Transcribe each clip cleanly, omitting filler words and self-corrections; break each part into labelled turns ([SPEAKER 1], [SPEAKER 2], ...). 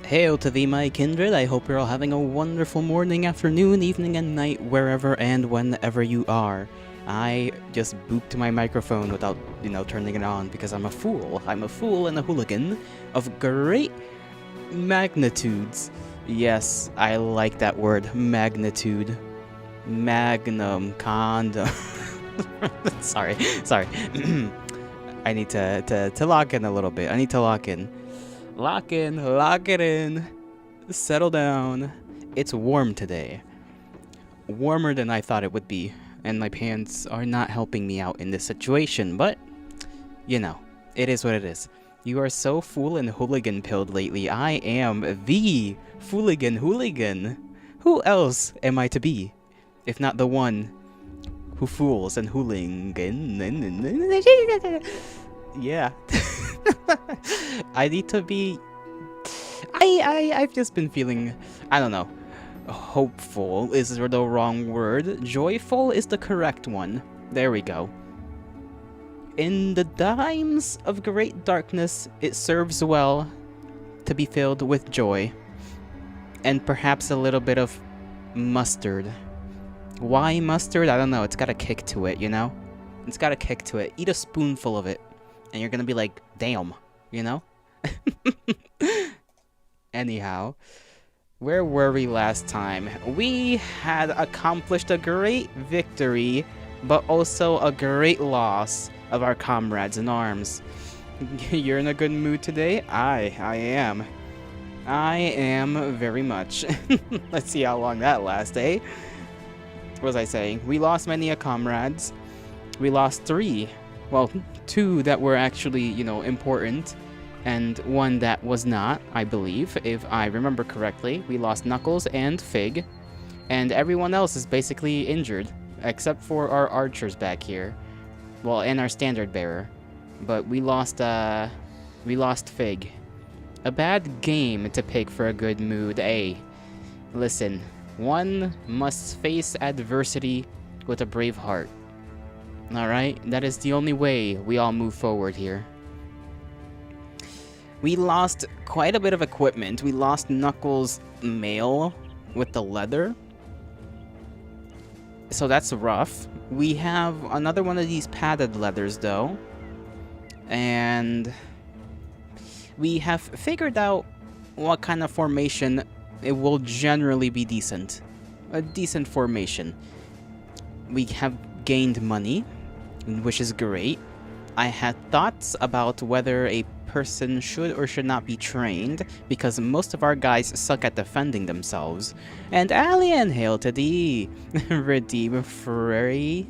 [SPEAKER 1] Hail to thee, my kindred. I hope you're all having a wonderful morning, afternoon, evening, and night, wherever and whenever you are. I just booped my microphone without, turning it on because I'm a fool. I'm a fool and a hooligan of great magnitudes. Yes, I like that word, magnitude. Magnum condom. sorry. I need to lock in a little bit. I need to lock in. Lock it in. Settle down. It's warm today. Warmer than I thought it would be. And my pants are not helping me out in this situation, but, it is what it is. You are so fool and hooligan-pilled lately. I am the fooligan hooligan. Who else am I to be, if not the one who fools and hooligan? Yeah. I need to be... I've just been feeling, I don't know, hopeful is the wrong word. Joyful is the correct one. There we go. In the times of great darkness, it serves well to be filled with joy. And perhaps a little bit of mustard. Why mustard? I don't know. It's got a kick to it, It's got a kick to it. Eat a spoonful of it, and you're gonna be like, damn, Anyhow, where were we last time? We had accomplished a great victory, but also a great loss of our comrades in arms. You're in a good mood today? I am. I am very much. Let's see how long that lasts, eh? What was I saying? We lost many comrades. We lost 3. Well, 2 that were actually, important, and 1 that was not, I believe, if I remember correctly. We lost Knuckles and Fig, and everyone else is basically injured, except for our archers back here. Well, and our standard bearer. But we lost Fig. A bad game to pick for a good mood, eh? Listen, one must face adversity with a brave heart. Alright? That is the only way we all move forward here. We lost quite a bit of equipment. We lost Knuckles' mail with the leather. So that's rough. We have another one of these padded leathers, though. And we have figured out what kind of formation it will generally be decent. A decent formation. We have gained money, which is great. I had thoughts about whether a person should or should not be trained, because most of our guys suck at defending themselves. And Alien, hail to thee! Redeem Frey.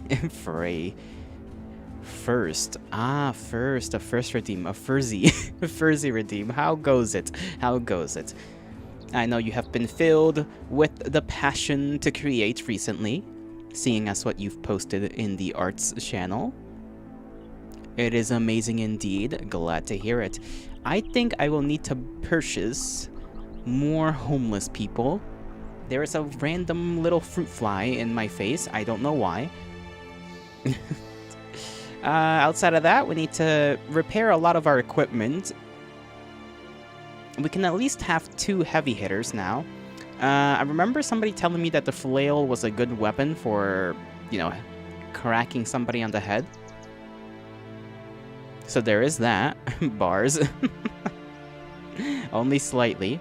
[SPEAKER 1] First. A first redeem. A Furzy. Furzy redeem. How goes it? I know you have been filled with the passion to create recently, seeing as what you've posted in the arts channel. It is amazing indeed. Glad to hear it. I think I will need to purchase more homeless people. There is a random little fruit fly in my face. I don't know why. Outside of that, we need to repair a lot of our equipment. We can at least have 2 heavy hitters now. I remember somebody telling me that the flail was a good weapon for, cracking somebody on the head. So there is that. Bars. Only slightly.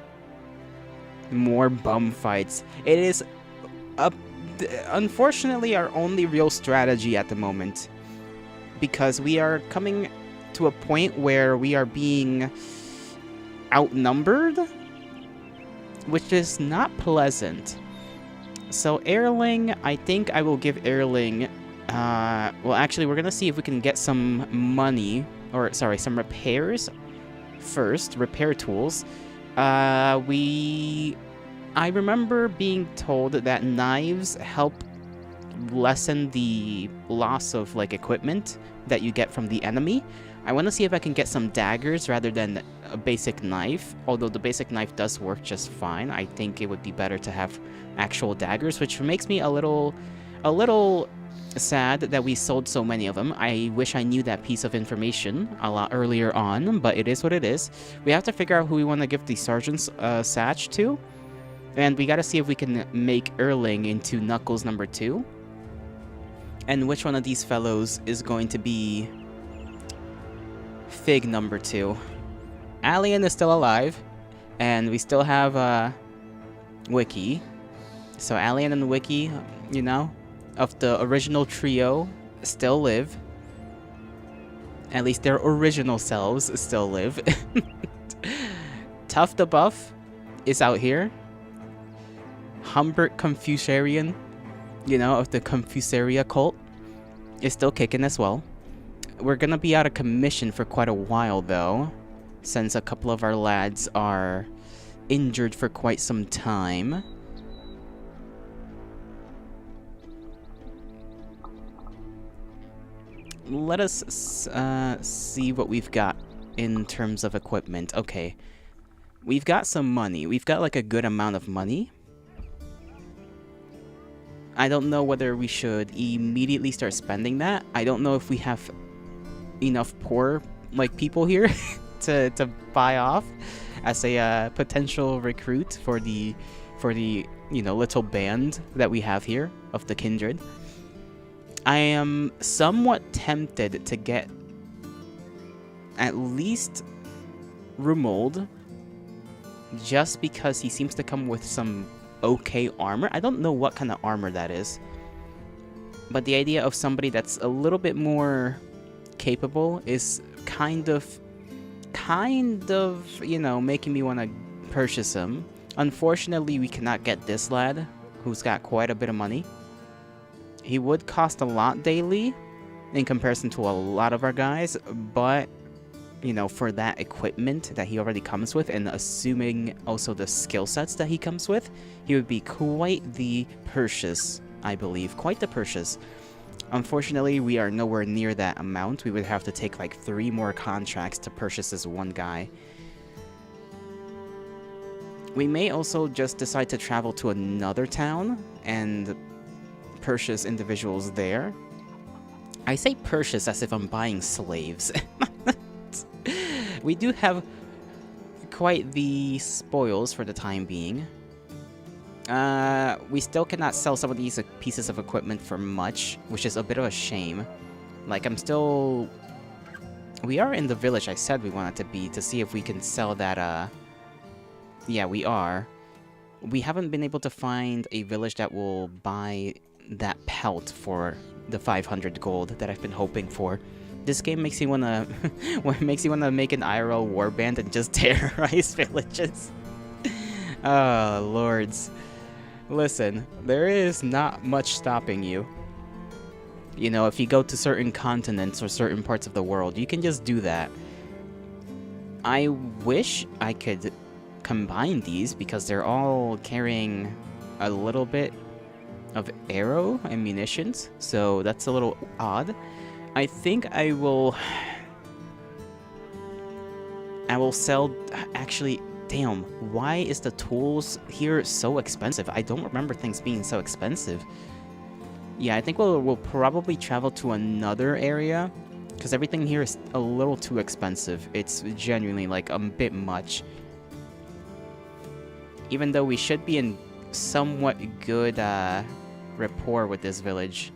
[SPEAKER 1] More bum fights. It is, unfortunately, our only real strategy at the moment. Because we are coming to a point where we are being outnumbered, which is not pleasant. So Airling, I think I will give Airling, well, actually, we're gonna see if we can get some money, or sorry, some repairs first, repair tools. I remember being told that knives help lessen the loss of, equipment that you get from the enemy. I want to see if I can get some daggers rather than a basic knife, although the basic knife does work just fine. I think it would be better to have actual daggers, which makes me a little Sad that we sold so many of them. I wish I knew that piece of information a lot earlier on, but it is what it is. We have to figure out who we want to give the sergeant's satch to. And we gotta see if we can make Erling into Knuckles number 2. And which one of these fellows is going to be Fig number 2. Alien is still alive. And we still have Wiki. So Alien and Wiki, you know, of the original trio still live. At least their original selves still live. Tough the Buff is out here. Humbert Confuciarian, you know, of the Confuciaria cult, is still kicking as well. We're gonna be out of commission for quite a while though, since a couple of our lads are injured for quite some time. Let us see what we've got in terms of equipment. Okay, we've got some money. We've got like a good amount of money. I don't know whether we should immediately start spending that. I don't know if we have enough poor like people here to buy off as a potential recruit for the you know, little band that we have here of the Kindred. I am somewhat tempted to get at least Rumold, just because he seems to come with some okay armor. I don't know what kind of armor that is, but the idea of somebody that's a little bit more capable is kind of, you know, making me want to purchase him. Unfortunately, we cannot get this lad, who's got quite a bit of money. He would cost a lot daily in comparison to a lot of our guys, but, you know, for that equipment that he already comes with, and assuming also the skill sets that he comes with, he would be quite the purchase, I believe. Quite the purchase. Unfortunately, we are nowhere near that amount. We would have to take like 3 more contracts to purchase this one guy. We may also just decide to travel to another town and purchase individuals there. I say purchase as if I'm buying slaves. We do have quite the spoils for the time being. We still cannot sell some of these pieces of equipment for much, which is a bit of a shame. Like, we are in the village I said we wanted to be, to see if we can sell that, yeah, we are. We haven't been able to find a village that will buy that pelt for the 500 gold that I've been hoping for. This game makes you wanna make an IRL warband and just terrorize villages. Oh, lords. Listen, there is not much stopping you. You know, if you go to certain continents or certain parts of the world, you can just do that. I wish I could combine these because they're all carrying a little bit of arrow and munitions, so that's a little odd. I think I will sell. Actually, damn, why is the tools here so expensive? I don't remember things being so expensive. Yeah, I think we'll probably travel to another area because everything here is a little too expensive. It's genuinely like a bit much. Even though we should be in somewhat good rapport with this village,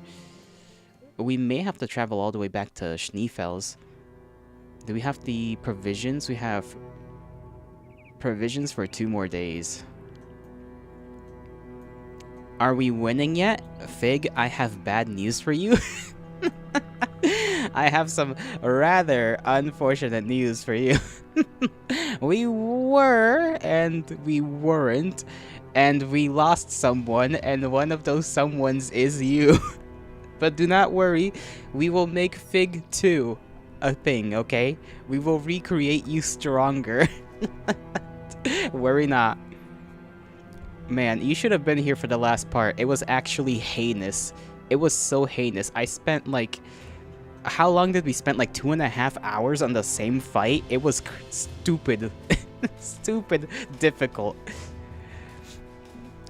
[SPEAKER 1] we may have to travel all the way back to Schneefels. Do we have the provisions? We have provisions for 2 more days. Are we winning yet? Fig, I have bad news for you. I have some rather unfortunate news for you. We were, and we weren't, and we lost someone, and one of those someones is you. But do not worry, we will make Fig 2 a thing, okay? We will recreate you stronger. Worry not. Man, you should have been here for the last part. It was actually heinous. It was so heinous. I spent like... How long did we spend? Like 2.5 hours on the same fight? It was stupid. Stupid difficult.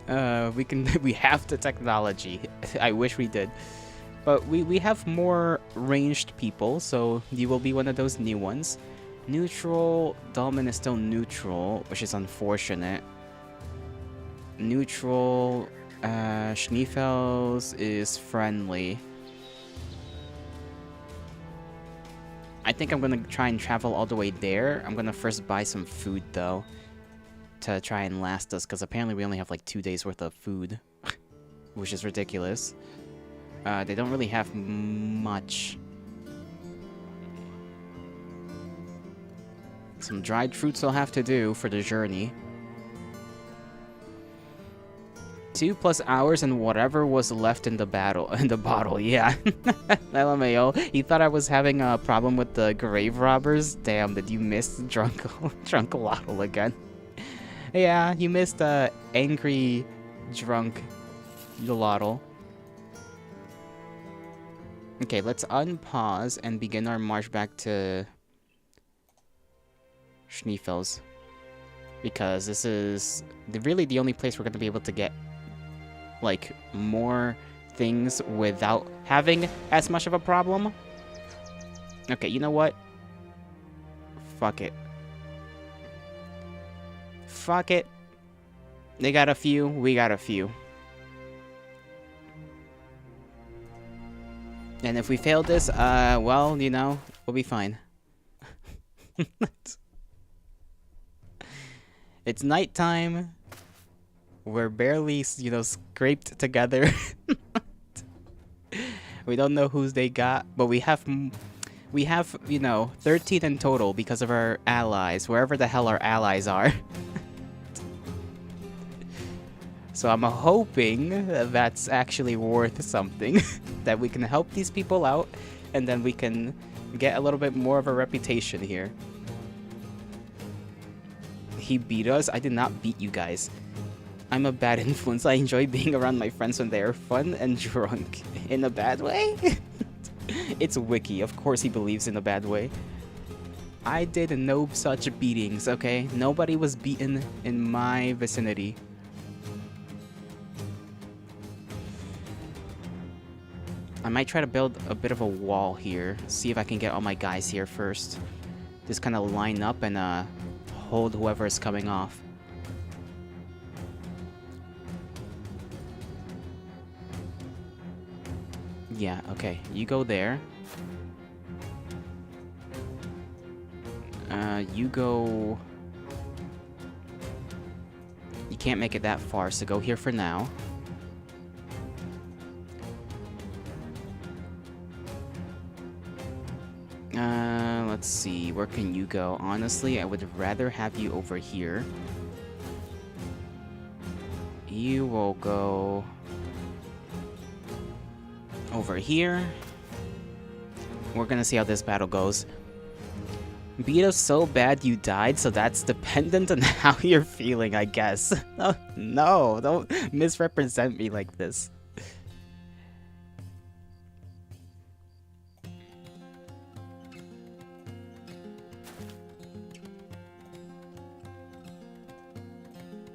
[SPEAKER 1] We have the technology. I wish we did. But we have more ranged people, so you will be one of those new ones. Neutral, Dolman is still neutral, which is unfortunate. Neutral, Schneefels is friendly. I think I'm gonna try and travel all the way there. I'm gonna first buy some food, though, to try and last us, because apparently we only have like 2 days worth of food, which is ridiculous. They don't really have much. Some dried fruits will have to do for the journey. 2+ hours and whatever was left in the bottle, yeah. LMAO, you thought I was having a problem with the grave robbers? Damn, did you miss Drunkalotl again? Yeah, you missed angry drunk Yolotl. Okay, let's unpause and begin our march back to Schneefels. Because this is really the only place we're going to be able to get, like, more things without having as much of a problem. Okay, you know what? Fuck it. Fuck it. They got a few, we got a few. And if we fail this, well, you know, we'll be fine. It's nighttime. We're barely, you know, scraped together. We don't know whose they got, but we have, you know, 13 in total because of our allies, wherever the hell our allies are. So I'm hoping that's actually worth something, that we can help these people out, and then we can get a little bit more of a reputation here. He beat us? I did not beat you guys. I'm a bad influence. I enjoy being around my friends when they are fun and drunk. In a bad way? It's Wiki. Of course he believes in a bad way. I did no such beatings, okay? Nobody was beaten in my vicinity. I might try to build a bit of a wall here. See if I can get all my guys here first. Just kind of line up and hold whoever is coming off. Yeah, okay. You go there. You go... You can't make it that far, so go here for now. Let's see, where can you go? Honestly, I would rather have you over here. You will go over here. We're gonna see how this battle goes. Beat us so bad you died, so that's dependent on how you're feeling, I guess. No, don't misrepresent me like this.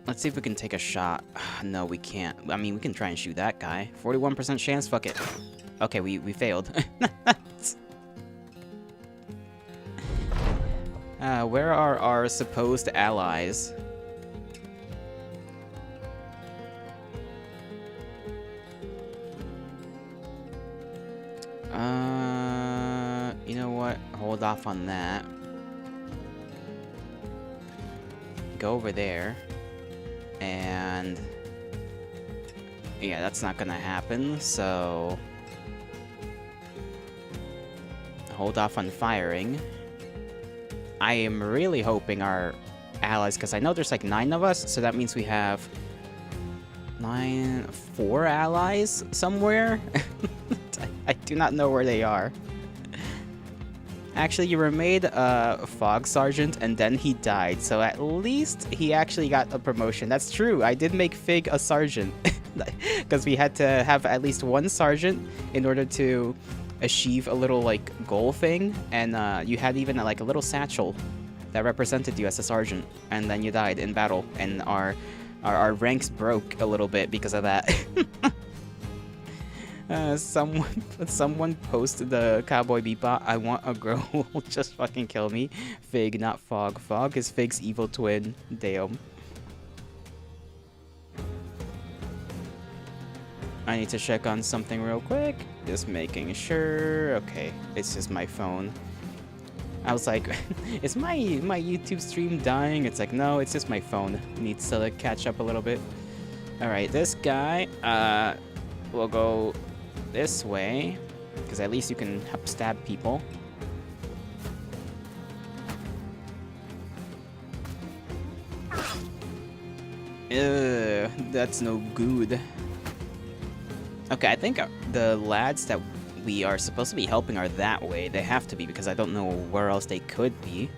[SPEAKER 1] Let's see if we can take a shot. No, we can't. I mean, we can try and shoot that guy. 41% chance? Fuck it. Okay, we failed. Where are our supposed allies? You know what? Hold off on that. Go over there. And yeah, that's not gonna happen, so hold off on firing. I am really hoping our allies, because I know there's like 9 of us, so that means we have 4 allies somewhere. I do not know where they are. Actually, you were made a Fog Sergeant, and then he died, so at least he actually got a promotion. That's true, I did make Fig a Sergeant, because we had to have at least 1 Sergeant in order to achieve a little, like, goal thing, and you had even, like, a little satchel that represented you as a Sergeant, and then you died in battle, and our ranks broke a little bit because of that. Someone posted the Cowboy Bebop. I want a girl who will just fucking kill me. Fig, not Fog. Fog is Fig's evil twin. Damn. I need to check on something real quick. Just making sure. Okay, it's just my phone. I was like, is my YouTube stream dying? It's like, no, it's just my phone. Needs to like, catch up a little bit. Alright, this guy, will go this way, because at least you can help stab people. Ugh, that's no good. Okay, I think the lads that we are supposed to be helping are that way. They have to be, because I don't know where else they could be.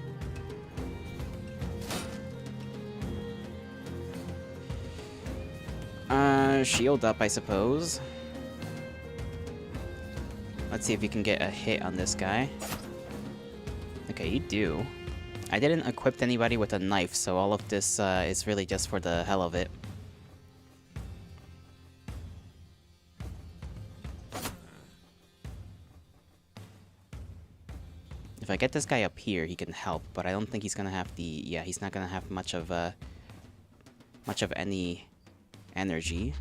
[SPEAKER 1] Shield up, I suppose. Let's see if you can get a hit on this guy. Okay, you do. I didn't equip anybody with a knife, so all of this is really just for the hell of it. If I get this guy up here, he can help, but I don't think he's gonna have the... Yeah, he's not gonna have much of any energy.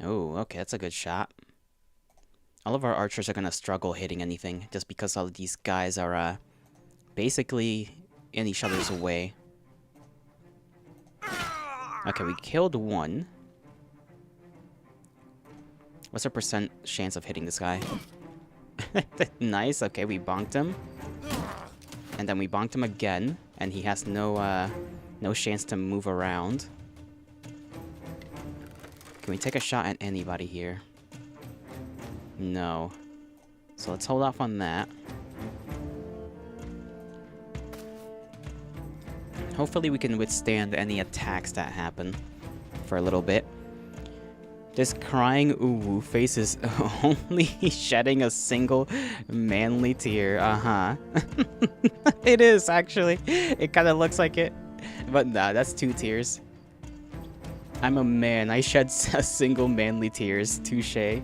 [SPEAKER 1] Oh, okay, that's a good shot. All of our archers are gonna struggle hitting anything, just because all of these guys are, basically in each other's way. Okay, we killed one. What's our percent chance of hitting this guy? Nice, okay, we bonked him. And then we bonked him again, and he has no chance to move around. Can we take a shot at anybody here? No. So let's hold off on that. Hopefully we can withstand any attacks that happen for a little bit. This crying uwu face is only shedding a single manly tear. Uh-huh. It is, actually. It kind of looks like it. But nah, that's 2 tears. I'm a man. I shed a single manly tears. Touché.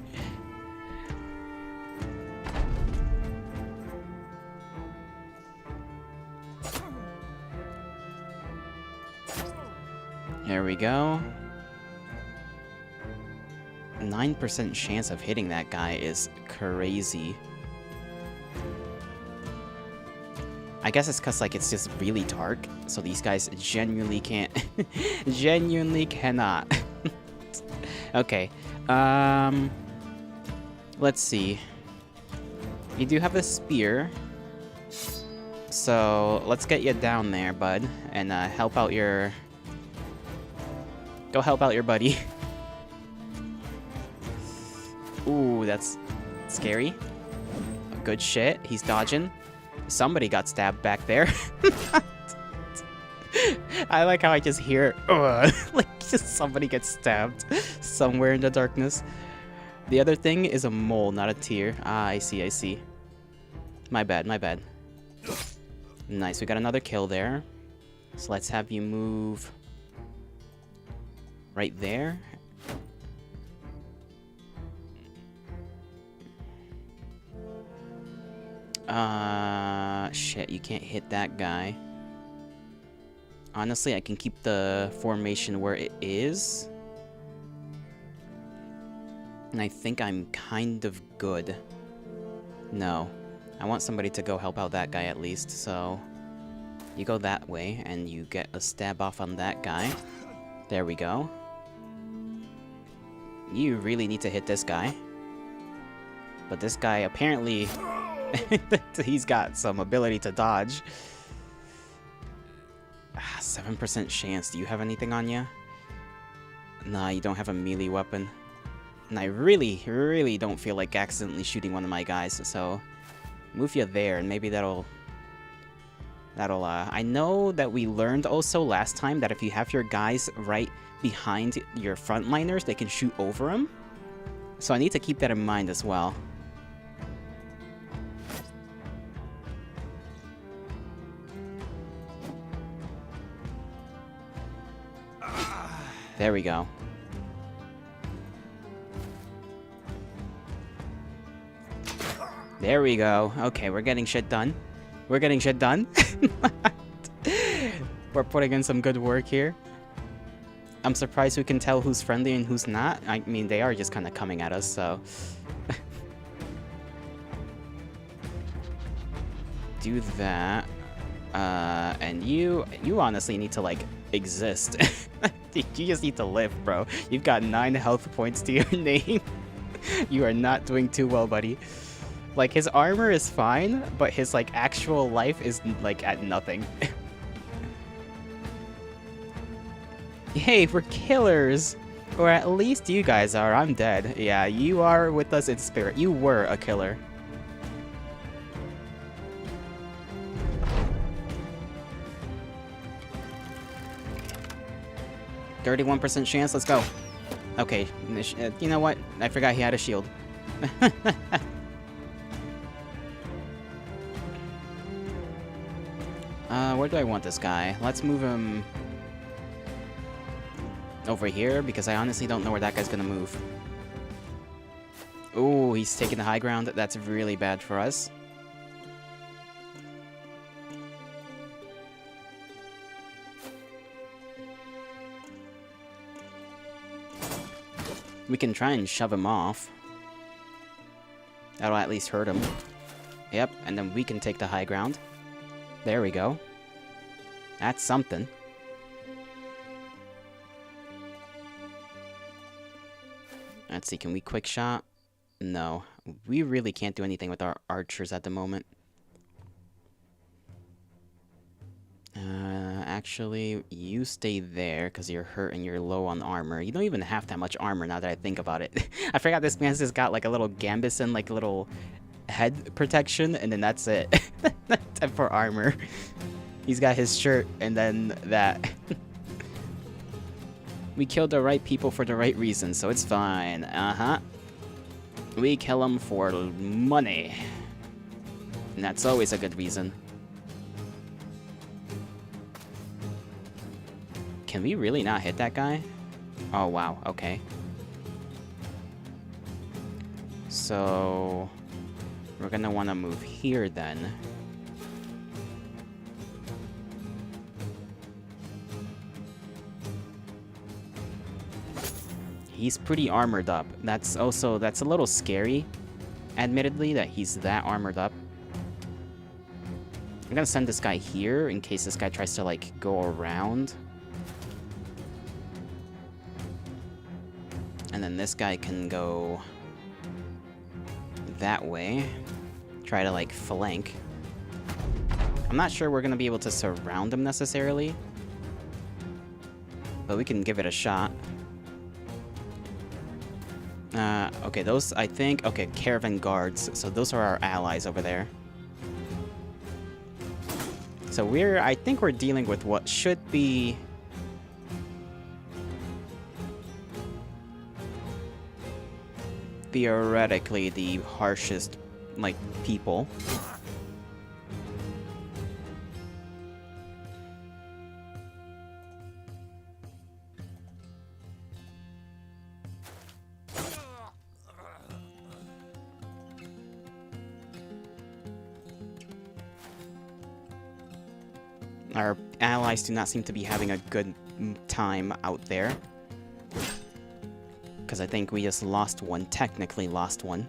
[SPEAKER 1] There we go. 9% chance of hitting that guy is crazy. I guess it's because, like, it's just really dark, so these guys genuinely can't... genuinely cannot. Okay, let's see. You do have a spear, so let's get you down there, bud, and help out your... Go help out your buddy. Ooh, that's scary. Good shit, he's dodging. Somebody got stabbed back there. I like how I just hear, like just somebody gets stabbed somewhere in the darkness. The other thing is a mole, not a tear. Ah, I see, I see. My bad, my bad. Nice, we got another kill there. So let's have you move right there. Shit, you can't hit that guy. Honestly, I can keep the formation where it is. And I think I'm kind of good. No. I want somebody to go help out that guy at least, so... You go that way, and you get a stab off on that guy. There we go. You really need to hit this guy. But this guy apparently... he's got some ability to dodge. 7% chance. Do you have anything on you? Nah, you don't have a melee weapon. And I really, really don't feel like accidentally shooting one of my guys, so... Move you there, and maybe that'll... I know that we learned also last time that if you have your guys right behind your frontliners, they can shoot over them. So I need to keep that in mind as well. There we go. There we go. Okay, we're getting shit done. We're getting shit done. We're putting in some good work here. I'm surprised we can tell who's friendly and who's not. I mean, they are just kind of coming at us, so... Do that. And you honestly need to, like, exist. You just need to live, bro. You've got 9 health points to your name. You are not doing too well, buddy. Like, his armor is fine, but his, like, actual life is, like, at nothing. Hey, we're killers! Or at least you guys are. I'm dead. Yeah, you are with us in spirit. You were a killer. %31% chance, let's go. Okay, you know what? I forgot he had a shield. Where do I want this guy? Let's move him over here, because I honestly don't know where that guy's gonna move. Ooh, he's taking the high ground. That's really bad for us. We can try and shove him off. That'll at least hurt him. Yep, and then we can take the high ground. There we go. That's something. Let's see, can we quick shot? No. We really can't do anything with our archers at the moment. Actually, you stay there, because you're hurt and you're low on armor. You don't even have that much armor now that I think about it. I forgot this man's just got like a little gambeson, like little head protection, and then that's it. For armor. He's got his shirt, and then that. We killed the right people for the right reasons, so it's fine. Uh-huh. We kill them for money. And that's always a good reason. Can we really not hit that guy? Oh, wow. Okay. So... we're gonna want to move here, then. He's pretty armored up. That's a little scary, admittedly, that he's that armored up. I'm gonna send this guy here in case this guy tries to, like, go around. And then this guy can go that way. Try to, like, flank. I'm not sure we're gonna be able to surround him necessarily, but we can give it a shot. Okay, those, I think... okay, caravan guards. So those are our allies over there. So I think we're dealing with what should be... theoretically the harshest, like, people. Our allies do not seem to be having a good time out there. Because I think we just lost one, technically lost one.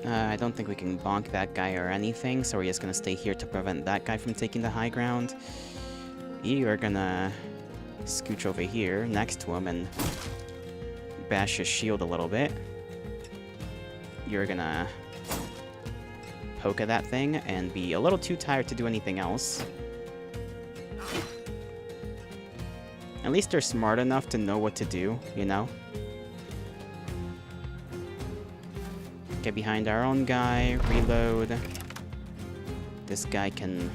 [SPEAKER 1] I don't think we can bonk that guy or anything, so we're just gonna stay here to prevent that guy from taking the high ground. You are gonna scooch over here next to him and bash his shield a little bit. You're gonna poke at that thing and be a little too tired to do anything else. At least they're smart enough to know what to do, you know? Get behind our own guy, reload. This guy can...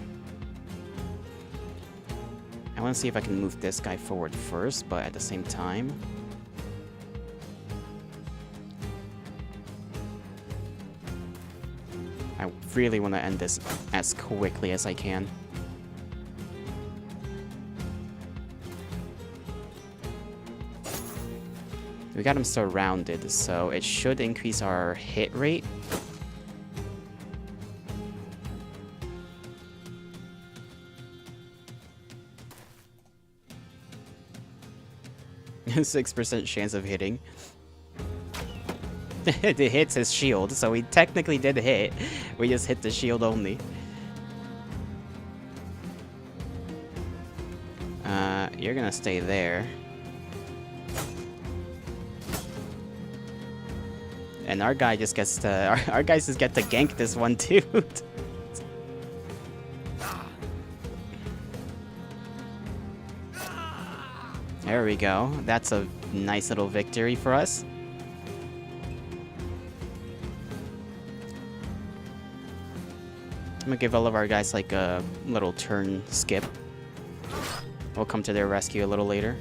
[SPEAKER 1] I want to see if I can move this guy forward first, but at the same time... really want to end this as quickly as I can. We got him surrounded, so it should increase our hit rate. A 6% chance of hitting. It hits his shield, so we technically did hit. We just hit the shield only. You're gonna stay there. And our guy just gets to... Our guys just get to gank this one, too. There we go. That's a nice little victory for us. I'm gonna give all of our guys like a little turn skip. We'll come to their rescue a little later.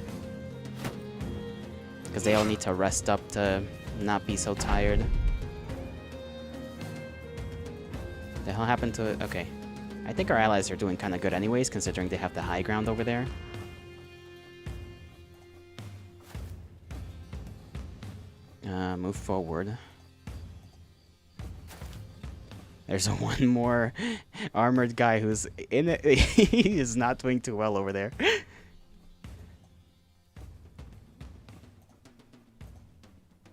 [SPEAKER 1] Because they all need to rest up to not be so tired. The hell happened to it? Okay. I think our allies are doing kind of good anyways, considering they have the high ground over there. Move forward. There's one more armored guy who's in it. He is not doing too well over there.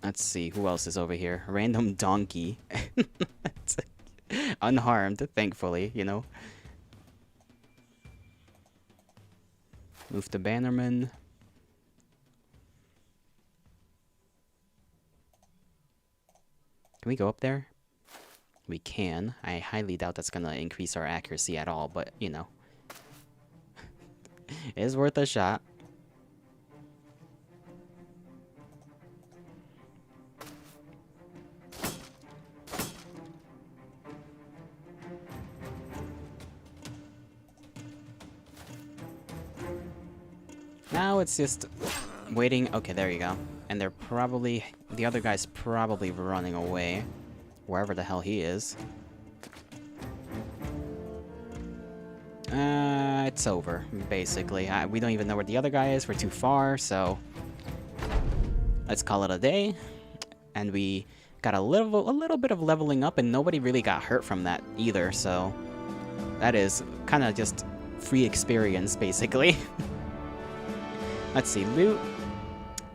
[SPEAKER 1] Let's see, who else is over here? Random donkey. Unharmed, thankfully, you know. Move the bannerman. Can we go up there? We can. I highly doubt that's gonna increase our accuracy at all, but, you know. It is worth a shot. Now it's just waiting. Okay, there you go. And they're probably... The other guy's probably running away. Wherever the hell he is. It's over, basically. We don't even know where the other guy is. We're too far, so... Let's call it a day. And we got a little bit of leveling up, and nobody really got hurt from that either, so... That is kind of just free experience, basically. Let's see, loot.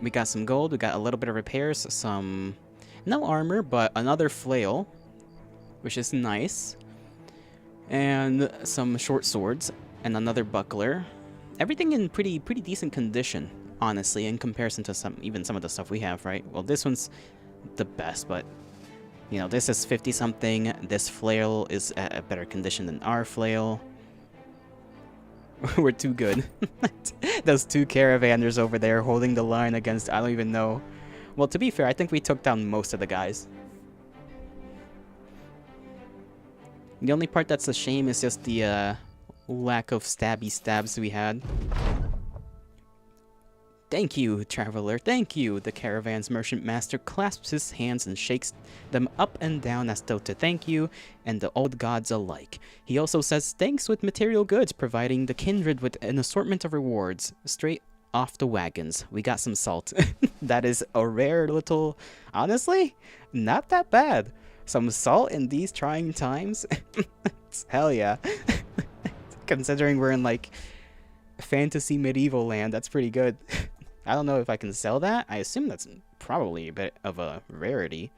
[SPEAKER 1] We got some gold, we got a little bit of repairs, some... No armor, but another flail, which is nice. And some short swords, and another buckler. Everything in pretty decent condition, honestly, in comparison to even some of the stuff we have, right? Well, this one's the best, but... You know, this is 50-something, this flail is at a better condition than our flail. We're too good. Those two caravanners over there holding the line against, I don't even know. Well, to be fair, I think we took down most of the guys. The only part that's a shame is just the lack of stabby stabs we had. Thank you, traveler, thank you. The caravan's merchant master clasps his hands and shakes them up and down as though to thank you and the old gods alike. He also says thanks with material goods, providing the kindred with an assortment of rewards. Straight off the wagons. We got some salt. That is a rare little... Honestly, not that bad. Some salt in these trying times? Hell yeah. Considering we're in, like, fantasy medieval land, that's pretty good. I don't know if I can sell that. I assume that's probably a bit of a rarity.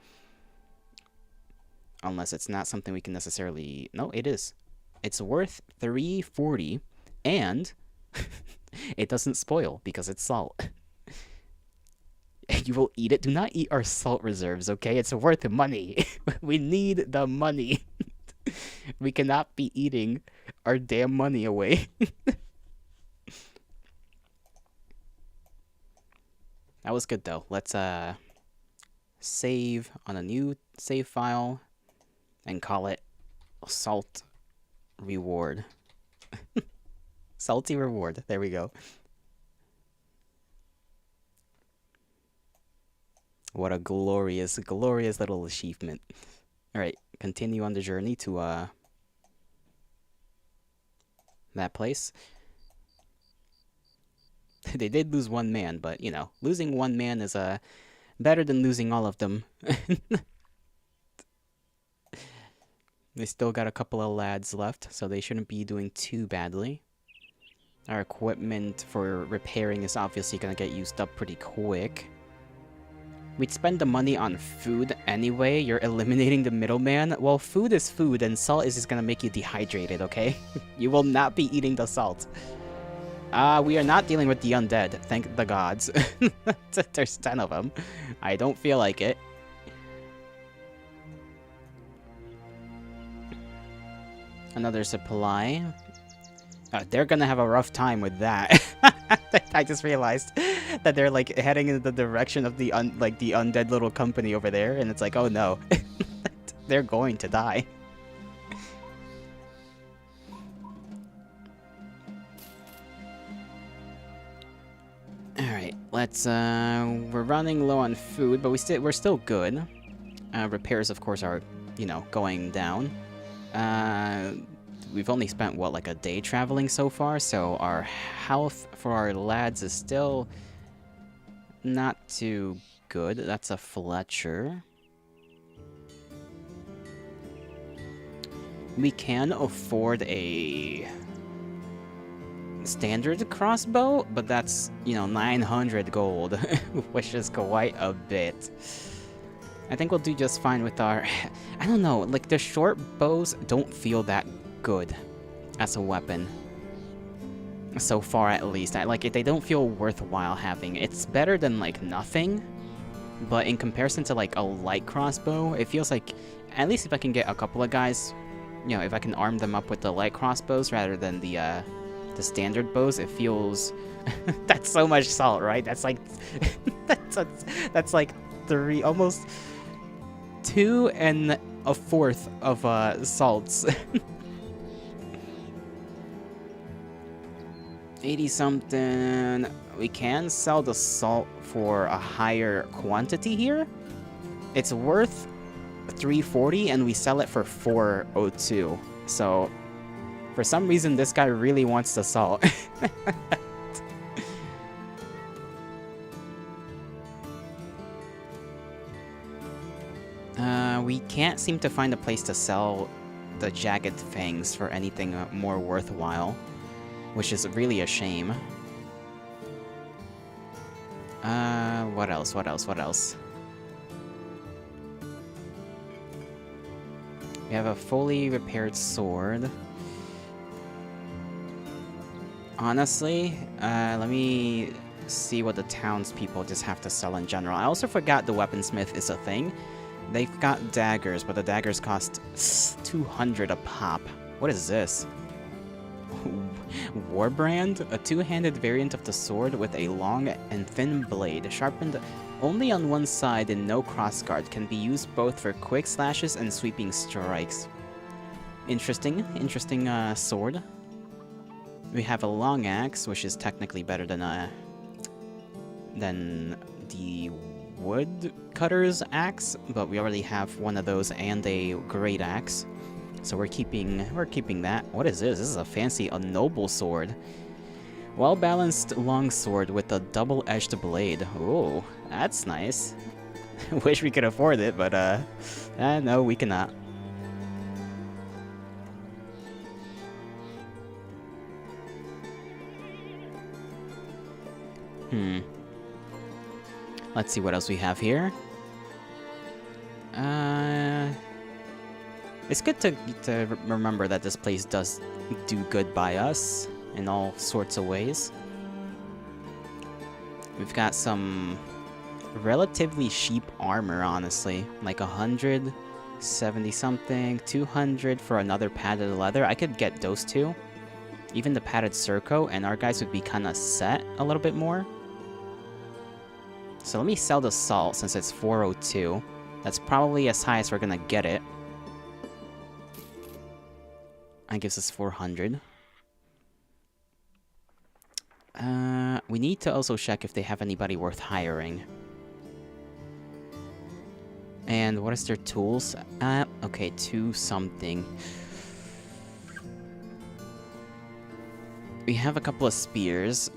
[SPEAKER 1] Unless it's not something we can necessarily... No, it is. It's worth $340, and it doesn't spoil because it's salt. You will eat it. Do not eat our salt reserves, okay? It's worth money. We need the money. We cannot be eating our damn money away. That was good, though. Let's save on a new save file and call it Salt Reward. Salty Reward. There we go. What a glorious, glorious little achievement. Alright, continue on the journey to that place. They did lose one man, but you know, losing one man is better than losing all of them. They still got a couple of lads left, so they shouldn't be doing too badly. Our equipment for repairing is obviously gonna get used up pretty quick. We'd spend the money on food anyway. You're eliminating the middleman. Well, food is food, and salt is just gonna make you dehydrated, okay? You will not be eating the salt. We are not dealing with the undead, thank the gods. There's 10 of them. I don't feel like it. Another supply. They're gonna have a rough time with that. I just realized that they're like heading in the direction of the undead little company over there, and it's like, oh no, they're going to die. All right, let's. We're running low on food, but we're still good. Repairs, of course, are going down. We've only spent, what, like a day traveling so far, so our health for our lads is still not too good. That's a Fletcher. We can afford a standard crossbow, but that's, 900 gold, which is quite a bit. I think we'll do just fine with our... I don't know, like, the short bows don't feel that good as a weapon. So far, at least. They don't feel worthwhile having. It's better than, like, nothing. But in comparison to, like, a light crossbow, it feels like... At least if I can get a couple of guys... if I can arm them up with the light crossbows rather than the standard bows, it feels... That's so much salt, right? That's like... that's like 3... Almost... 2 1/4 of salts. 80 something. We can sell the salt for a higher quantity here. It's worth 340 and we sell it for 402. So for some reason this guy really wants the salt. We can't seem to find a place to sell the jagged fangs for anything more worthwhile, which is really a shame. What else? We have a fully repaired sword. Honestly, let me see what the townspeople just have to sell in general. I also forgot the weaponsmith is a thing. They've got daggers, but the daggers cost 200 a pop. What is this? Warbrand? A two-handed variant of the sword with a long and thin blade, sharpened only on one side and no crossguard, can be used both for quick slashes and sweeping strikes. Interesting sword. We have a long axe, which is technically better than the woodcutter's axe, but we already have one of those and a great axe, so we're keeping that. What is this? This is a noble sword. Well-balanced longsword with a double-edged blade. Oh, that's nice. Wish we could afford it, but no, we cannot. Let's see what else we have here. It's good to remember that this place does do good by us in all sorts of ways. We've got some relatively cheap armor, honestly. Like 170 something, 200 for another padded leather. I could get those two. Even the padded surco, and our guys would be kind of set a little bit more. So let me sell the salt since it's 402. That's probably as high as we're gonna get it. That gives us 400. We need to also check if they have anybody worth hiring. And what is their tools? Okay, 2 something. We have a couple of spears.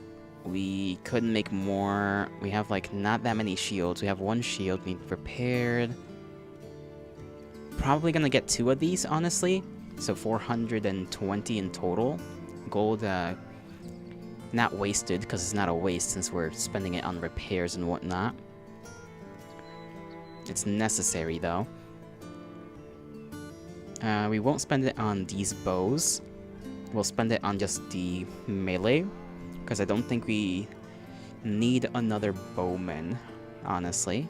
[SPEAKER 1] We could make more. We have, like, not that many shields. We have 1 shield being prepared. Probably gonna get 2 of these, honestly. So 420 in total. Gold, not wasted, because it's not a waste since we're spending it on repairs and whatnot. It's necessary, though. We won't spend it on these bows. We'll spend it on just the melee, because I don't think we need another bowman, honestly.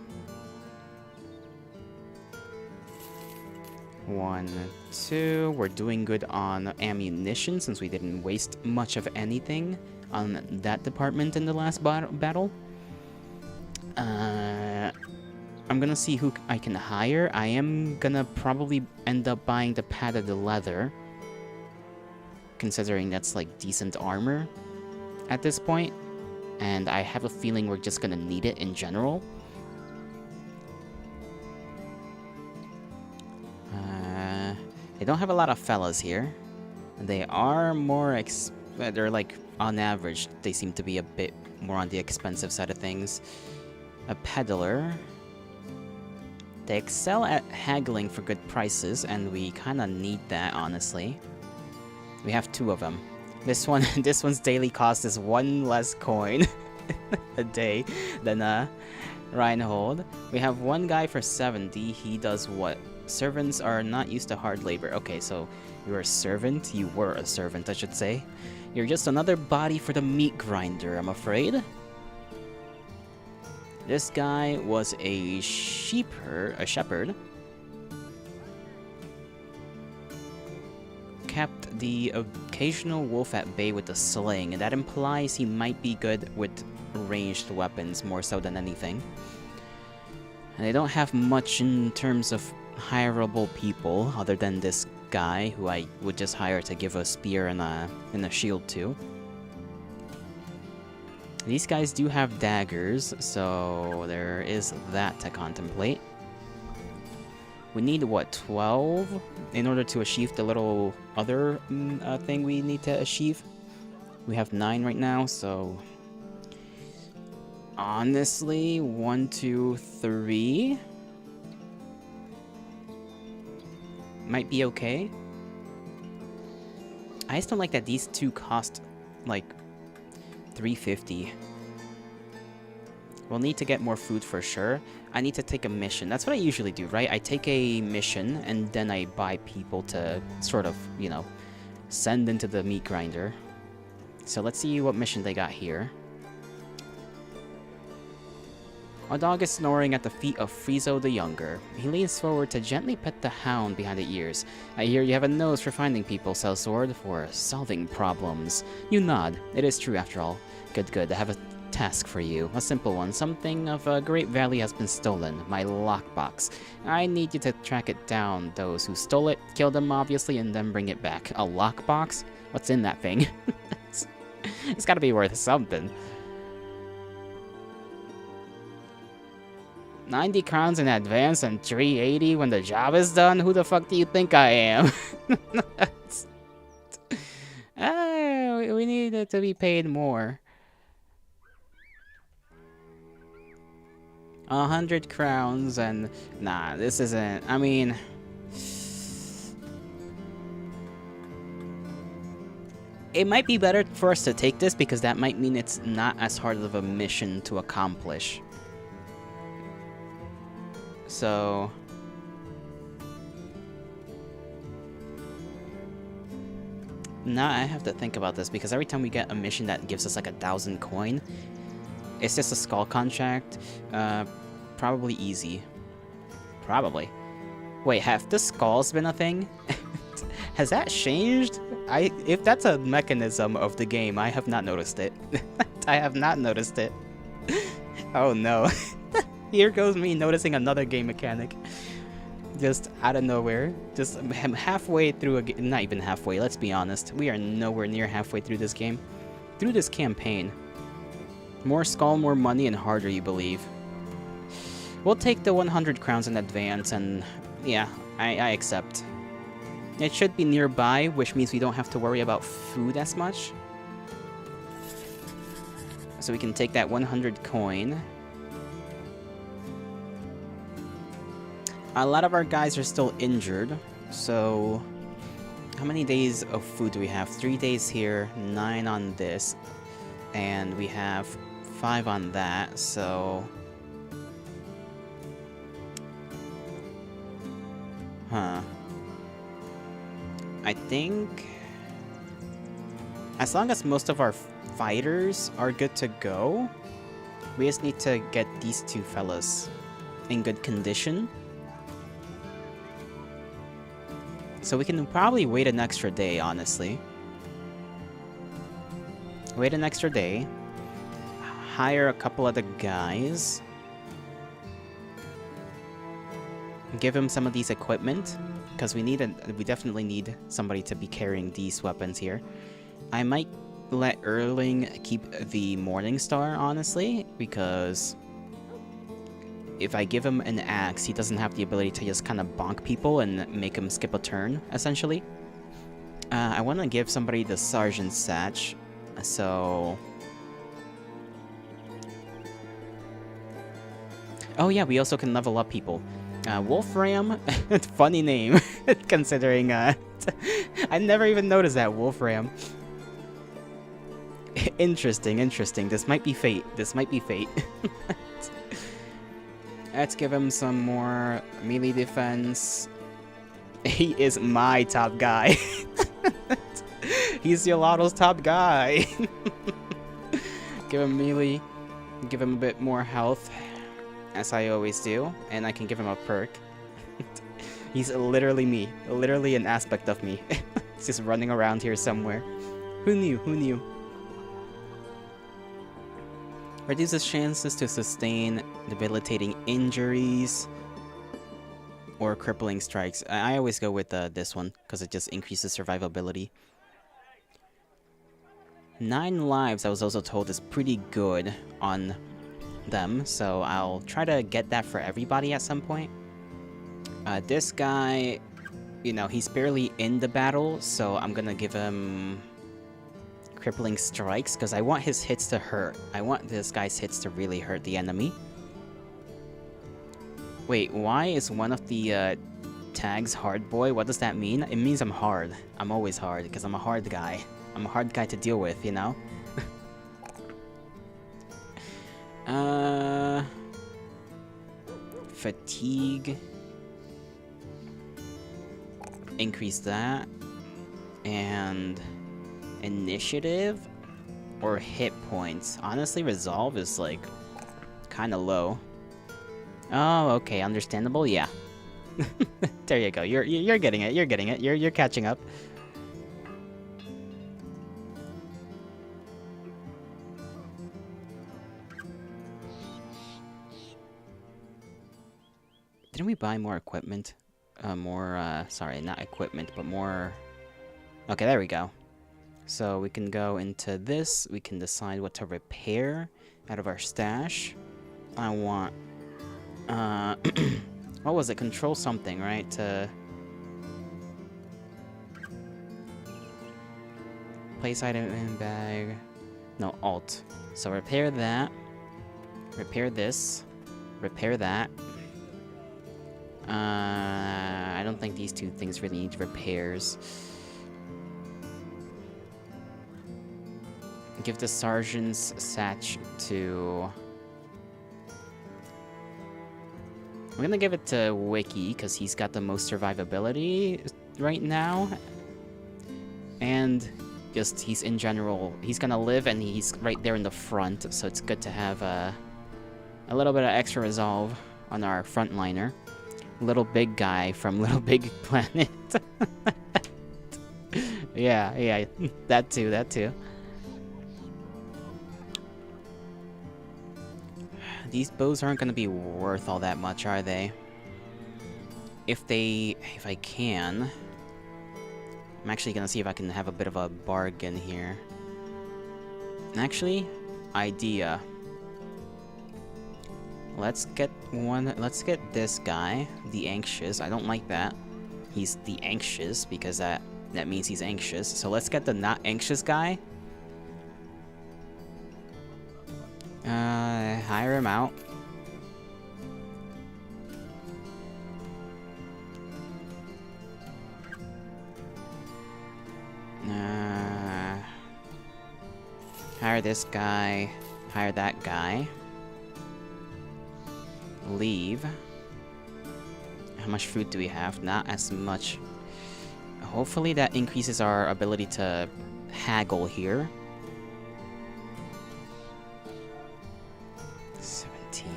[SPEAKER 1] 1, 2. We're doing good on ammunition since we didn't waste much of anything on that department in the last battle. I'm gonna see who I can hire. I am gonna probably end up buying the padded leather, considering that's like decent armor at this point, and I have a feeling we're just gonna need it in general. They don't have a lot of fellas here. They are more they're like, on average, they seem to be a bit more on the expensive side of things. A peddler. They excel at haggling for good prices, and we kind of need that, honestly. We have 2 of them. This one's daily cost is 1 less coin a day than Reinhold. We have 1 guy for 70. He does what? Servants are not used to hard labor. Okay, so you're a servant? You were a servant, I should say. You're just another body for the meat grinder, I'm afraid. This guy was a shepherd. Kept the occasional wolf at bay with the sling, and that implies he might be good with ranged weapons more so than anything. And they don't have much in terms of hireable people other than this guy who I would just hire to give a spear and a shield to. These guys do have daggers, so there is that to contemplate. We need, what, 12 in order to achieve the little other thing we need to achieve? We have 9 right now, so... honestly, 1, 2, 3... might be okay. I just don't like that these 2 cost, like, 350. We'll need to get more food for sure. I need to take a mission. That's what I usually do, right? I take a mission, and then I buy people to sort of, you know, send into the meat grinder. So let's see what mission they got here. A dog is snoring at the feet of Friezo the Younger. He leans forward to gently pet the hound behind the ears. I hear you have a nose for finding people, sellsword, for solving problems. You nod. It is true after all. Good, good. I have a task for you. A simple one. Something of great value has been stolen. My lockbox. I need you to track it down. Those who stole it, kill them obviously, and then bring it back. A lockbox? What's in that thing? It's gotta be worth something. 90 crowns in advance and 380 when the job is done? Who the fuck do you think I am? We need it to be paid more. 100 crowns and... nah, this isn't... I mean... it might be better for us to take this because that might mean it's not as hard of a mission to accomplish. So... now I have to think about this because every time we get a mission that gives us like 1,000 coin, it's just a skull contract. Probably easy. Probably. Wait, have the skulls been a thing? Has that changed? If that's a mechanism of the game, I have not noticed it. I have not noticed it. Oh no. Here goes me noticing another game mechanic. Just out of nowhere. Just halfway through not even halfway, let's be honest. We are nowhere near halfway through this game. Through this campaign. More skull, more money, and harder, you believe. We'll take the 100 crowns in advance, and yeah, I accept. It should be nearby, which means we don't have to worry about food as much. So we can take that 100 coin. A lot of our guys are still injured, so how many days of food do we have? 3 days here, 9 on this, and we have 5 on that, so... Huh. I think... as long as most of our fighters are good to go, we just need to get these two fellas in good condition. So we can probably wait an extra day, honestly. Wait an extra day. Hire a couple of the guys. Give him some of these equipment, because we definitely need somebody to be carrying these weapons here. I might let Erling keep the Morning Star, honestly, because if I give him an axe, he doesn't have the ability to just kind of bonk people and make him skip a turn, essentially. I want to give somebody the Sergeant's Satch, so... Oh yeah, we also can level up people. Wolfram, funny name, considering, I never even noticed that, Wolfram. Interesting, interesting. This might be fate. This might be fate. Let's give him some more melee defense. He is my top guy. He's Yolato's top guy. Give him melee. Give him a bit more health, as I always do. And I can give him a perk. He's literally me. Literally an aspect of me. He's just running around here somewhere. Who knew? Who knew? Reduces chances to sustain debilitating injuries or crippling strikes. I always go with this one because it just increases survivability. 9 lives, I was also told, is pretty good on them, so I'll try to get that for everybody at some point. This guy, you know, he's barely in the battle, so I'm gonna give him crippling strikes, because I want his hits to hurt. I want this guy's hits to really hurt the enemy. Wait, why is one of the tags hard boy? What does that mean? It means I'm hard. I'm always hard, because I'm a hard guy. I'm a hard guy to deal with, you know? Fatigue. Increase that. And initiative or hit points. Honestly, resolve is like kind of low. Oh, okay, understandable. Yeah. There you go. You're getting it. You're getting it. You're catching up. Didn't we buy more equipment? Sorry, not equipment, but more... Okay, there we go. So we can go into this. We can decide what to repair out of our stash. I want... what was it? Control something, right? Place item in bag. No, alt. So repair that. Repair this. Repair that. I don't think these two things really need repairs. Give the Sergeant's Satch to... I'm gonna give it to Wiki, because he's got the most survivability right now. And just, he's in general, he's gonna live and he's right there in the front, so it's good to have a little bit of extra resolve on our frontliner. Little Big Guy from Little Big Planet. Yeah, that too, that too. These bows aren't gonna be worth all that much, are they? If I can... I'm actually gonna see if I can have a bit of a bargain here. Actually, idea. Let's get this guy, the anxious. I don't like that. He's the anxious because that means he's anxious. So let's get the not anxious guy. Hire him out. Hire this guy. Hire that guy. Leave. How much food do we have? Not as much. Hopefully that increases our ability to haggle here. 17.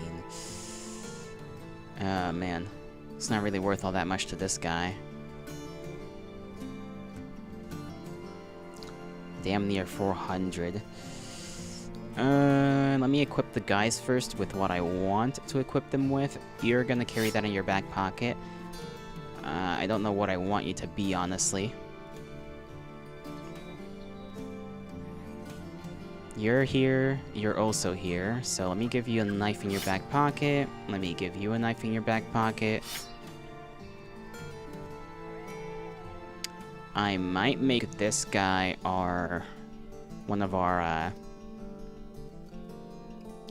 [SPEAKER 1] Man. It's not really worth all that much to this guy. Damn near 400. Let me equip the guys first with what I want to equip them with. You're gonna carry that in your back pocket. I don't know what I want you to be, honestly. You're here, you're also here, so let me give you a knife in your back pocket. Let me give you a knife in your back pocket. I might make this guy one of our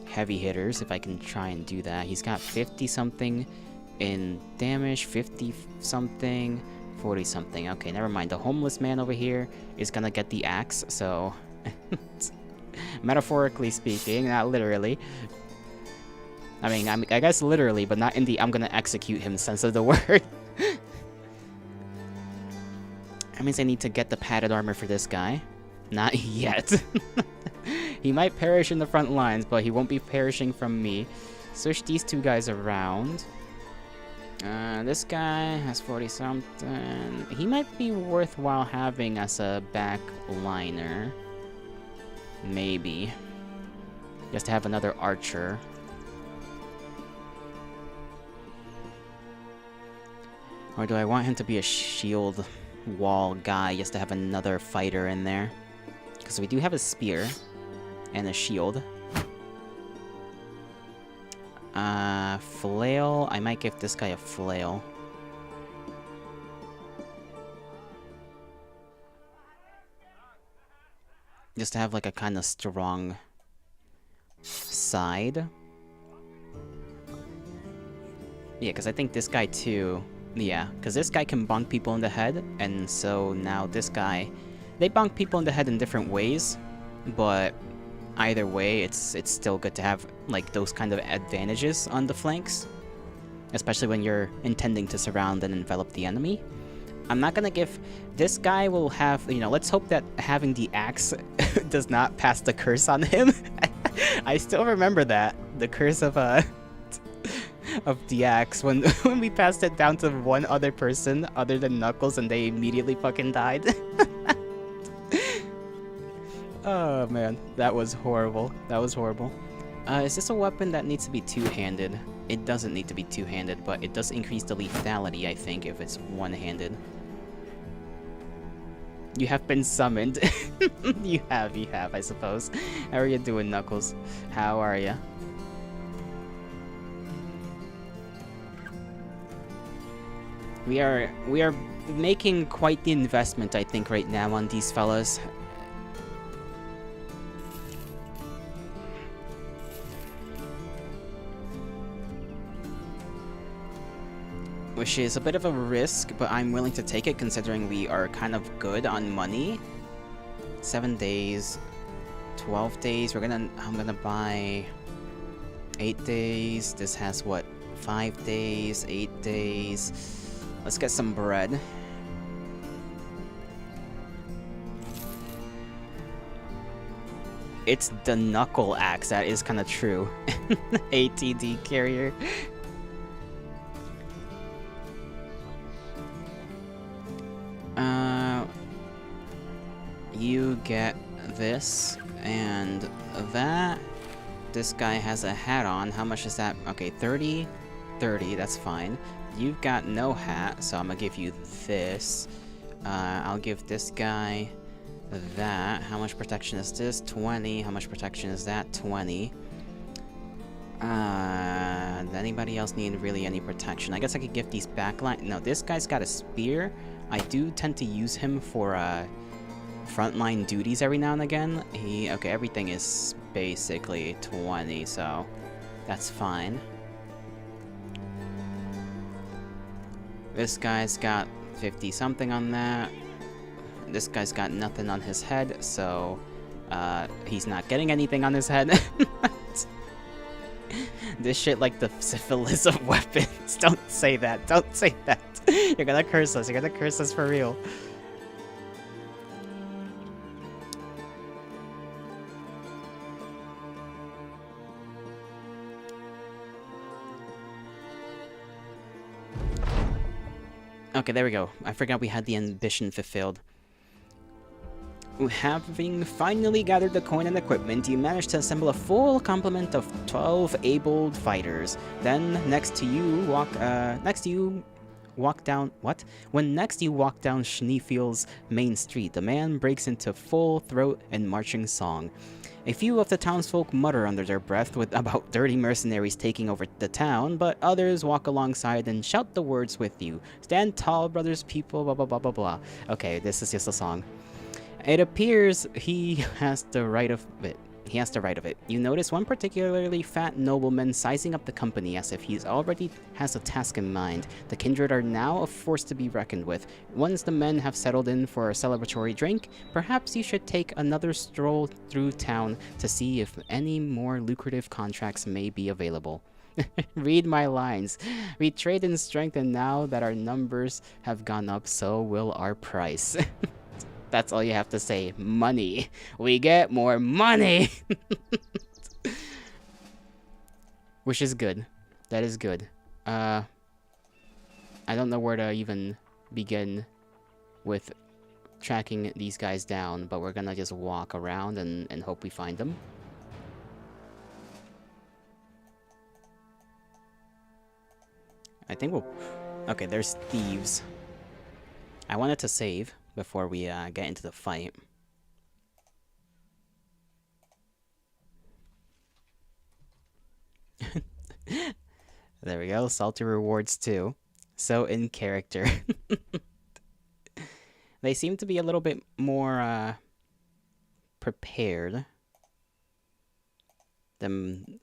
[SPEAKER 1] heavy hitters, if I can try and do that. He's got 50-something in damage, 50-something, 40-something. Okay, never mind. The homeless man over here is gonna get the axe, so... Metaphorically speaking, not literally. I mean, I guess literally, but not in the I'm gonna execute him sense of the word. That means I need to get the padded armor for this guy. Not yet. He might perish in the front lines, but he won't be perishing from me. Switch these two guys around. This guy has 40-something. He might be worthwhile having as a back liner. Maybe. Just to have another archer. Or do I want him to be a shield wall guy just to have another fighter in there? Because we do have a spear and a shield. Flail. I might give this guy a flail. Just to have like a kind of strong side. Yeah, because I think this guy too. Yeah, because this guy can bonk people in the head, and so now this guy, they bonk people in the head in different ways, but either way, it's still good to have like those kind of advantages on the flanks, especially when you're intending to surround and envelop the enemy. I'm not gonna give... This guy will have... You know, let's hope that having the axe does not pass the curse on him. I still remember that. The curse of the axe. When we passed it down to one other person other than Knuckles and they immediately fucking died. Oh man, that was horrible. That was horrible. Is this a weapon that needs to be two-handed? It doesn't need to be two-handed, but it does increase the lethality, I think, if it's one-handed. You have been summoned. You have, I suppose. How are you doing, Knuckles? How are ya? We are making quite the investment, I think, right now on these fellas. Which is a bit of a risk, but I'm willing to take it considering we are kind of good on money. 7 days, 12 days. I'm gonna buy 8 days. This has what? 5 days, 8 days. Let's get some bread. It's the knuckle axe, that is kind of true. ATD carrier. You get this and that. This guy has a hat on. How much is that? Okay, 30. 30, that's fine. You've got no hat, so I'm gonna give you this. I'll give this guy that. How much protection is this? 20. How much protection is that? 20. Anybody else need really any protection? I guess I could give these backline. No, this guy's got a spear. I do tend to use him for frontline duties every now and again. Okay, everything is basically 20, so that's fine. This guy's got 50 something on that. This guy's got nothing on his head, so he's not getting anything on his head. This shit like the syphilis of weapons. Don't say that. Don't say that. You're gonna curse us. You're gonna curse us for real. Okay, there we go. I forgot we had the ambition fulfilled. Having finally gathered the coin and equipment, you managed to assemble a full complement of 12 able fighters. Then, next you walk down Schneefield's main street, the man breaks into full throat and marching song. A few of the townsfolk mutter under their breath with about 30 mercenaries taking over the town, but others walk alongside and shout the words with you. Stand tall, brothers, people, blah blah blah blah blah. Okay, this is just a song. It appears he has the right of it. You notice one particularly fat nobleman sizing up the company as if he already has a task in mind. The kindred are now a force to be reckoned with. Once the men have settled in for a celebratory drink, perhaps you should take another stroll through town to see if any more lucrative contracts may be available. Read my lines. We trade in strength, and now that our numbers have gone up, so will our price. That's all you have to say. Money. We get more money! Which is good. That is good. I don't know where to even begin with tracking these guys down, but we're gonna just walk around and hope we find them. I think we'll... Okay, there's thieves. I wanted to save before we get into the fight. There we go, salty rewards too. So in character. They seem to be a little bit more prepared than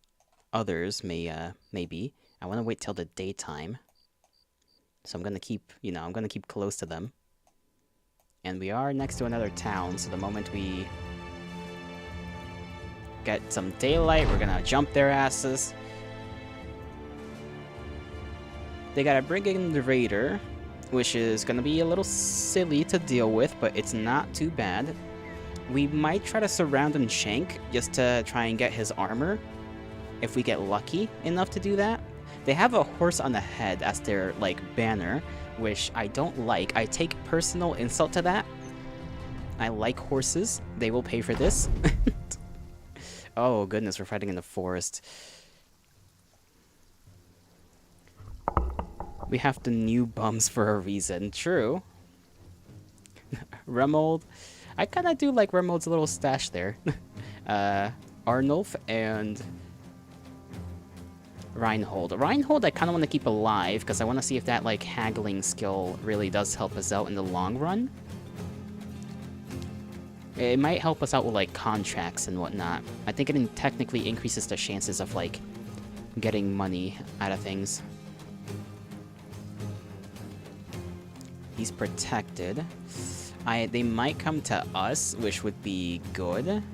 [SPEAKER 1] others may be. I want to wait till the daytime. So I'm gonna keep, I'm gonna keep close to them. And we are next to another town, so the moment we get some daylight, we're gonna jump their asses. They gotta bring in the raider, which is gonna be a little silly to deal with, but it's not too bad. We might try to surround and shank, just to try and get his armor, if we get lucky enough to do that. They have a horse on the head as their, banner, which I don't like. I take personal insult to that. I like horses. They will pay for this. Oh, goodness, we're fighting in the forest. We have the new bums for a reason. True. Remold. I kind of do like Remold's little stash there. Arnulf and Reinhold. Reinhold I kind of want to keep alive, because I want to see if that, haggling skill really does help us out in the long run. It might help us out with, contracts and whatnot. I think it technically increases the chances of, getting money out of things. He's protected. They might come to us, which would be good.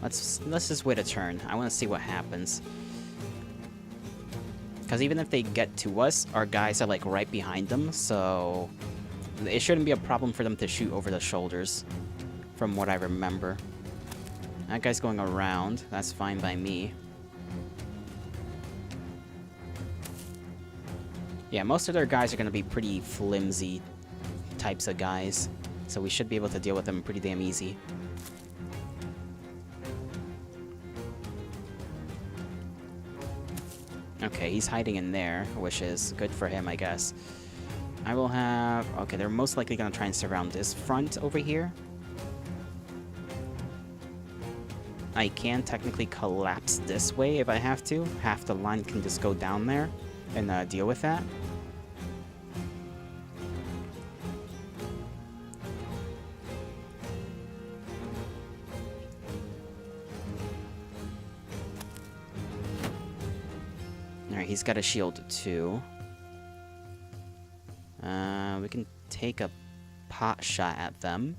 [SPEAKER 1] Let's just wait a turn. I want to see what happens. Because even if they get to us, our guys are right behind them, so it shouldn't be a problem for them to shoot over the shoulders, from what I remember. That guy's going around. That's fine by me. Yeah, most of their guys are going to be pretty flimsy types of guys, so we should be able to deal with them pretty damn easy. Okay, he's hiding in there, which is good for him, I guess. I will have... Okay, they're most likely going to try and surround this front over here. I can technically collapse this way if I have to. Half the line can just go down there and deal with that. Alright, he's got a shield too. We can take a pot shot at them.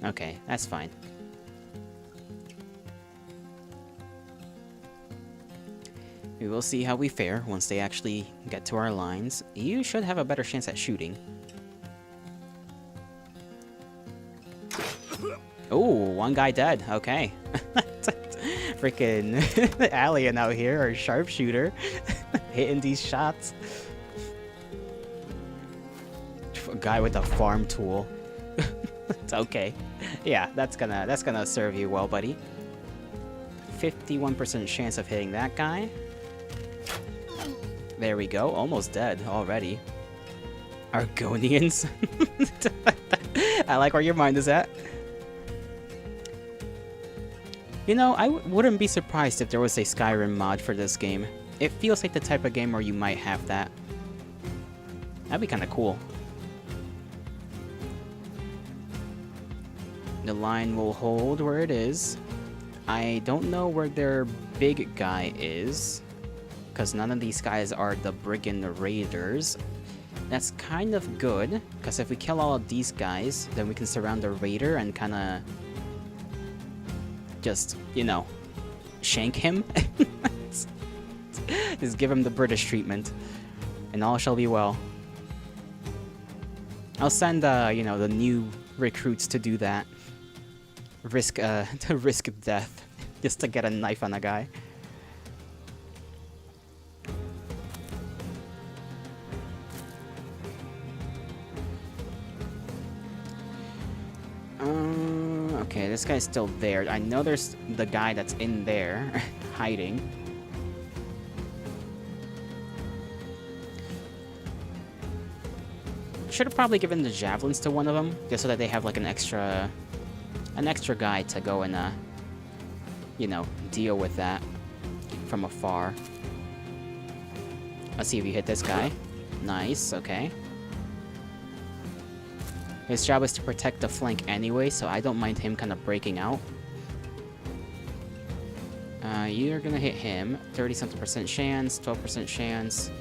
[SPEAKER 1] Okay, that's fine. We will see how we fare once they actually get to our lines. You should have a better chance at shooting. Oh, one guy dead. Okay. Freaking alien out here, or sharpshooter, hitting these shots. A guy with a farm tool. It's okay. Yeah, that's gonna serve you well, buddy. 51% chance of hitting that guy. There we go. Almost dead already. Argonians. I like where your mind is at. You know, I wouldn't be surprised if there was a Skyrim mod for this game. It feels like the type of game where you might have that. That'd be kind of cool. The line will hold where it is. I don't know where their big guy is, because none of these guys are the Brigand Raiders. That's kind of good, because if we kill all of these guys, then we can surround the Raider and kind of just, you know, shank him. Just give him the British treatment, and all shall be well. I'll send, you know, the new recruits to do that. To risk death, just to get a knife on a guy. Okay, this guy's still there. I know there's the guy that's in there, hiding. Should have probably given the javelins to one of them, just so that they have like an extra guy to go and, you know, deal with that from afar. Let's see if you hit this guy. Nice, okay. His job is to protect the flank anyway, so I don't mind him kind of breaking out. You're gonna hit him. 30-something% chance, 12% chance.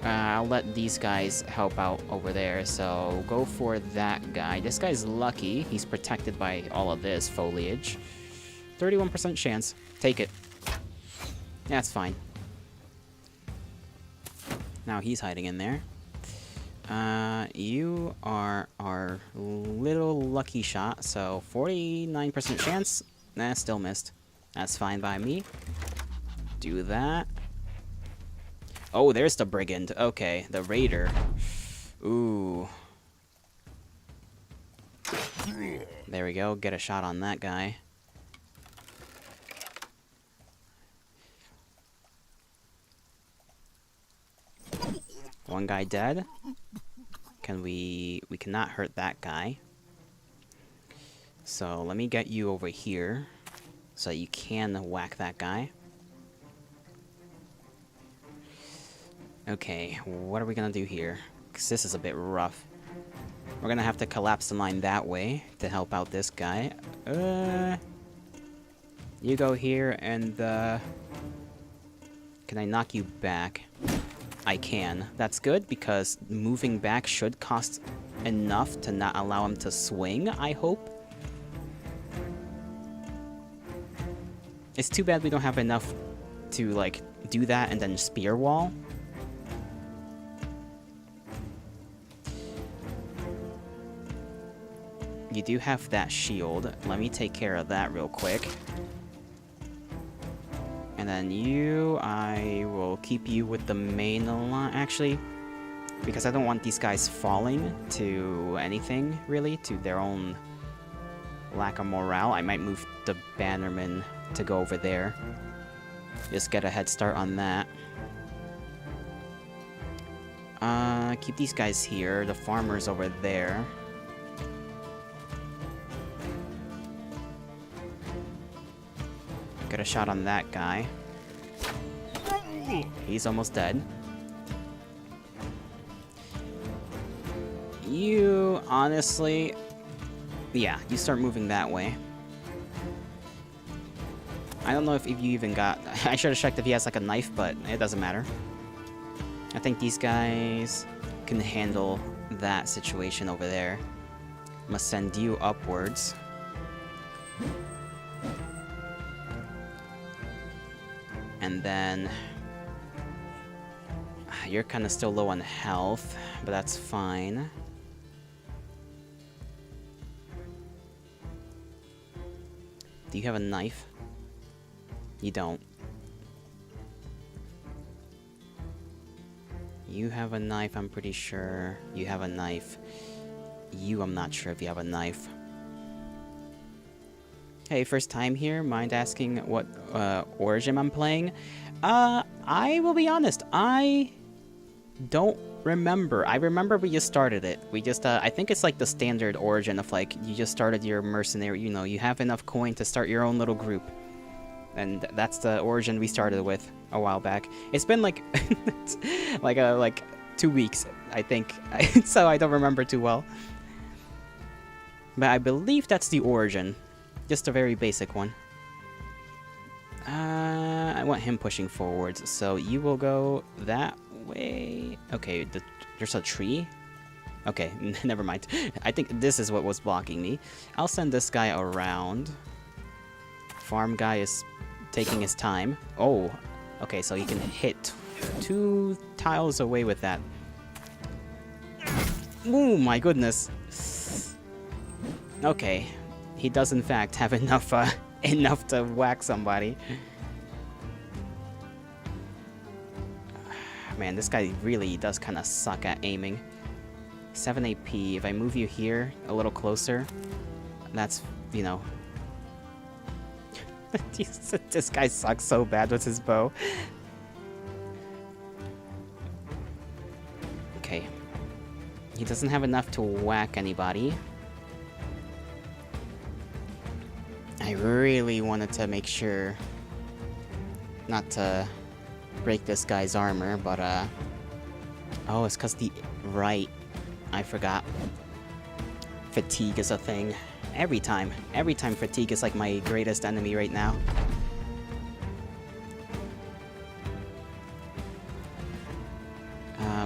[SPEAKER 1] I'll let these guys help out over there, so go for that guy. This guy's lucky. He's protected by all of this foliage. 31% chance. Take it. That's fine. Now he's hiding in there. You are our little lucky shot, so 49% chance. Nah, still missed. That's fine by me. Do that. Oh, there's the Brigand. Okay, the Raider. Ooh. There we go. Get a shot on that guy. One guy dead. We cannot hurt that guy. So let me get you over here so you can whack that guy. Okay, what are we gonna do here? Because this is a bit rough. We're gonna have to collapse the mine that way to help out this guy. You go here and, can I knock you back? I can. That's good, because moving back should cost enough to not allow him to swing, I hope. It's too bad we don't have enough to, like, do that and then spear wall. You do have that shield. Let me take care of that real quick. And then you, I will keep you with the main line, actually, because I don't want these guys falling to anything, really, to their own lack of morale. I might move the bannerman to go over there. Just get a head start on that. Keep these guys here. The farmer's over there. Get a shot on that guy. He's almost dead. You, honestly... Yeah, you start moving that way. I don't know if you even got... I should have checked if he has like a knife, but it doesn't matter. I think these guys can handle that situation over there. I'm gonna send you upwards. And then... You're kind of still low on health, but that's fine. Do you have a knife? You don't. You have a knife, I'm pretty sure. You have a knife. You, I'm not sure if you have a knife. Hey, first time here. Mind asking what origin I'm playing? I will be honest. I don't remember. I remember we just started it. We just, I think it's like the standard origin of like, you just started your mercenary, you know, you have enough coin to start your own little group. And that's the origin we started with a while back. It's been like, like 2 weeks, I think. So I don't remember too well. But I believe that's the origin. Just a very basic one. I want him pushing forwards, so you will go that way. Okay, there's a tree? Okay, never mind. I think this is what was blocking me. I'll send this guy around. Farm guy is taking his time. Oh, okay, so he can hit 2 tiles away with that. Oh my goodness. Okay, he does in fact have enough enough to whack somebody. Man, this guy really does kind of suck at aiming. 7 AP. If I move you here a little closer, that's, you know... This guy sucks so bad with his bow. Okay. He doesn't have enough to whack anybody. I really wanted to make sure not to break this guy's armor, but oh, it's because the... Right. I forgot. Fatigue is a thing. Every time fatigue is like my greatest enemy right now.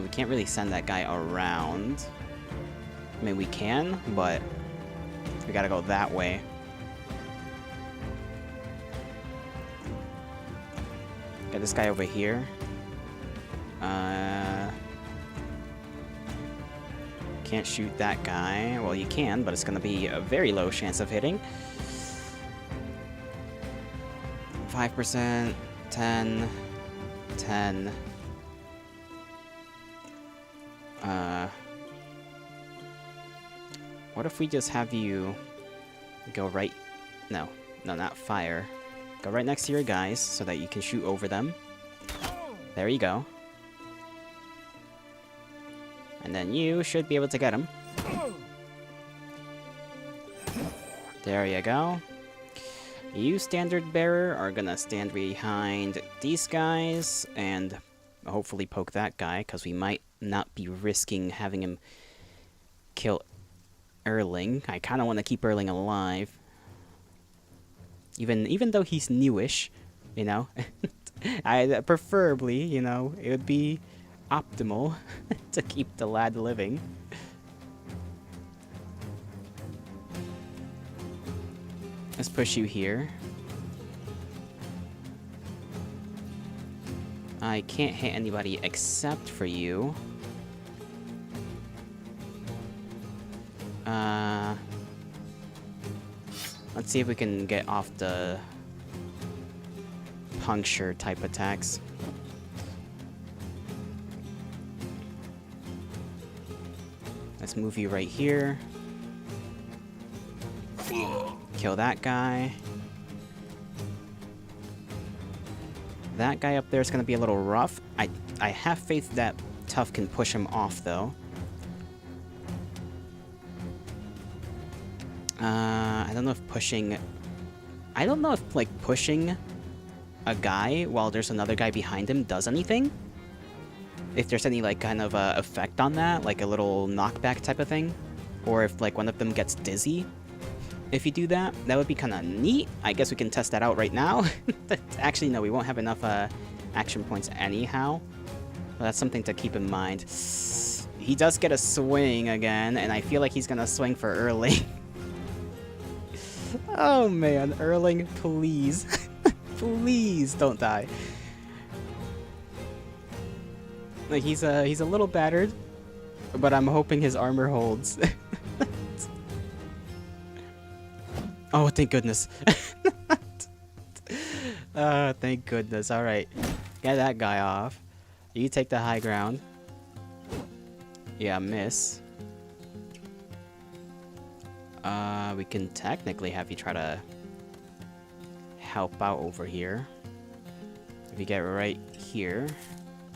[SPEAKER 1] We can't really send that guy around. I mean, we can, but we gotta go that way. Got this guy over here. Can't shoot that guy. Well, you can, but it's gonna be a very low chance of hitting. 5%, 10, 10. What if we just have you go right... No, not fire. Go right next to your guys so that you can shoot over them. There you go. And then you should be able to get him. There you go. You, standard bearer, are gonna stand behind these guys and hopefully poke that guy, because we might not be risking having him kill Erling. I kind of want to keep Erling alive. Even though he's newish, you know. Preferably, you know, it would be optimal to keep the lad living. Let's push you here. I can't hit anybody except for you. Let's see if we can get off the puncture type attacks. Let's move you right here. Kill that guy. That guy up there is going to be a little rough. I have faith that Tough can push him off, though. I don't know if pushing... I don't know if, like, pushing a guy while there's another guy behind him does anything. If there's any, like, kind of effect on that, like a little knockback type of thing. Or if, like, one of them gets dizzy. If you do that, that would be kind of neat. I guess we can test that out right now. Actually, no, we won't have enough action points anyhow. Well, that's something to keep in mind. He does get a swing again, and I feel like he's gonna swing for Erling. Oh man, Erling, please. Please don't die. Like, he's a little battered, but I'm hoping his armor holds. Oh, thank goodness. Thank goodness. Alright. Get that guy off. You take the high ground. Yeah, miss. We can technically have you try to help out over here. If you get right here,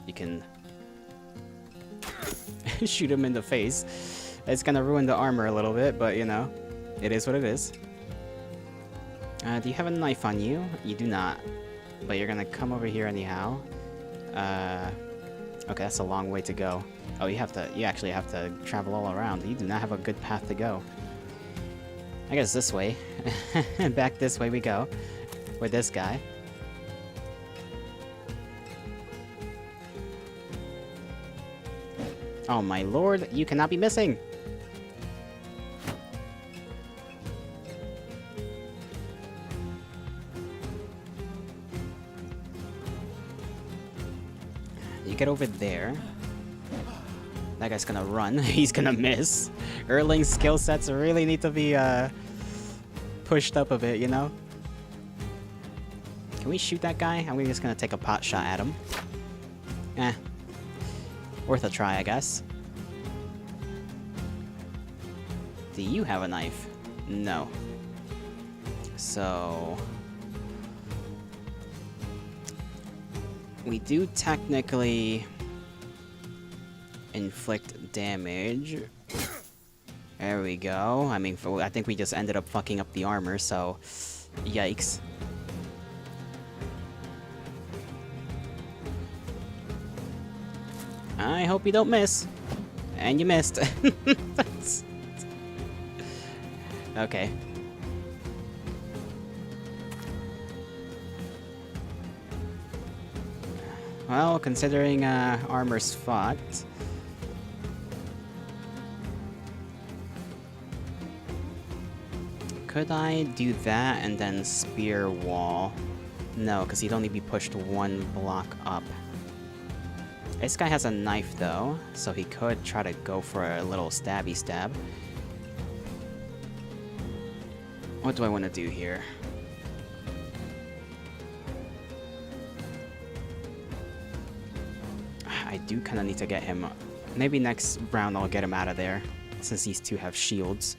[SPEAKER 1] you can shoot him in the face. It's gonna ruin the armor a little bit, but you know, it is what it is. Do you have a knife on you? You do not. But you're gonna come over here anyhow. Okay, that's a long way to go. Oh, you actually have to travel all around. You do not have a good path to go. I guess this way. Back this way we go. With this guy. Oh my lord, you cannot be missing! You get over there. That guy's gonna run. He's gonna miss. Erling's skill sets really need to be pushed up a bit, you know? Can we shoot that guy? I'm just gonna take a pot shot at him. Eh. Worth a try, I guess. Do you have a knife? No. So... we do technically inflict damage. There we go. I mean, I think we just ended up fucking up the armor, so... yikes. I hope you don't miss. And you missed. Okay. Well, considering armor's fucked. Could I do that and then spear wall? No, because he'd only be pushed one block up. This guy has a knife though, so he could try to go for a little stabby stab. What do I want to do here? I do kind of need to get him... maybe next round I'll get him out of there, since these two have shields.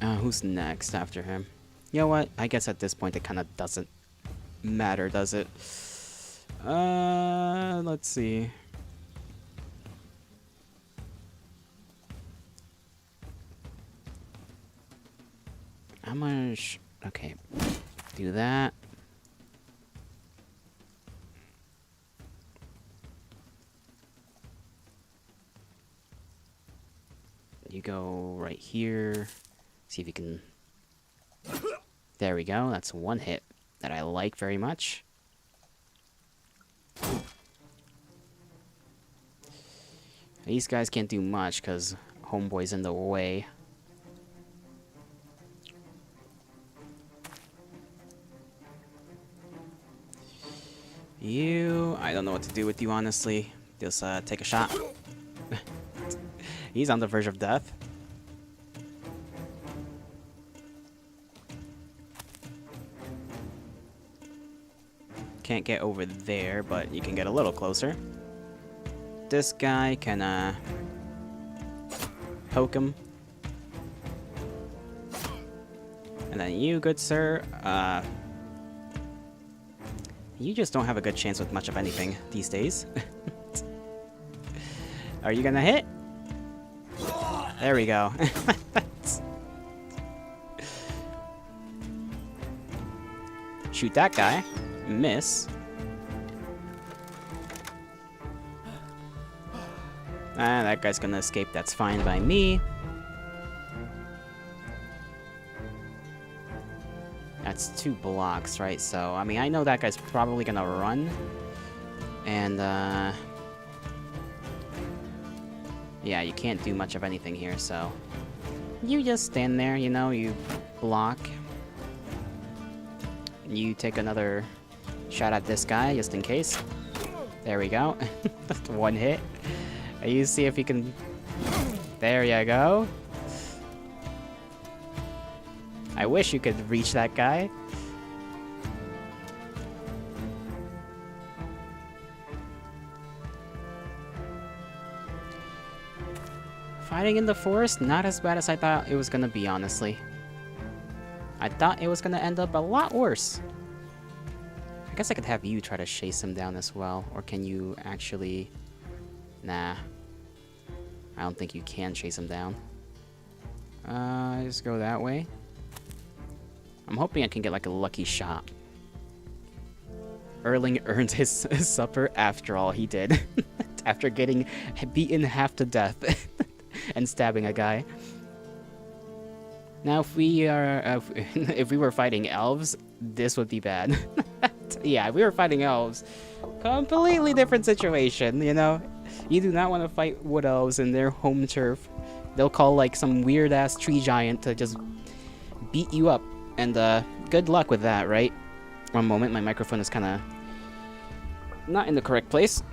[SPEAKER 1] Who's next after him? You know what? I guess at this point it kind of doesn't matter, does it? Let's see. How much? Okay. Do that. You go right here. See if you can... there we go. That's one hit that I like very much. These guys can't do much because homeboy's in the way. You... I don't know what to do with you, honestly. Just take a shot. He's on the verge of death. Can't get over there, but you can get a little closer. This guy can poke him. And then you, good sir, you just don't have a good chance with much of anything these days. Are you gonna hit? There we go. Shoot that guy. Miss. Ah, that guy's gonna escape. That's fine by me. That's 2 blocks, right? So, I mean, I know that guy's probably gonna run. And, yeah, you can't do much of anything here, so... You just stand there, you know, you block. You take another shot at this guy, just in case. There we go. 1 hit. You see if you can... There you go. I wish you could reach that guy. Fighting in the forest, not as bad as I thought it was gonna be, honestly. I thought it was gonna end up a lot worse. I guess I could have you try to chase him down as well. Or can you actually... Nah. I don't think you can chase him down. Just go that way. I'm hoping I can get like a lucky shot. Erling earned his supper after all he did. After getting beaten half to death. And stabbing a guy. Now if we are... if we were fighting elves, this would be bad. Yeah, if we were fighting elves, completely different situation, you know? You do not want to fight wood elves in their home turf. They'll call like some weird ass tree giant to just beat you up. And good luck with that, right? One moment, my microphone is kind of not in the correct place.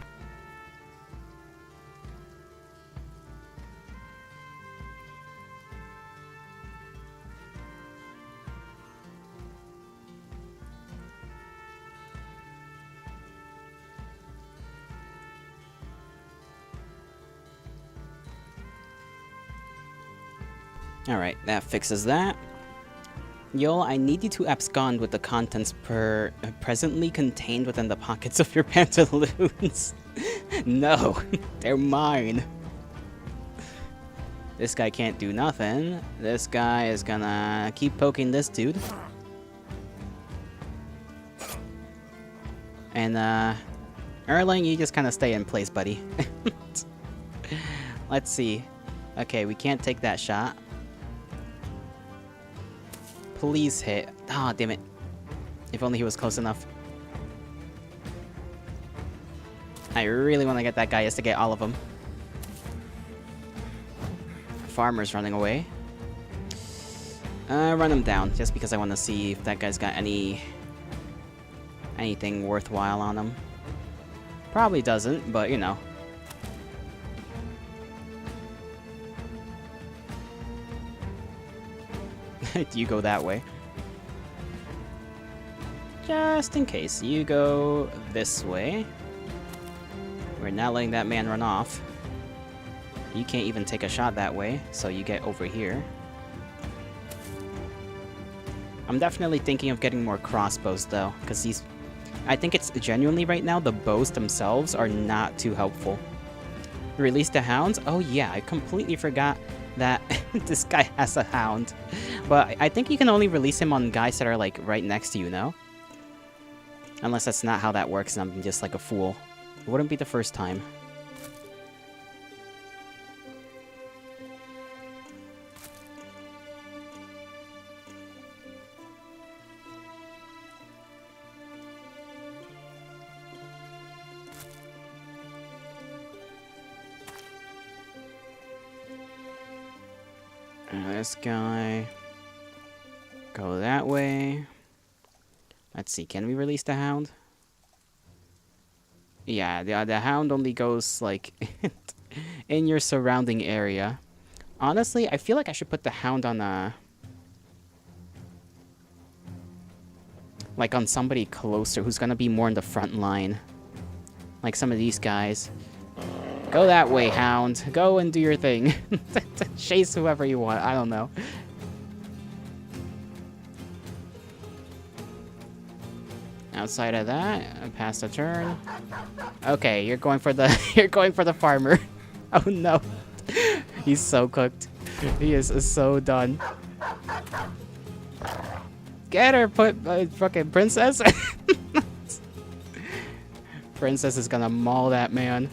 [SPEAKER 1] Alright, that fixes that. Yo, I need you to abscond with the contents presently contained within the pockets of your pantaloons. No, they're mine. This guy can't do nothing. This guy is gonna keep poking this dude. And, Erling, you just kind of stay in place, buddy. Let's see. Okay, we can't take that shot. Please hit. Ah, oh, damn it. If only he was close enough. I really want to get that guy just to get all of them. Farmer's running away. Run him down, just because I want to see if that guy's got anything worthwhile on him. Probably doesn't, but you know. You go that way. Just in case. You go this way. We're not letting that man run off. You can't even take a shot that way, so you get over here. I'm definitely thinking of getting more crossbows, though, because these... I think it's genuinely right now, the bows themselves are not too helpful. Release the hounds? Oh yeah, I completely forgot that this guy has a hound. But I think you can only release him on guys that are, like, right next to you, no? Unless that's not how that works and I'm just like a fool. It wouldn't be the first time. This guy... Go that way. Let's see, can we release the hound? Yeah, the hound only goes, like, in your surrounding area. Honestly, I feel like I should put the hound on a... like, on somebody closer who's gonna be more in the front line. Like some of these guys. Go that way, hound. Go and do your thing. Chase whoever you want, I don't know. Outside of that, pass the turn. Okay, you're going for the you're going for the farmer. Oh no. He's so cooked. He is so done. Get her, fucking princess. Princess is gonna maul that man.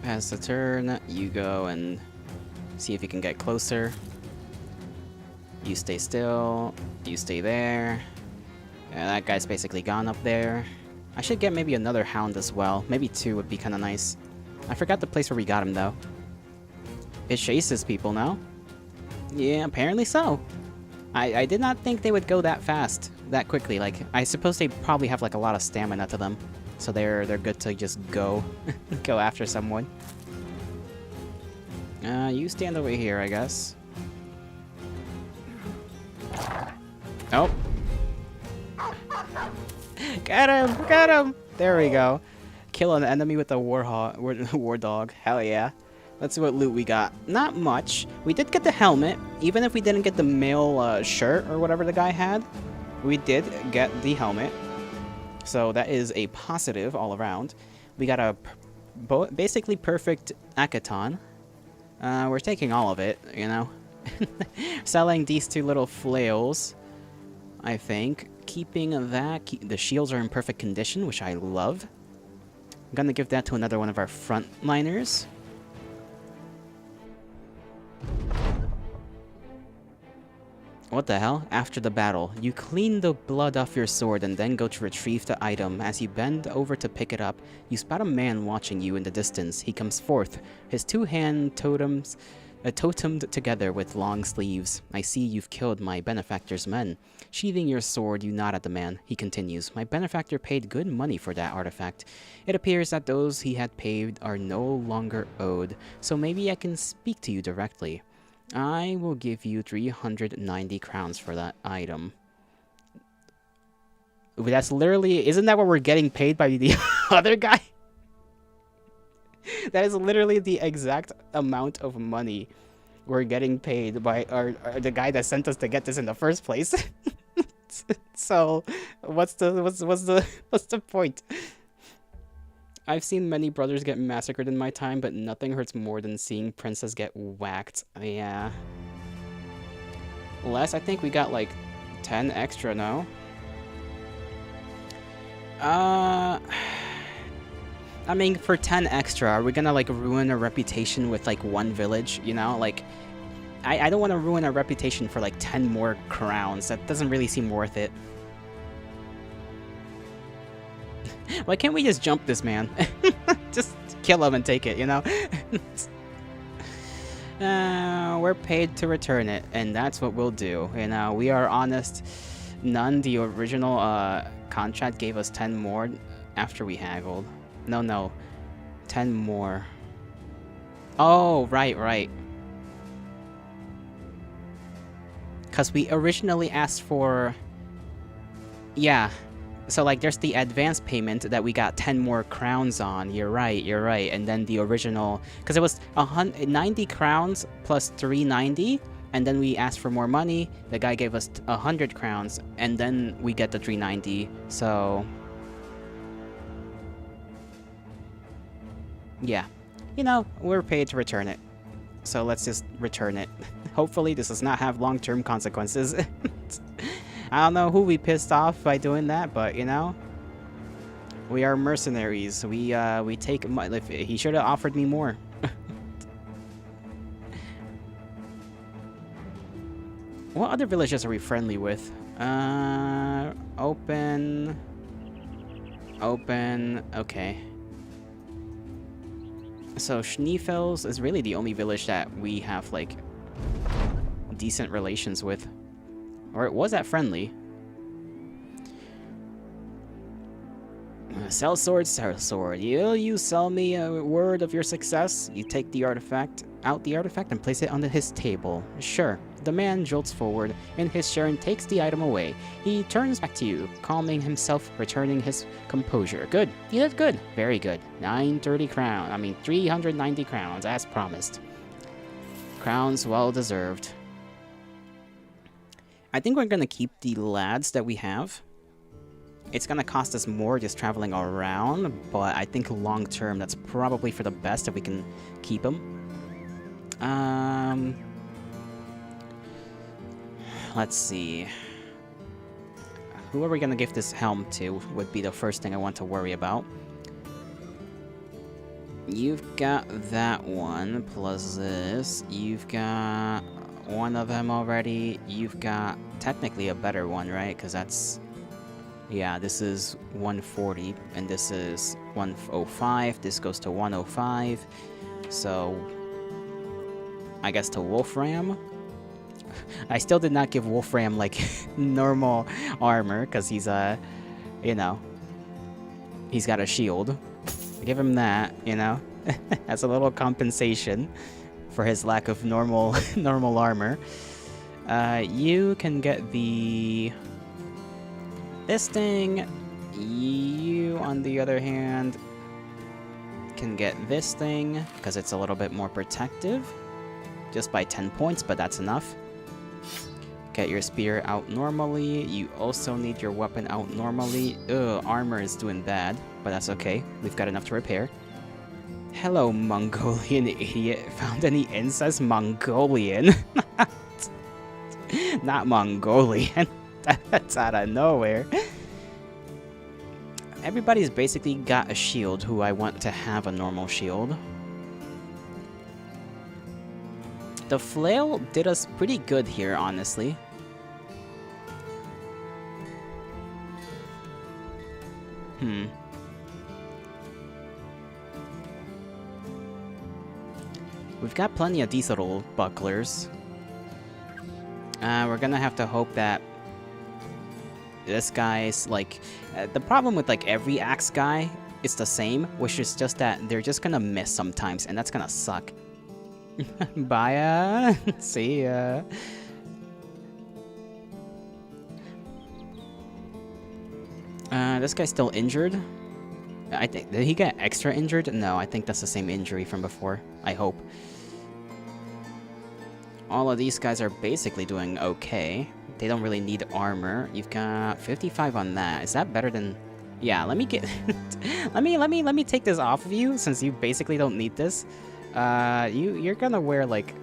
[SPEAKER 1] Pass the turn, you go and see if you can get closer. You stay still, you stay there. Yeah, that guy's basically gone up there. I should get maybe another hound as well. Maybe 2 would be kind of nice. I forgot the place where we got him though. It chases people now. Yeah, apparently so. I did not think they would go that fast, that quickly. Like, I suppose they probably have like a lot of stamina to them. So they're good to just go go after someone. You stand over here, I guess. Oh. Get him! Get him! There we go. Kill an enemy with a war dog. Hell yeah. Let's see what loot we got. Not much. We did get the helmet. Even if we didn't get the male shirt or whatever the guy had, we did get the helmet. So that is a positive all around. We got a basically perfect Akaton. We're taking all of it, you know. Selling these 2 little flails, I think. Keeping that. The shields are in perfect condition, which I love. I'm gonna give that to another one of our frontliners. What the hell? After the battle, you clean the blood off your sword and then go to retrieve the item. As you bend over to pick it up, you spot a man watching you in the distance. He comes forth, his 2 hand totems totemed together with long sleeves. I see you've killed my benefactor's men. Sheathing your sword, you nod at the man. He continues, my benefactor paid good money for that artifact. It appears that those he had paid are no longer owed, so maybe I can speak to you directly. I will give you 390 crowns for that item. That's literally... Isn't that what we're getting paid by the other guy? That is literally the exact amount of money we're getting paid by the guy that sent us to get this in the first place. So, what's the point? I've seen many brothers get massacred in my time, but nothing hurts more than seeing Princess get whacked. Yeah. Less, I think we got like 10 extra, no? I mean, for 10 extra, are we gonna like ruin a reputation with like 1 village, you know? Like, I don't want to ruin a reputation for like 10 more crowns. That doesn't really seem worth it. Why can't we just jump this man? Just kill him and take it, you know? We're paid to return it, and that's what we'll do. You know, we are honest. None, the original contract gave us 10 more after we haggled. No. 10 more. Oh, right. Because we originally asked for... Yeah. So, like, there's the advance payment that we got 10 more crowns on. You're right. And then the original... Because it was 90 crowns plus 390. And then we asked for more money. The guy gave us 100 crowns. And then we get the 390. So... Yeah. You know, we're paid to return it. So let's just return it. Hopefully this does not have long-term consequences. I don't know who we pissed off by doing that, but you know, we are mercenaries. We take. He should have offered me more. What other villages are we friendly with? Open. Okay. So Schneefels is really the only village that we have like decent relations with. Or it was that friendly. Sell sword, sell sword. You sell me a word of your success. You take the artifact, and place it on his table. Sure. The man jolts forward in his chair and takes the item away. He turns back to you, calming himself, returning his composure. Good. You did good. Very good. 390 crowns, as promised. Crowns well deserved. I think we're gonna keep the lads that we have. It's gonna cost us more just traveling around, but I think long term that's probably for the best if we can keep them. Let's see. Who are we gonna give this helm to would be the first thing I want to worry about. You've got that one, plus this. You've got one of them already. You've got technically a better one, right? Because that's... yeah, this is 140, and this is 105. This goes to 105. So... I guess to Wolfram? I still did not give Wolfram, like, normal armor, because he's, you know... he's got a shield. Give him that, you know? As a little compensation for his lack of normal normal armor. You can get the... this thing. You, on the other hand, can get this thing, because it's a little bit more protective. Just by 10 points, but that's enough. Get your spear out normally. You also need your weapon out normally. Ugh, armor is doing bad, but that's okay. We've got enough to repair. Hello, Mongolian idiot. Found any incest? Mongolian? Not Mongolian. That's out of nowhere. Everybody's basically got a shield who I want to have a normal shield. The flail did us pretty good here, honestly. We've got plenty of decent old bucklers. We're gonna have to hope that this guy's, like... the problem with, like, every axe guy is the same, which is just that they're just gonna miss sometimes, and that's gonna suck. Bye, see ya. This guy's still injured. I think, did he get extra injured? No, I think that's the same injury from before. I hope. All of these guys are basically doing okay. They don't really need armor. You've got 55 on that. Is that better than... yeah, let me get... let me take this off of you, since you basically don't need this. You're gonna wear, like,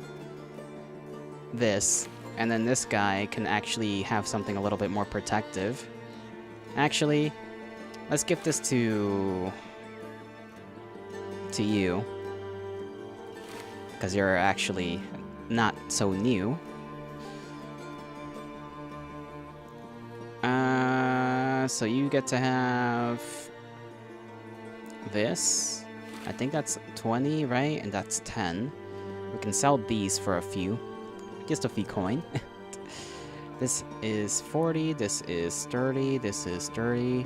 [SPEAKER 1] this, and then this guy can actually have something a little bit more protective. Actually, let's give this to you, because you're actually not so new. So you get to have this. I think that's 20, right? And that's 10. We can sell these for a few. Just a few coin. This is 40, this is 30, this is 30.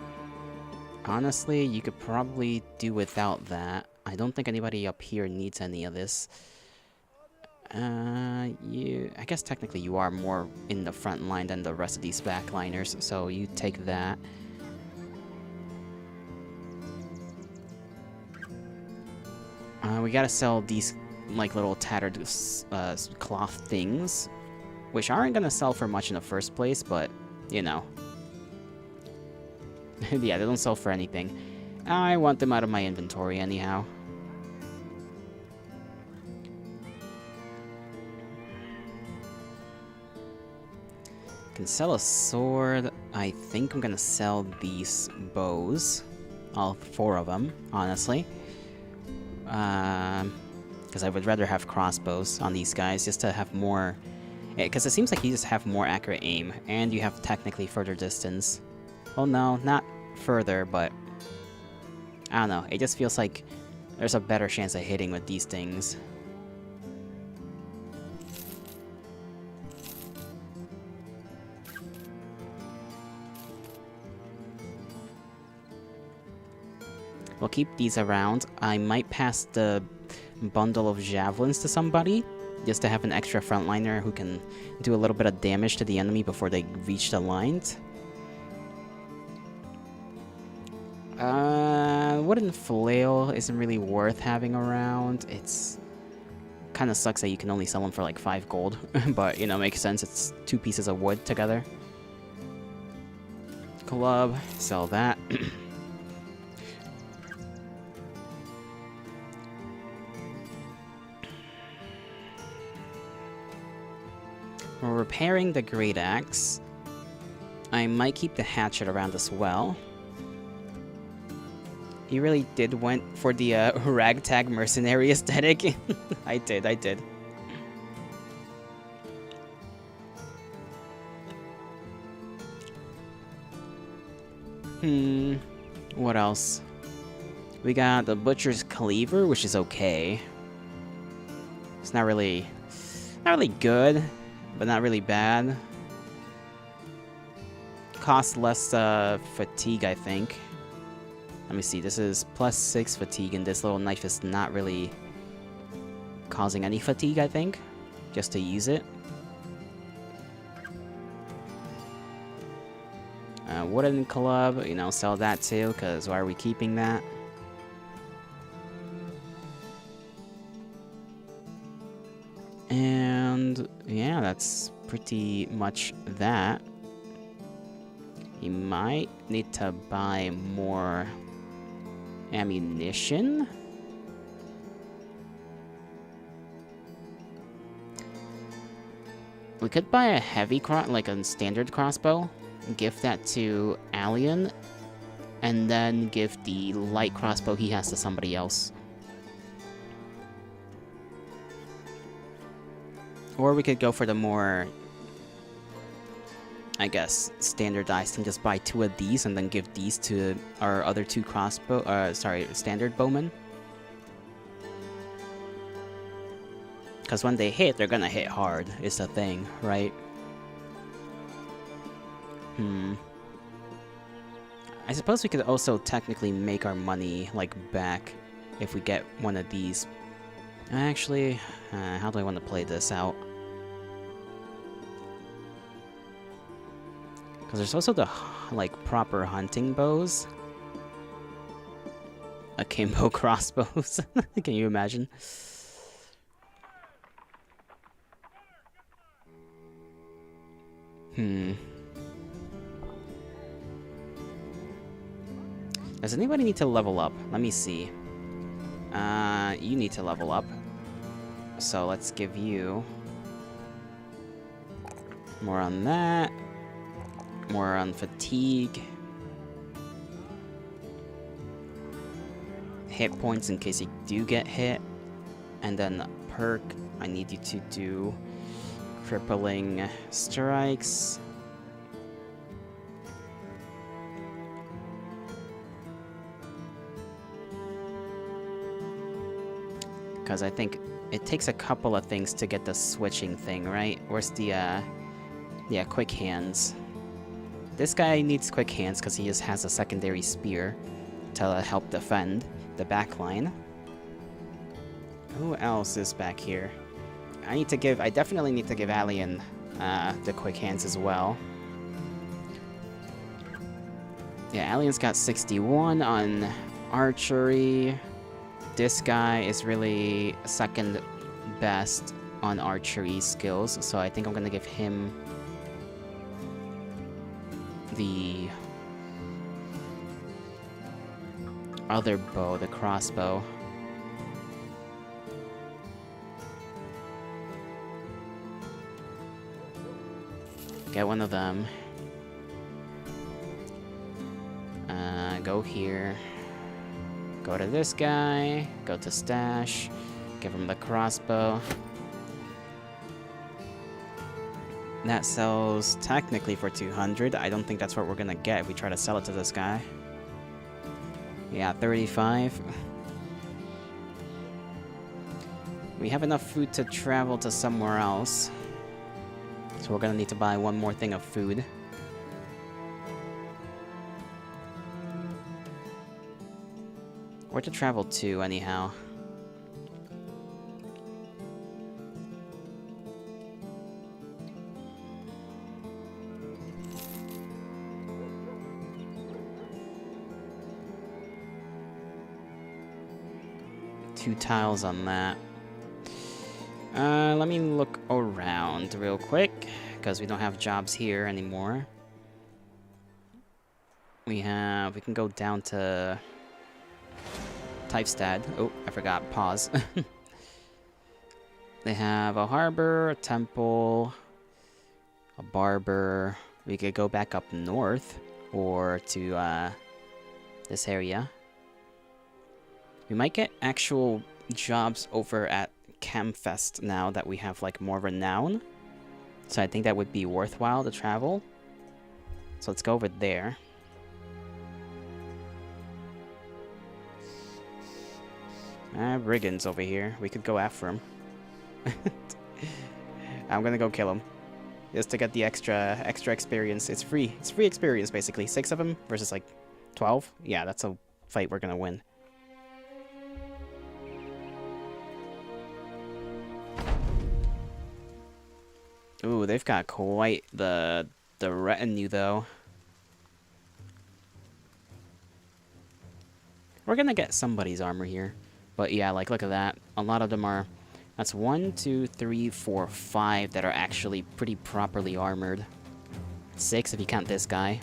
[SPEAKER 1] Honestly, you could probably do without that. I don't think anybody up here needs any of this. I guess technically you are more in the front line than the rest of these backliners, so you take that. We gotta sell these, like, little tattered cloth things, which aren't gonna sell for much in the first place, but, you know. Yeah, they don't sell for anything. I want them out of my inventory anyhow. Can sell a sword. I think I'm gonna sell these bows. All 4 of them, honestly. Because I would rather have crossbows on these guys, just to have more... because it seems like you just have more accurate aim, and you have technically further distance. Well, no, not further, but... I don't know, it just feels like there's a better chance of hitting with these things. We'll keep these around. I might pass the bundle of javelins to somebody, just to have an extra frontliner who can do a little bit of damage to the enemy before they reach the lines. Wooden flail isn't really worth having around. It's kind of sucks that you can only sell them for like 5 gold, but, you know, makes sense. It's 2 pieces of wood together. Club, sell that. We're repairing the Great Axe. I might keep the hatchet around as well. You really did went for the ragtag mercenary aesthetic. I did. What else? We got the Butcher's Cleaver, which is okay. It's not really good, but not really bad. Costs less fatigue, I think. Let me see, this is +6 fatigue, and this little knife is not really causing any fatigue, I think, just to use it. Wooden club, you know, sell that too, because why are we keeping that? And yeah, that's pretty much that. You might need to buy more ammunition. We could buy a heavy like a standard crossbow, give that to Alien, and then give the light crossbow he has to somebody else. Or we could go for the more, I guess, standardized and just buy 2 of these and then give these to our other 2 standard bowmen. Because when they hit, they're gonna hit hard, is the thing, right? I suppose we could also technically make our money, like, back if we get one of these. Actually, how do I want to play this out? Because there's also the, like, proper hunting bows. Akimbo crossbows. Can you imagine? Does anybody need to level up? Let me see. You need to level up. So let's give you more on that. More on fatigue. Hit points in case you do get hit. And then perk, I need you to do crippling strikes. Because I think it takes a couple of things to get the switching thing, right? Where's the, yeah, quick hands. This guy needs quick hands because he just has a secondary spear to help defend the back line. Who else is back here? I definitely need to give Alien the quick hands as well. Yeah, Alien's got 61 on archery. This guy is really second best on archery skills, so I think I'm gonna give him the other bow, the crossbow. Get one of them. Go here. Go to this guy. Go to stash. Give him the crossbow. That sells technically for 200. I don't think that's what we're gonna get if we try to sell it to this guy. Yeah, 35. We have enough food to travel to somewhere else. So we're gonna need to buy one more thing of food. Where to travel to, anyhow? Two tiles on that. Let me look around real quick, because we don't have jobs here anymore. We can go down to Typestad. Oh, I forgot, pause. They have a harbor, a temple, a barber. We could go back up north, or to, this area. We might get actual jobs over at Camfest now that we have, like, more renown. So I think that would be worthwhile to travel. So let's go over there. Brigand's over here. We could go after him. I'm gonna go kill him. Just to get the extra experience. It's free. It's free experience, basically. 6 of them versus, like, 12? Yeah, that's a fight we're gonna win. Ooh, they've got quite the retinue, though. We're gonna get somebody's armor here. But yeah, like, look at that. A lot of them are... That's 1, 2, 3, 4, 5 that are actually pretty properly armored. 6 if you count this guy.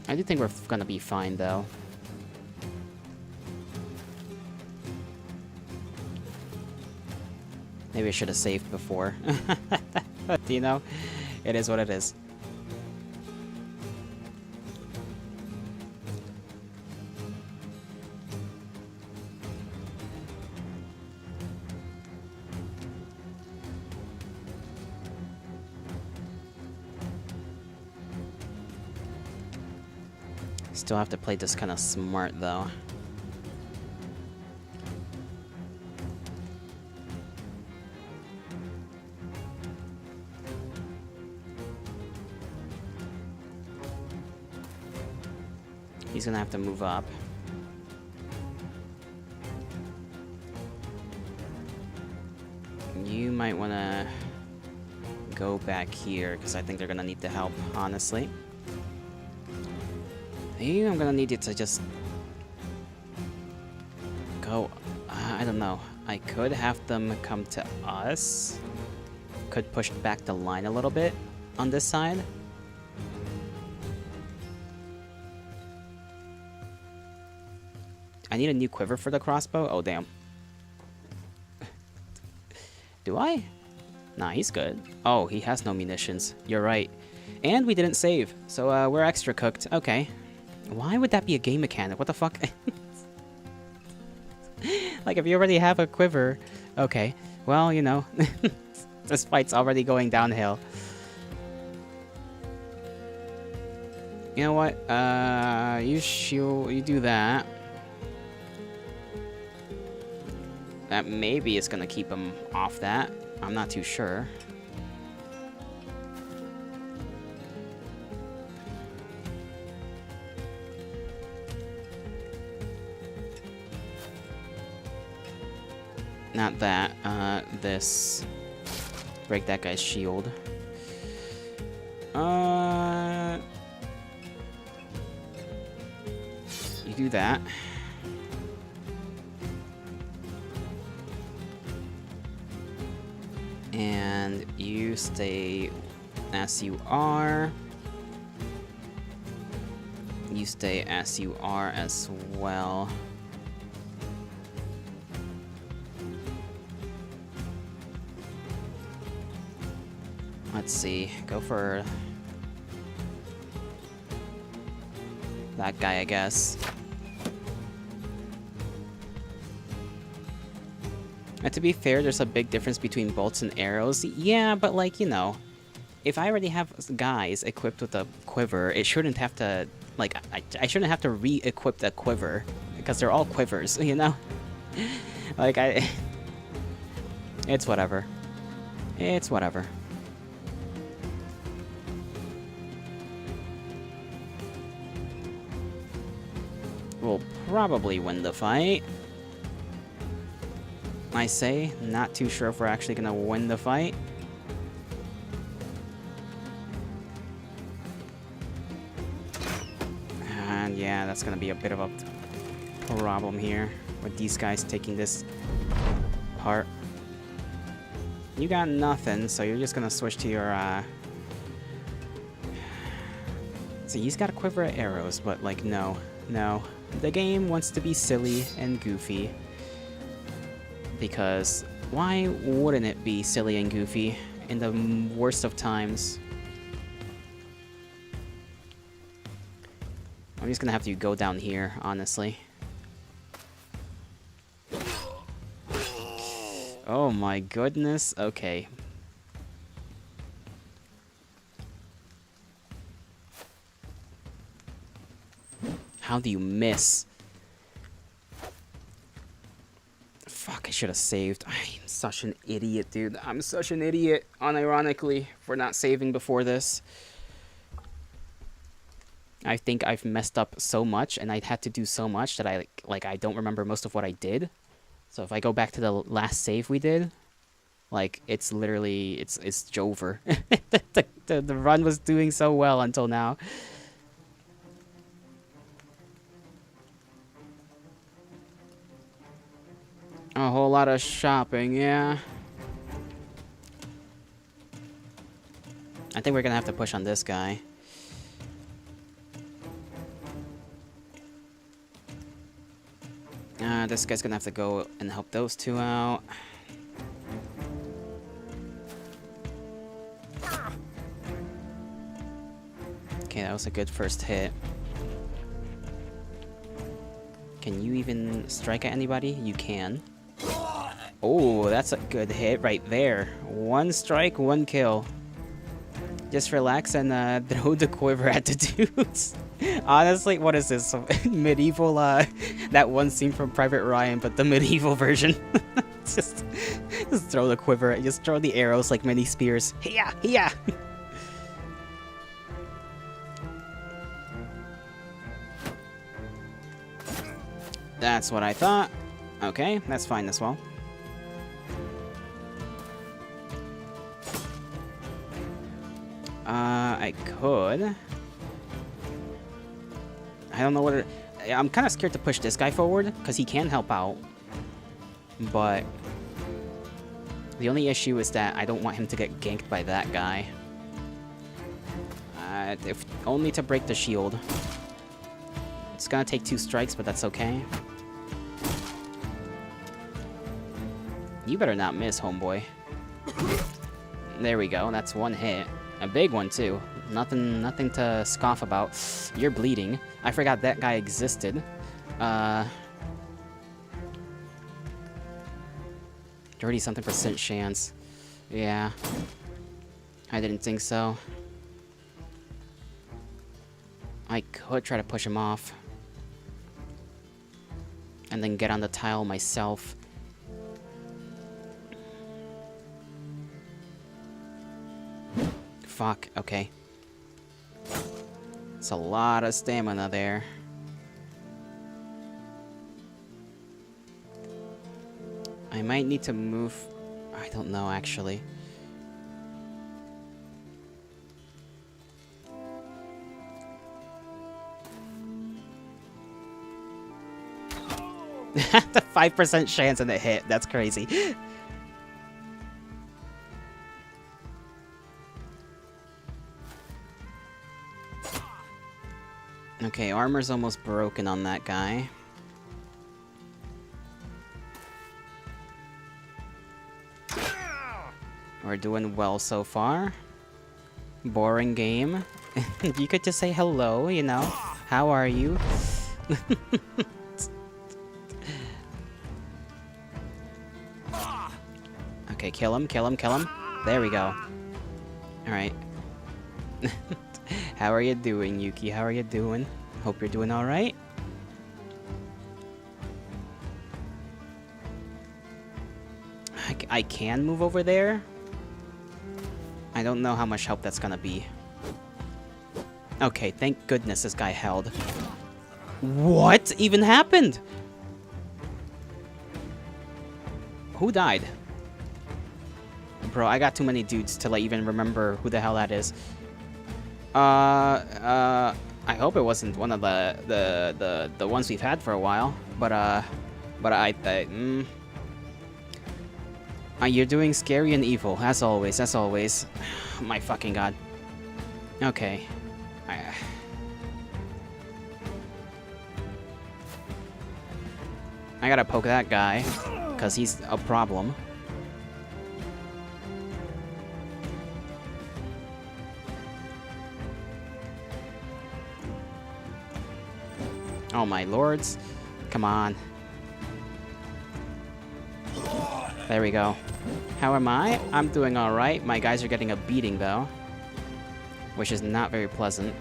[SPEAKER 1] I do think we're gonna be fine, though. Maybe I should have saved before. But, you know, it is what it is. Still have to play this kind of smart, though. He's gonna have to move up. You might wanna go back here, because I think they're gonna need the help, honestly. Maybe I'm gonna need you to just go... I don't know. I could have them come to us. Could push back the line a little bit on this side. I need a new quiver for the crossbow? Oh, damn. Do I? Nah, he's good. Oh, he has no munitions. You're right. And we didn't save, so we're extra cooked. Okay. Why would that be a game mechanic? What the fuck? Like, if you already have a quiver... Okay. Well, you know. This fight's already going downhill. You know what? You do that. That maybe is gonna keep him off that. I'm not too sure. Not that. This. Break that guy's shield. You do that. And you stay as you are. You stay as you are as well. Let's see. Go for that guy, I guess. And to be fair, there's a big difference between bolts and arrows. Yeah, but like, you know, if I already have guys equipped with a quiver, it shouldn't have to, like, I shouldn't have to re-equip the quiver, because they're all quivers, you know? Like, it's whatever. It's whatever. We'll probably win the fight. I say. Not too sure if we're actually gonna win the fight. And yeah, that's gonna be a bit of a problem here with these guys taking this part. You got nothing, so you're just gonna switch to your So he's got a quiver of arrows, but like no. The game wants to be silly and goofy. Because why wouldn't it be silly and goofy in the worst of times? I'm just gonna have to go down here, honestly. Oh my goodness, okay. How do you miss? Fuck, I should have saved. I'm such an idiot, dude. I'm such an idiot, unironically, for not saving before this. I think I've messed up so much, and I had to do so much that I don't remember most of what I did. So if I go back to the last save we did, like, it's literally, it's over. the run was doing so well until now. A whole lot of shopping, yeah. I think we're gonna have to push on this guy. This guy's gonna have to go and help those two out. Okay, that was a good first hit. Can you even strike at anybody? You can. Oh, that's a good hit right there. One strike, one kill. Just relax and throw the quiver at the dudes. Honestly, what is this? Medieval, that one scene from Private Ryan, but the medieval version. just throw the quiver, just throw the arrows like mini spears. Hiya, hiya! That's what I thought. Okay, that's fine as well. I could. I don't know what I'm kind of scared to push this guy forward, because he can help out. But the only issue is that I don't want him to get ganked by that guy. If only to break the shield. It's gonna take 2 strikes, but that's okay. You better not miss, homeboy. There we go, that's 1 hit. A big one, too. Nothing to scoff about. You're bleeding. I forgot that guy existed. 30-something% chance. Yeah. I didn't think so. I could try to push him off. And then get on the tile myself. Fuck, okay. It's a lot of stamina there. I might need to move... I don't know, actually. The 5% chance in a hit, that's crazy. Okay, armor's almost broken on that guy. We're doing well so far. Boring game. You could just say hello, you know. How are you? Okay, kill him, kill him, kill him. There we go. Alright. How are you doing, Yuki? How are you doing? Hope you're doing alright. I can move over there. I don't know how much help that's gonna be. Okay, thank goodness this guy held. What even happened? Who died? Bro, I got too many dudes to like even remember who the hell that is. I hope it wasn't one of the ones we've had for a while. But you're doing scary and evil, as always, as always. My fucking god. Okay. I gotta poke that guy, because he's a problem. Oh my lords. Come on. There we go. How am I? I'm doing alright. My guys are getting a beating though, which is not very pleasant.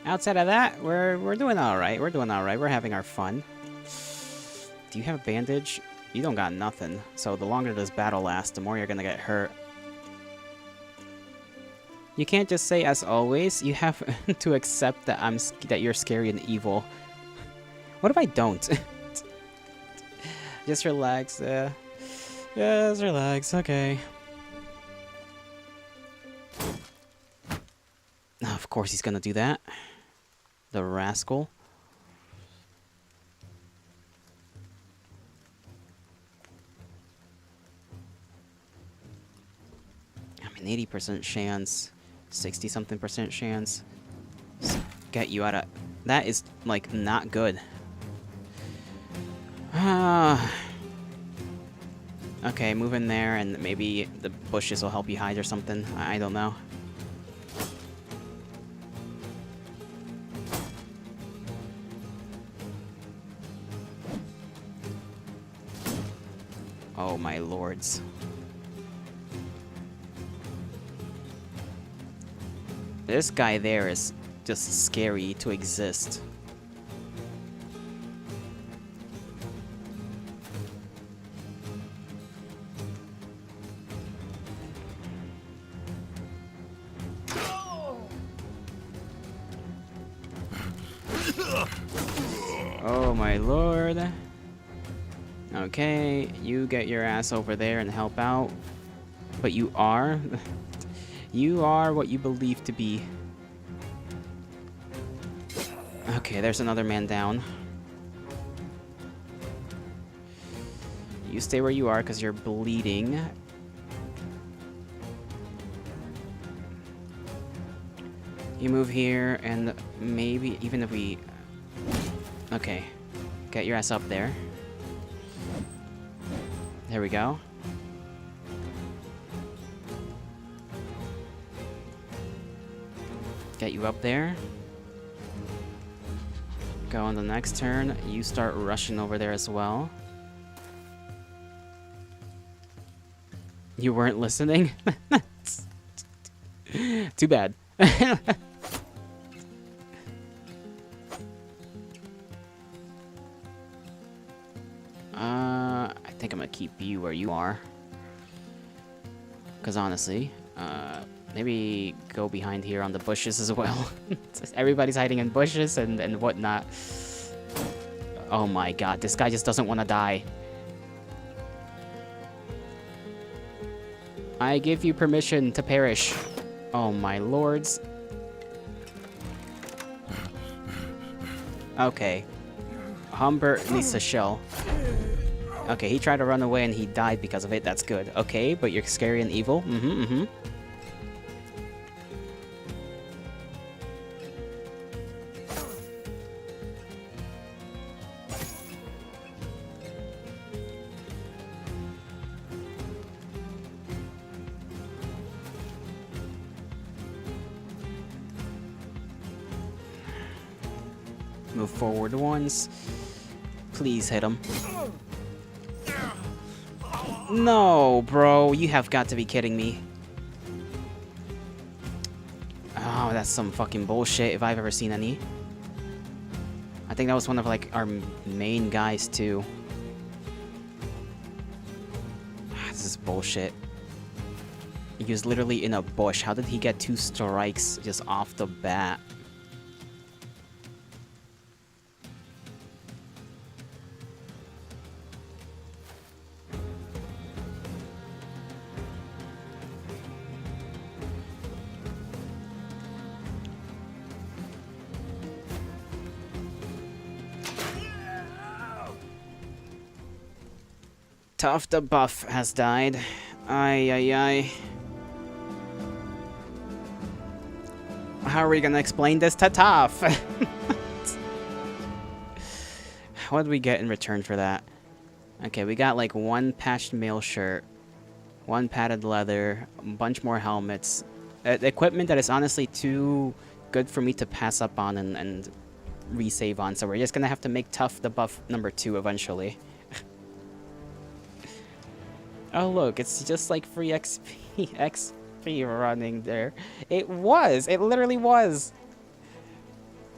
[SPEAKER 1] Outside of that, we're doing alright. We're doing alright. We're having our fun. Do you have a bandage? You don't got nothing. So the longer this battle lasts, the more you're gonna get hurt. You can't just say as always. You have to accept that that you're scary and evil. What if I don't? Just relax. Just relax. Okay. Of course he's gonna do that. The rascal. I mean, 80% chance. 60-something% chance. Get you out of... That is, like, not good. Okay, move in there and maybe the bushes will help you hide or something. I don't know. Oh my lords. This guy there is just scary to exist. Oh my lord. Okay, you get your ass over there and help out. But you are... You are what you believe to be. Okay, there's another man down. You stay where you are because you're bleeding. You move here, and maybe even if we... Okay, get your ass up there. There we go. Get you up there. Go on the next turn. You start rushing over there as well. You weren't listening? Too bad. I think I'm gonna keep you where you are. Because honestly, maybe go behind here on the bushes as well. Everybody's hiding in bushes and whatnot. Oh my god, this guy just doesn't want to die. I give you permission to perish. Oh my lords. Okay. Humbert needs to shell. Okay, he tried to run away and he died because of it. That's good. Okay, but you're scary and evil. Move forward once. Please hit him. No, bro. You have got to be kidding me. Oh, that's some fucking bullshit if I've ever seen any. I think that was one of, like, our main guys, too. This is bullshit. He was literally in a bush. How did he get 2 strikes just off the bat? Tough the buff has died. Ay, ay, ay. How are we gonna explain this to Tough? What did we get in return for that? Okay, we got like one patched mail shirt, one padded leather, a bunch more helmets, equipment that is honestly too good for me to pass up on and resave on, so we're just gonna have to make Tough the buff number 2 eventually. Oh look, it's just like free XP, XP running there. It literally was.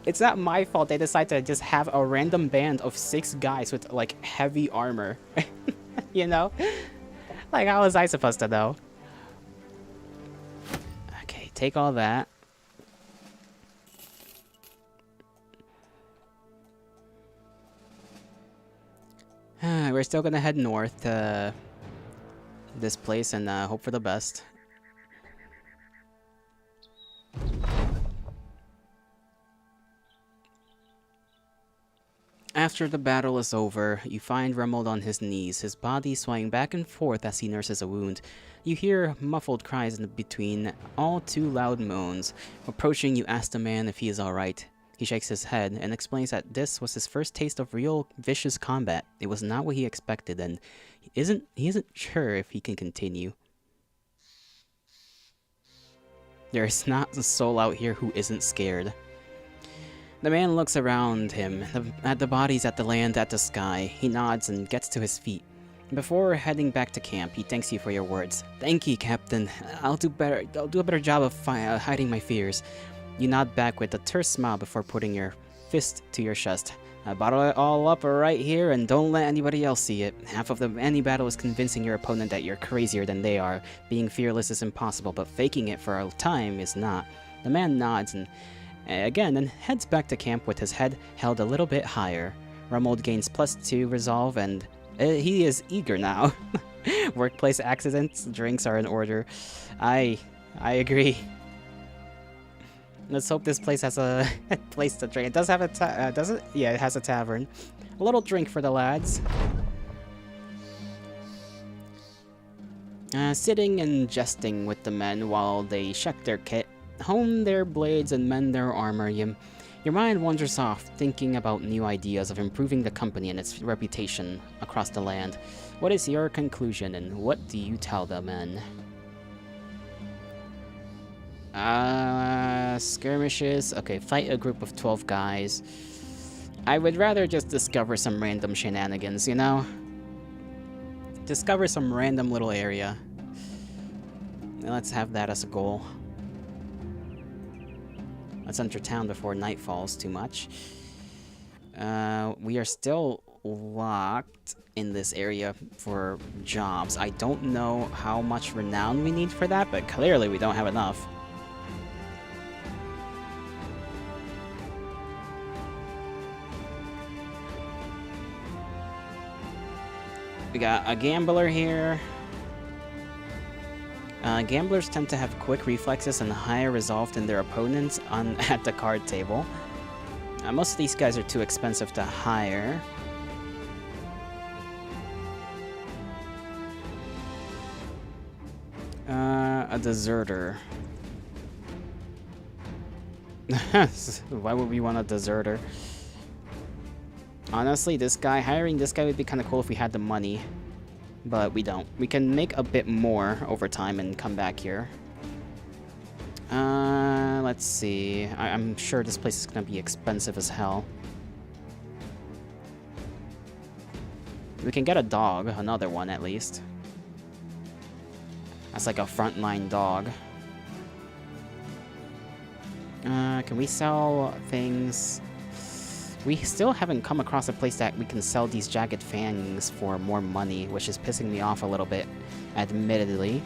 [SPEAKER 1] It's not my fault they decided to just have a random band of 6 guys with like heavy armor. You know? Like, how was I supposed to know? Okay, take all that. We're still gonna head north to this place and hope for the best. After the battle is over, you find Remold on his knees, his body swaying back and forth as he nurses a wound. You hear muffled cries in between, all too loud moans. Approaching, you ask the man if he is alright. He shakes his head and explains that this was his first taste of real vicious combat. It was not what he expected, and he isn't sure if he can continue. There is not a soul out here who isn't scared. The man looks around him, at the bodies, at the land, at the sky. He nods and gets to his feet. Before heading back to camp, he thanks you for your words. Thank you, Captain. I'll do a better job of hiding my fears. You nod back with a terse smile before putting your fist to your chest. I bottle it all up right here and don't let anybody else see it. Half of any battle is convincing your opponent that you're crazier than they are. Being fearless is impossible, but faking it for a time is not. The man nods and again, and heads back to camp with his head held a little bit higher. Remold gains +2 resolve, and he is eager now. Workplace accidents, drinks are in order. I agree. Let's hope this place has a place to drink. It does have a does it? Yeah, it has a tavern. A little drink for the lads. Sitting and jesting with the men while they check their kit, hone their blades and mend their armor, your mind wanders off, thinking about new ideas of improving the company and its reputation across the land. What is your conclusion, and what do you tell the men? Skirmishes. Okay, fight a group of 12 guys. I would rather just discover some random shenanigans, you know? Discover some random little area. Let's have that as a goal. Let's enter town before night falls too much. We are still locked in this area for jobs. I don't know how much renown we need for that, but clearly we don't have enough. We got a gambler here. Gamblers tend to have quick reflexes and higher resolve than their opponents at the card table. Most of these guys are too expensive to hire. A deserter. Why would we want a deserter? Honestly, hiring this guy would be kind of cool if we had the money. But we don't. We can make a bit more over time and come back here. Let's see. I'm sure this place is gonna be expensive as hell. We can get a dog, another one at least. That's like a frontline dog. Can we sell things? We still haven't come across a place that we can sell these jagged fangs for more money, which is pissing me off a little bit, admittedly.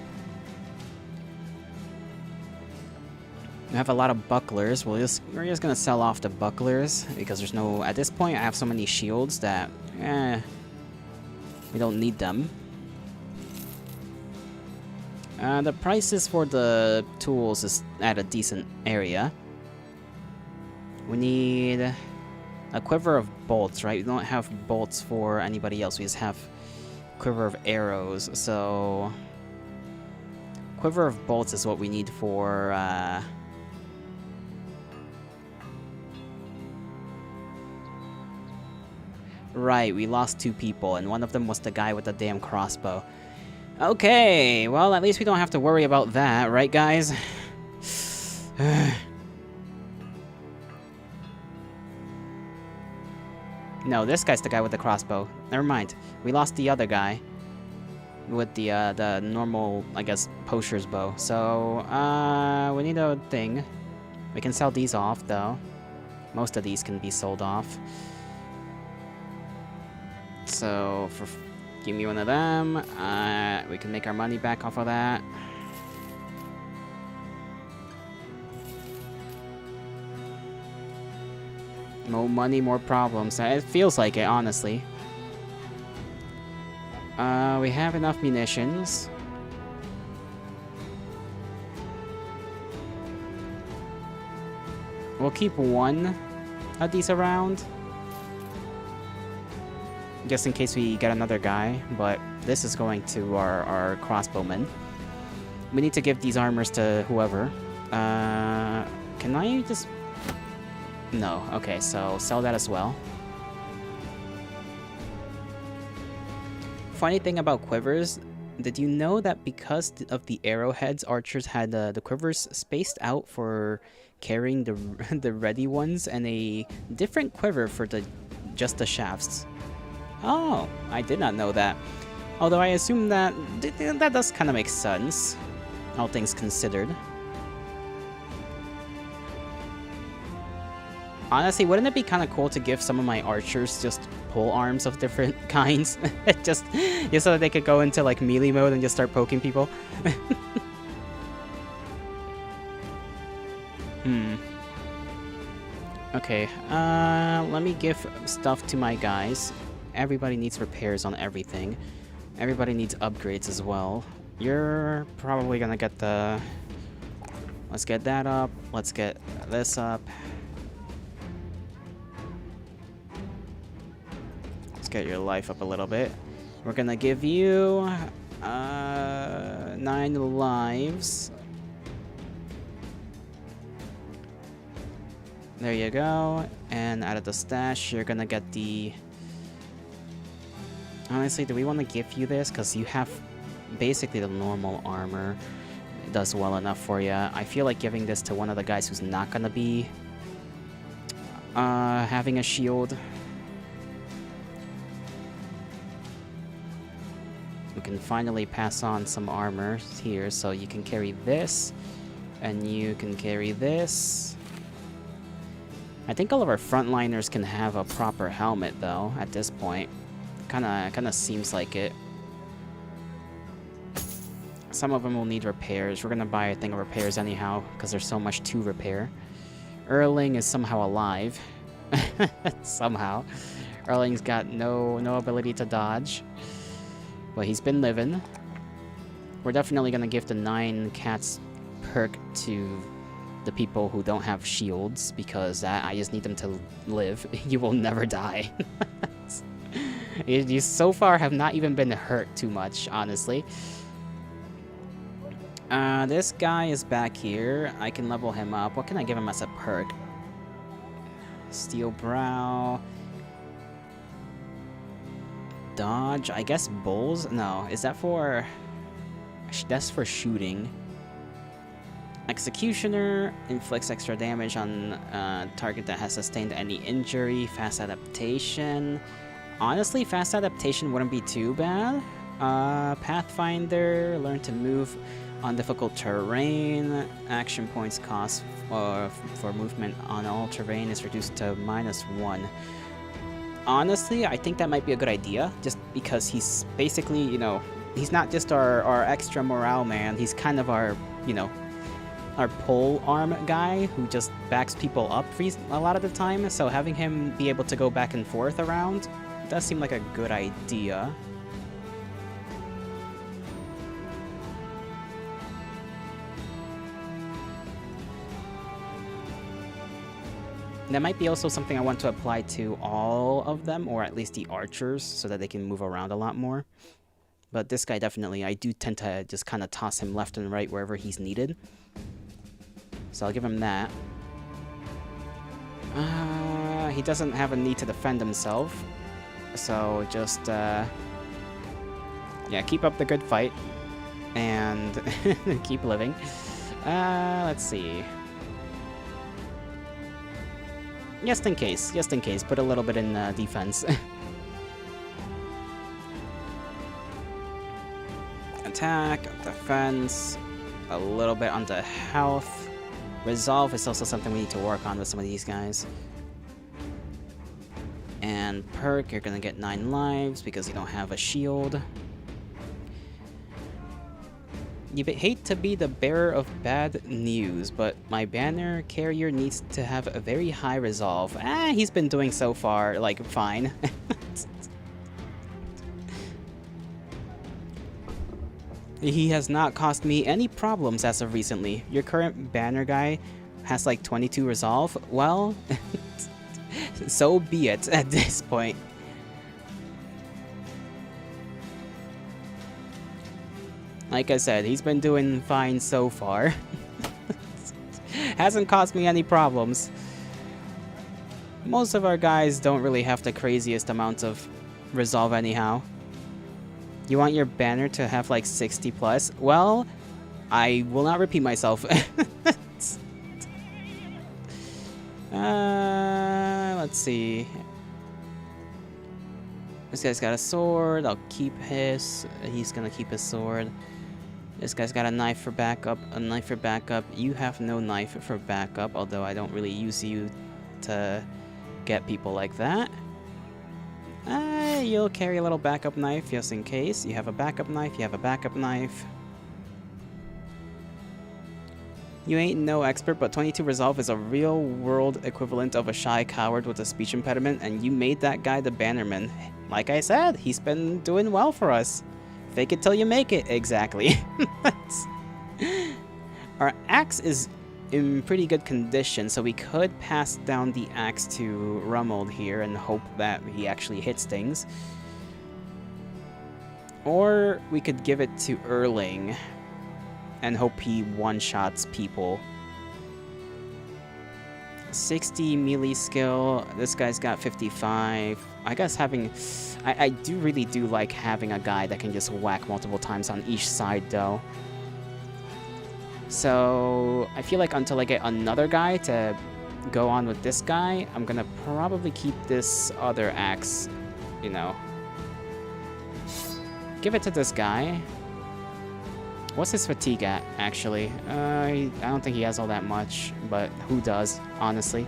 [SPEAKER 1] We have a lot of bucklers. We're just gonna sell off the bucklers because there's no. At this point, I have so many shields that, we don't need them. The prices for the tools is at a decent area. We need a quiver of bolts, right? We don't have bolts for anybody else. We just have quiver of arrows, so quiver of bolts is what we need for right, we lost 2 people, and one of them was the guy with the damn crossbow. Okay, well, at least we don't have to worry about that, right, guys? No, this guy's the guy with the crossbow. Never mind. We lost the other guy with the normal, I guess, poacher's bow. So, we need a thing. We can sell these off, though. Most of these can be sold off. So, give me one of them. We can make our money back off of that. More money, more problems. It feels like it, honestly. We have enough munitions. We'll keep one of these around, just in case we get another guy, but this is going to our crossbowmen. We need to give these armors to whoever. Can I just... No, okay, so sell that as well. Funny thing about quivers, did you know that because of the arrowheads, archers had the quivers spaced out for carrying the ready ones, and a different quiver for just the shafts? Oh, I did not know that. Although I assume that that does kind of make sense, all things considered. Honestly, wouldn't it be kind of cool to give some of my archers just pole arms of different kinds? just so that they could go into like melee mode and just start poking people? Okay, let me give stuff to my guys. Everybody needs repairs on everything. Everybody needs upgrades as well. You're probably gonna get the... Let's get that up. Let's get this up. Get your life up a little bit. We're gonna give you 9 lives. There you go. And out of the stash, you're gonna get the... Honestly, do we want to give you this? Because you have basically the normal armor. It does well enough for you. I feel like giving this to one of the guys who's not gonna be having a shield. We can finally pass on some armor here, so you can carry this, and you can carry this. I think all of our frontliners can have a proper helmet, though, at this point. Kinda seems like it. Some of them will need repairs. We're gonna buy a thing of repairs anyhow, because there's so much to repair. Erling is somehow alive. Somehow. Erling's got no ability to dodge. But he's been living. We're definitely gonna give the 9 cats perk to the people who don't have shields, because I just need them to live. You will never die. You so far have not even been hurt too much, honestly. This guy is back here. I can level him up. What can I give him as a perk? Steel Brow. Dodge, I guess bulls? No, is that for... That's for shooting. Executioner inflicts extra damage on target that has sustained any injury. Fast adaptation. Honestly, fast adaptation wouldn't be too bad. Pathfinder, learn to move on difficult terrain. Action points cost for movement on all terrain is reduced to -1. Honestly, I think that might be a good idea, just because he's basically, you know, he's not just our extra morale man, he's kind of our, you know, our pole arm guy who just backs people up a lot of the time, so having him be able to go back and forth around does seem like a good idea. That might be also something I want to apply to all of them, or at least the archers, so that they can move around a lot more. But this guy definitely, I do tend to just kind of toss him left and right wherever he's needed. So I'll give him that. He doesn't have a need to defend himself. So just, yeah, keep up the good fight. And keep living. Let's see. Just in case, put a little bit in defense. Attack, defense, a little bit onto health. Resolve is also something we need to work on with some of these guys. And perk, you're gonna get 9 lives because you don't have a shield. You hate to be the bearer of bad news, but my banner carrier needs to have a very high resolve. He's been doing so far, like, fine. He has not caused me any problems as of recently. Your current banner guy has like 22 resolve. Well, so be it at this point. Like I said, he's been doing fine so far. Hasn't caused me any problems. Most of our guys don't really have the craziest amounts of resolve anyhow. You want your banner to have like 60 plus? Well, I will not repeat myself. Let's see. This guy's got a sword. I'll keep his. He's gonna keep his sword. This guy's got a knife for backup. A knife for backup. You have no knife for backup, although I don't really use you to get people like that. You'll carry a little backup knife just in case. You have a backup knife, you have a backup knife. You ain't no expert, but 22 resolve is a real-world equivalent of a shy coward with a speech impediment, and you made that guy the bannerman. Like I said, he's been doing well for us. Fake it till you make it. Exactly. Our axe is in pretty good condition, so we could pass down the axe to Rummel here and hope that he actually hits things. Or we could give it to Erling and hope he one-shots people. 60 melee skill. This guy's got 55. I guess having... I really do like having a guy that can just whack multiple times on each side, though. So I feel like until I get another guy to go on with this guy, I'm gonna probably keep this other axe, you know. Give it to this guy. What's his fatigue at, actually? I don't think he has all that much, but who does, honestly?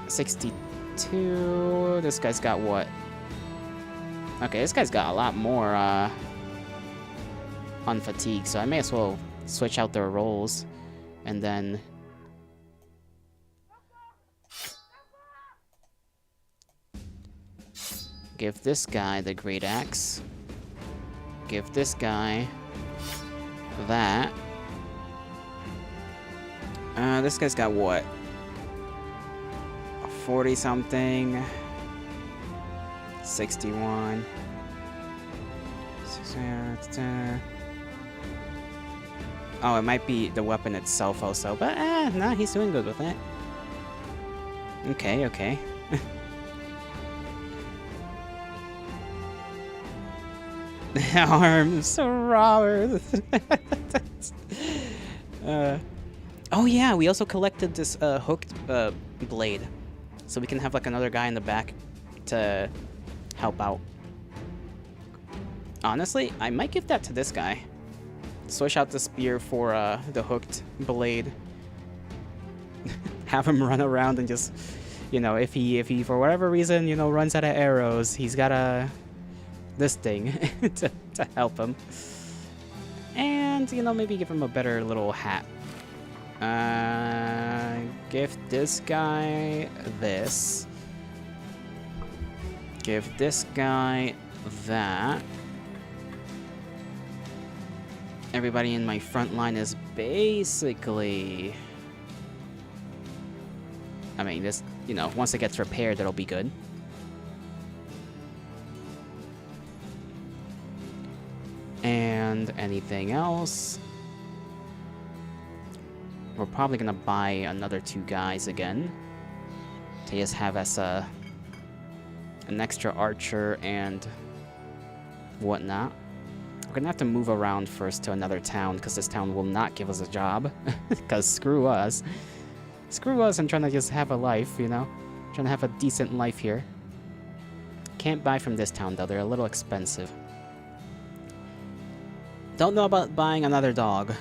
[SPEAKER 1] 62. This guy's got what? Okay, this guy's got a lot more, on fatigue, so I may as well switch out their roles and then give this guy the great axe, give this guy that. This guy's got what, 40 something, 61. Oh, it might be the weapon itself also, but nah, he's doing good with it. Okay, okay. Arms, Robert. Oh yeah, we also collected this hooked blade, so we can have like another guy in the back to help out. Honestly, I might give that to this guy. Switch out the spear for the hooked blade. Have him run around and just, you know, if he for whatever reason, you know, runs out of arrows, he's got this thing to help him. And, you know, maybe give him a better little hat. Give this guy this. Give this guy that. Everybody in my front line is basically... I mean, this, you know, once it gets repaired, it'll be good. And anything else? We're probably gonna buy another 2 guys again. To just have us an extra archer and whatnot. We're gonna have to move around first to another town, because this town will not give us a job. Because screw us. Screw us and trying to just have a life, you know? Trying to have a decent life here. Can't buy from this town, though. They're a little expensive. Don't know about buying another dog.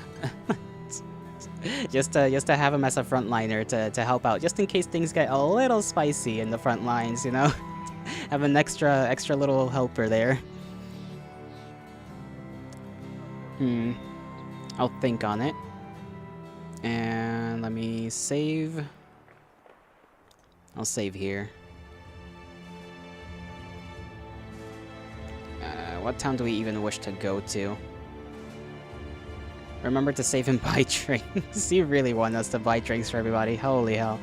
[SPEAKER 1] just to have him as a frontliner to help out, just in case things get a little spicy in the front lines, you know? Have an extra little helper there. I'll think on it. And let me save. I'll save here. What town do we even wish to go to? Remember to save and buy drinks. You really want us to buy drinks for everybody? Holy hell.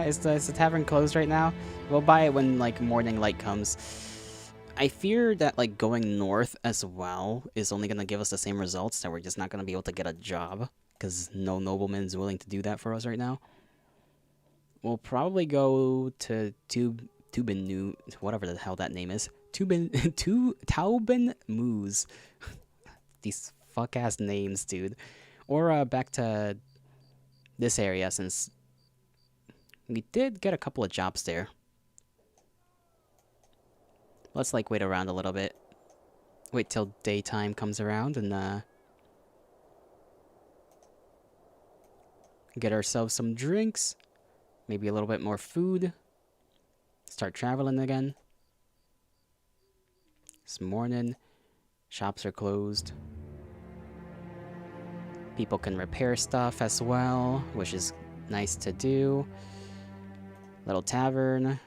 [SPEAKER 1] Is the tavern closed right now? We'll buy it when, like, morning light comes. I fear that, like, going north as well is only gonna give us the same results, that we're just not gonna be able to get a job, because no nobleman is willing to do that for us right now. We'll probably go to Tubin, whatever the hell that name is. Tauben Moose. These fuck-ass names, dude. Or back to this area, since we did get a couple of jobs there. Let's, like, wait around a little bit. Wait till daytime comes around and get ourselves some drinks. Maybe a little bit more food. Start traveling again. It's morning. Shops are closed. People can repair stuff as well, which is nice to do. Little tavern.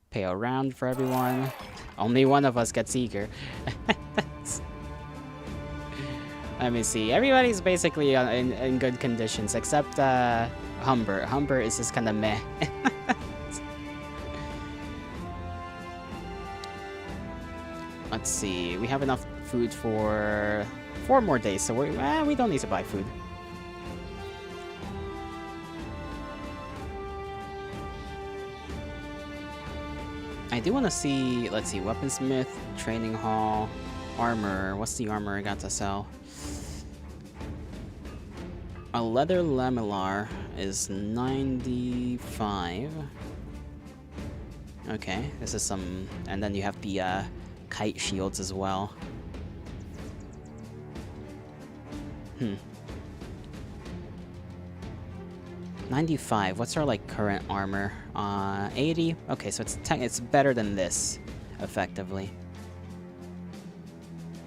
[SPEAKER 1] Pay a round for everyone. Only one of us gets eager. Let me see. Everybody's basically in good conditions, except Humber. Humber is just kind of meh. Let's see. We have enough food for 4 more days, so we don't need to buy food. I do want to see, let's see, weaponsmith, training hall, armor. What's the armor I got to sell? A leather lamellar is 95. Okay, this is some, and then you have the kite shields as well. 95. What's our, like, current armor? 80. Okay, so it's better than this, effectively.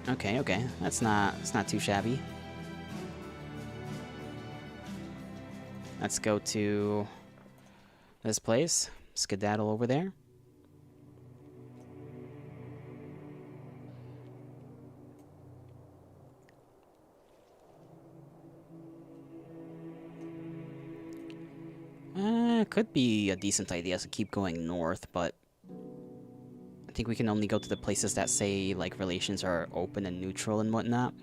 [SPEAKER 1] Okay, it's not too shabby. Let's go to this place. Skedaddle over there. Could be a decent idea to keep going north, but I think we can only go to the places that say, like, relations are open and neutral and whatnot.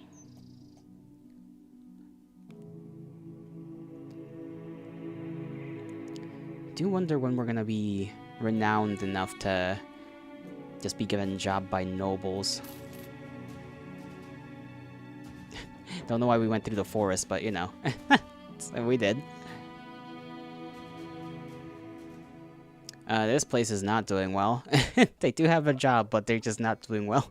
[SPEAKER 1] Do wonder when we're gonna be renowned enough to just be given a job by nobles. Don't know why we went through the forest, but, you know, so we did. This place is not doing well. They do have a job, but they're just not doing well.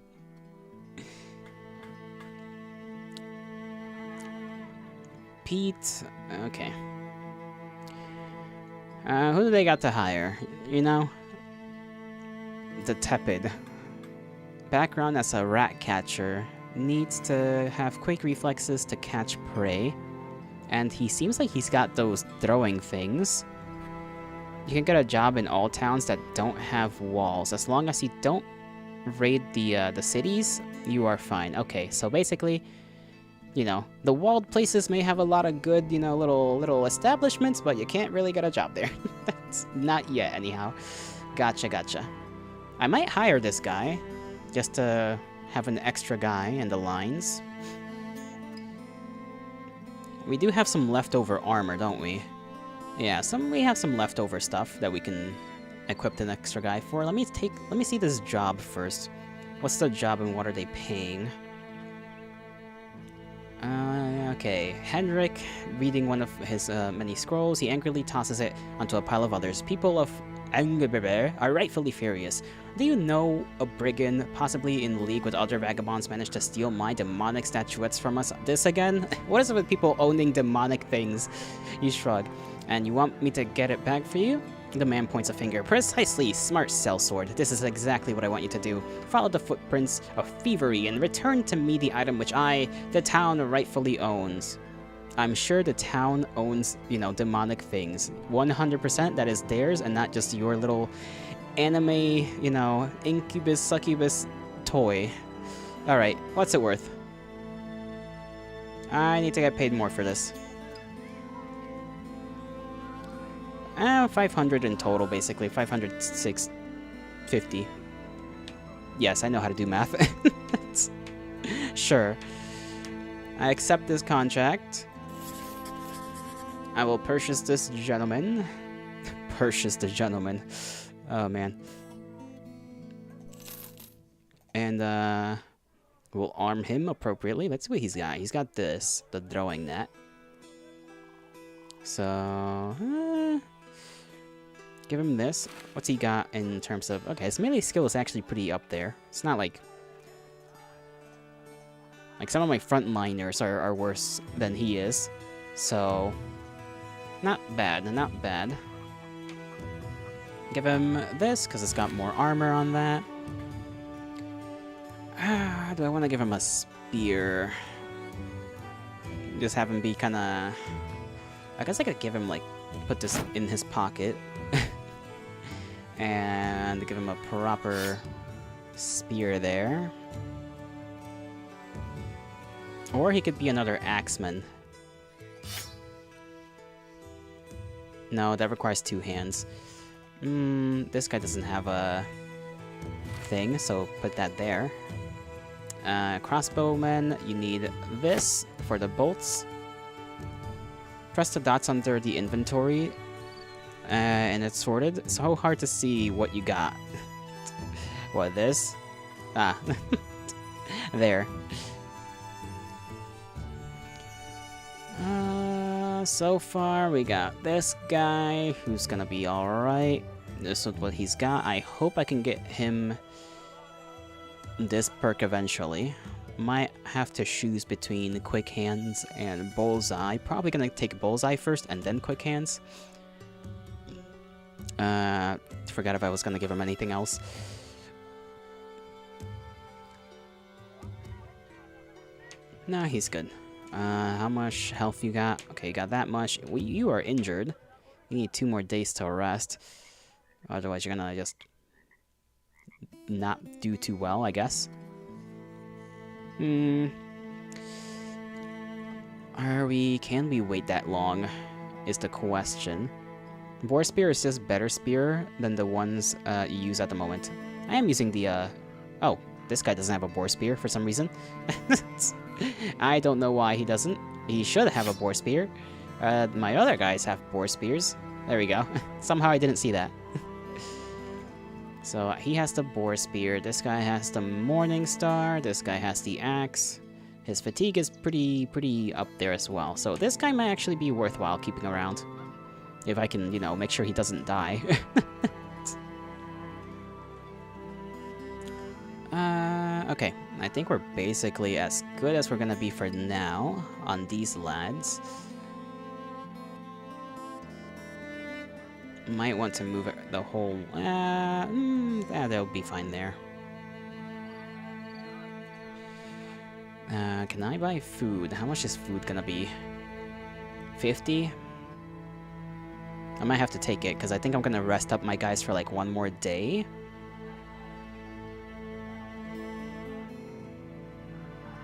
[SPEAKER 1] Pete, okay. Who do they got to hire? You know? The Tepid. Background as a rat catcher. Needs to have quick reflexes to catch prey. And he seems like he's got those throwing things. You can get a job in all towns that don't have walls. As long as you don't raid the cities, you are fine. Okay, so basically, you know, the walled places may have a lot of good, you know, little establishments, but you can't really get a job there. That's not yet, anyhow. Gotcha. I might hire this guy just to have an extra guy in the lines. We do have some leftover armor, don't we? Yeah, we have some leftover stuff that we can equip an extra guy for. Let me see this job first. What's the job and what are they paying? Okay. Henrik, reading one of his many scrolls, he angrily tosses it onto a pile of others. People of Angbeber are rightfully furious. Do you know a brigand, possibly in league with other vagabonds, managed to steal my demonic statuettes from us? This again? What is it with people owning demonic things? You shrug. And you want me to get it back for you? The man points a finger. Precisely, smart sellsword. This is exactly what I want you to do. Follow the footprints of thievery and return to me the item which the town, rightfully owns. I'm sure the town owns, demonic things. 100% that is theirs and not just your little anime, incubus, succubus toy. Alright, what's it worth? I need to get paid more for this. 500 in total, basically. 506.50. Yes, I know how to do math. Sure. I accept this contract. I will purchase this gentleman. Purchase the gentleman. Oh, man. And, we'll arm him appropriately. Let's see what he's got. He's got this, the throwing net. So, give him this. What's he got in terms of... Okay, his melee skill is actually pretty up there. It's not like... Like, some of my frontliners are worse than he is. So... Not bad, not bad. Give him this, because it's got more armor on that. Do I want to give him a spear? Just have him be kind of... I guess I could give him, like... Put this in his pocket. And give him a proper spear there. Or he could be another axeman. No, that requires 2 hands. This guy doesn't have a thing, so put that there. Crossbowman, you need this for the bolts. Press the dots under the inventory. And it's sorted. So hard to see what you got. What, this? Ah. There. So far we got this guy who's gonna be alright. This is what he's got. I hope I can get him this perk eventually. Might have to choose between Quick Hands and Bullseye. Probably gonna take Bullseye first and then Quick Hands. Forgot if I was gonna give him anything else. Nah, he's good. How much health you got? Okay, you got that much. You are injured. You need 2 more days to rest. Otherwise, you're gonna just not do too well, I guess. Can we wait that long? Is the question. Boar Spear is just better spear than the ones you use at the moment. I am using the, Oh, this guy doesn't have a Boar Spear for some reason. I don't know why he doesn't. He should have a Boar Spear. My other guys have Boar Spears. There we go. Somehow I didn't see that. So he has the Boar Spear. This guy has the Morning Star. This guy has the Axe. His fatigue is pretty up there as well. So this guy might actually be worthwhile keeping around. If I can, make sure he doesn't die. Okay. I think we're basically as good as we're gonna be for now on these lads. Might want to move the whole... they'll be fine there. Can I buy food? How much is food gonna be? 50? I might have to take it, because I think I'm gonna rest up my guys for like 1 more day.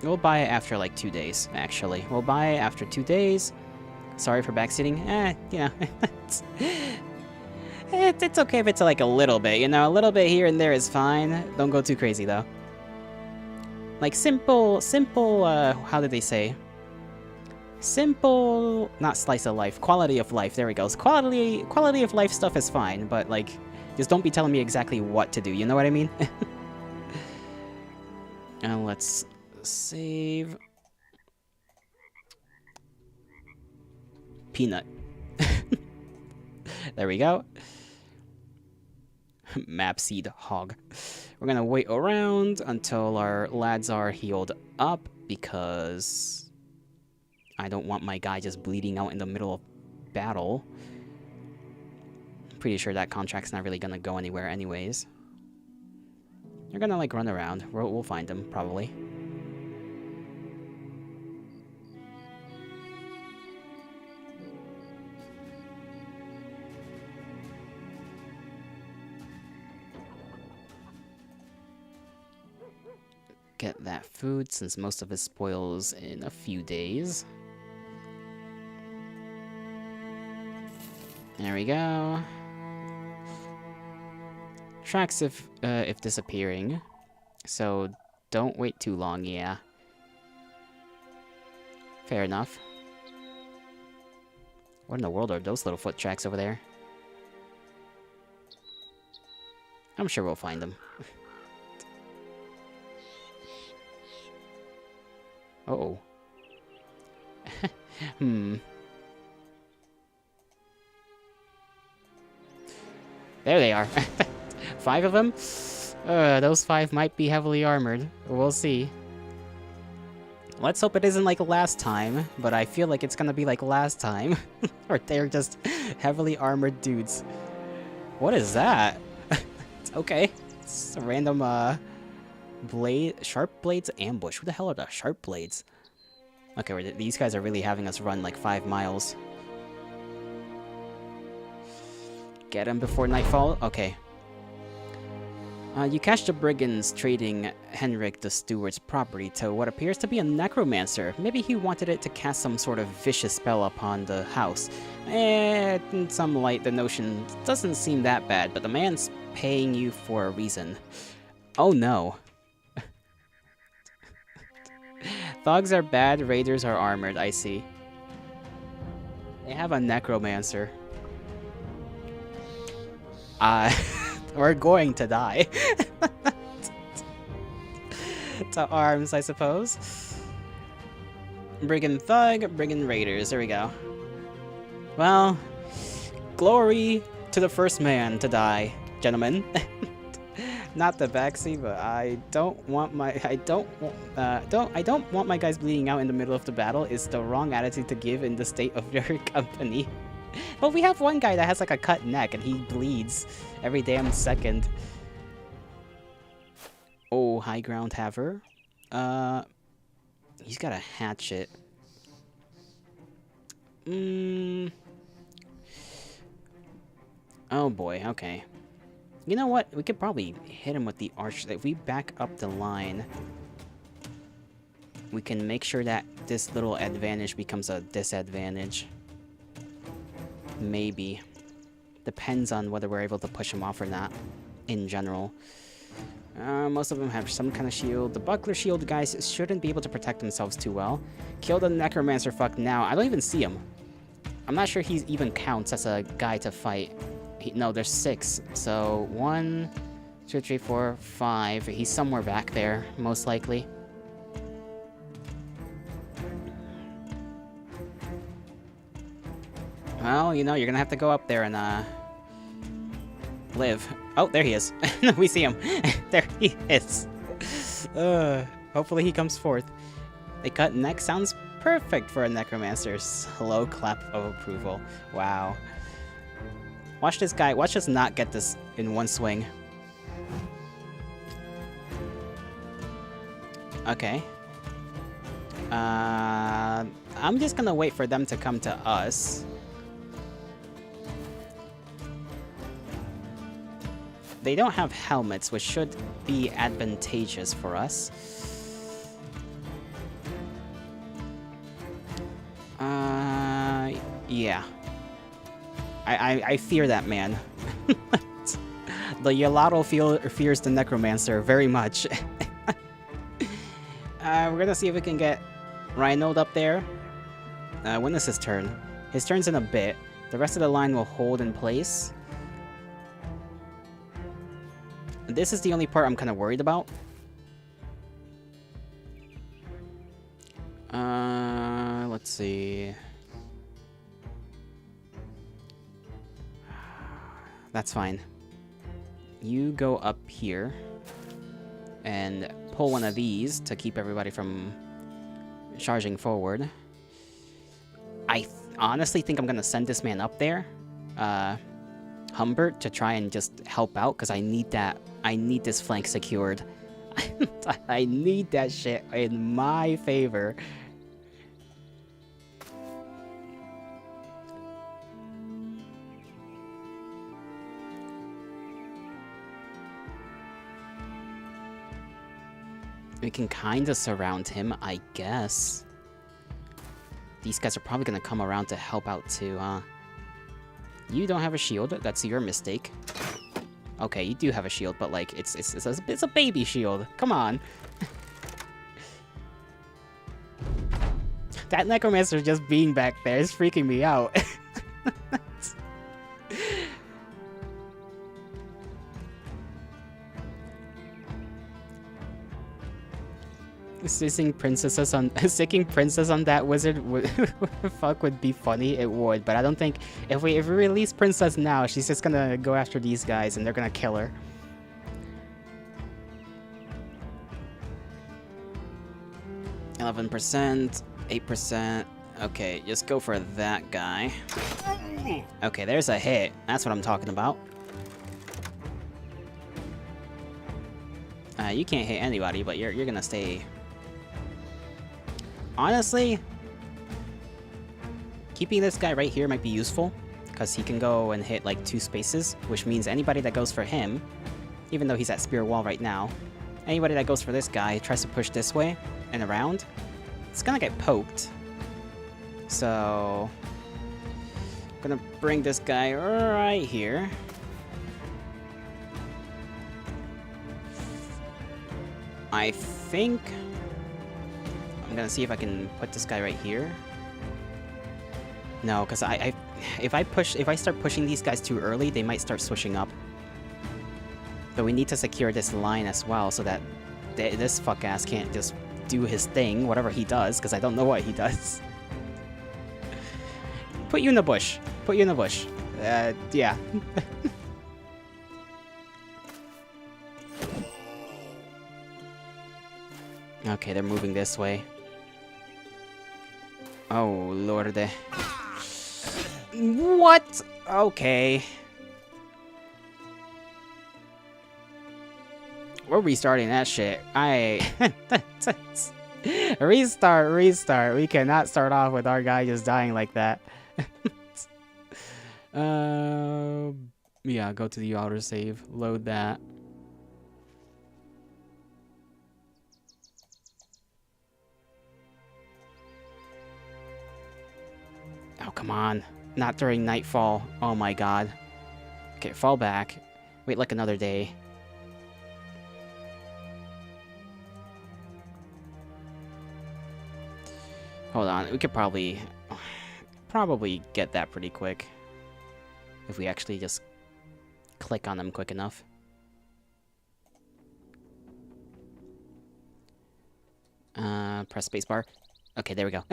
[SPEAKER 1] We'll buy it after like 2 days, actually. We'll buy it after 2 days. Sorry for backseating. It's okay if it's like a little bit, a little bit here and there is fine. Don't go too crazy, though. Like simple, how did they say? Simple, not slice of life, quality of life, there we go. Quality of life stuff is fine, but like, just don't be telling me exactly what to do, you know what I mean? And let's save. Peanut. There we go. Map seed hog. We're gonna wait around until our lads are healed up because I don't want my guy just bleeding out in the middle of battle. Pretty sure that contract's not really gonna go anywhere anyways. They're gonna like run around. We'll find them probably. Get that food since most of it spoils in a few days. There we go. Tracks if disappearing, so don't wait too long. Yeah, fair enough. What in the world are those little foot tracks over there? I'm sure we'll find them. Uh-oh. There they are. 5 of them? Those 5 might be heavily armored. We'll see. Let's hope it isn't like last time, but I feel like it's gonna be like last time. Or they're just heavily armored dudes. What is that? Okay. It's a random, Sharp Blades ambush. Who the hell are the Sharp Blades? Okay, these guys are really having us run like 5 miles. Get him before nightfall? Okay. You catch the brigands trading Henrik the Steward's property to what appears to be a necromancer. Maybe he wanted it to cast some sort of vicious spell upon the house. In some light, the notion doesn't seem that bad, but the man's paying you for a reason. Oh no. Thugs are bad, raiders are armored, I see. They have a necromancer. We're going to die. To arms, I suppose. Brigand thug, brigand raiders, there we go. Well, glory to the first man to die, gentlemen. Not the backseat, but I don't want my guys bleeding out in the middle of the battle. Is the wrong attitude to give in the state of your company. But we have one guy that has like a cut neck and he bleeds every damn second. Oh, high ground haver. He's got a hatchet. Oh boy, okay. You know what? We could probably hit him with the arch. If we back up the line, we can make sure that this little advantage becomes a disadvantage. Maybe. Depends on whether we're able to push him off or not, in general. Most of them have some kind of shield. The buckler shield guys shouldn't be able to protect themselves too well. Kill the necromancer fuck now. I don't even see him. I'm not sure he even counts as a guy to fight. No, there's 6. So 1, 2, 3, 4, 5. He's somewhere back there, most likely. Well, you know, you're gonna have to go up there and, live. Oh, there he is. We see him. There he is. Hopefully he comes forth. A cut neck sounds perfect for a necromancer. Slow clap of approval. Wow. Watch this guy. Watch us not get this in one swing. Okay. I'm just gonna wait for them to come to us. They don't have helmets, which should be advantageous for us. Yeah. I fear that man. The Yalato fears the Necromancer very much. We're gonna see if we can get Rhino'd up there. When is his turn? His turn's in a bit. The rest of the line will hold in place. This is the only part I'm kind of worried about. Let's see. That's fine. You go up here and pull one of these to keep everybody from charging forward. I honestly think I'm gonna send this man up there, Humbert, to try and just help out, because I need that. I need this flank secured. I need that shit in my favor. We can kind of surround him, I guess. These guys are probably gonna come around to help out too, huh? You don't have a shield. That's your mistake. Okay, you do have a shield, but like it's a baby shield. Come on. That necromancer just being back there is freaking me out. Sicking princess on that wizard would fuck would be funny. It would, but I don't think if we release princess now, she's just gonna go after these guys and they're gonna kill her. %, 8%. Okay, just go for that guy. Okay, there's a hit. That's what I'm talking about. You can't hit anybody, but you're gonna stay. Honestly, keeping this guy right here might be useful, because he can go and hit like 2 spaces, which means anybody that goes for him, even though he's at spear wall right now, anybody that goes for this guy tries to push this way and around, it's gonna get poked. So, I'm gonna bring this guy right here. I think I'm gonna see if I can put this guy right here. No, because if I start pushing these guys too early, they might start switching up. But we need to secure this line as well, so that this fuck ass can't just do his thing, whatever he does, because I don't know what he does. Put you in the bush. Put you in the bush. Yeah. Okay, they're moving this way. Oh, lorde. What? Okay. We're restarting that shit. Restart. We cannot start off with our guy just dying like that. Yeah, go to the autosave. Load that. Oh, come on. Not during nightfall. Oh my god. Okay, fall back. Wait like another day. Hold on. We could probably get that pretty quick. If we actually just click on them quick enough. Press spacebar. Okay, there we go.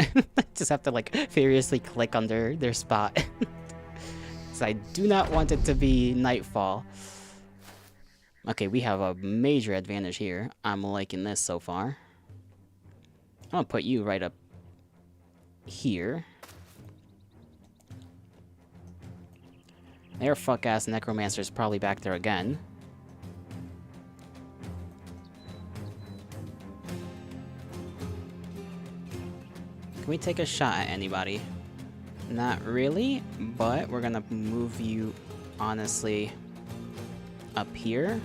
[SPEAKER 1] Just have to, like, furiously click on their spot. So I do not want it to be nightfall. Okay, we have a major advantage here. I'm liking this so far. I'm gonna put you right up here. Their fuck-ass necromancer's probably back there again. Can we take a shot at anybody? Not really, but we're gonna move you, honestly, up here.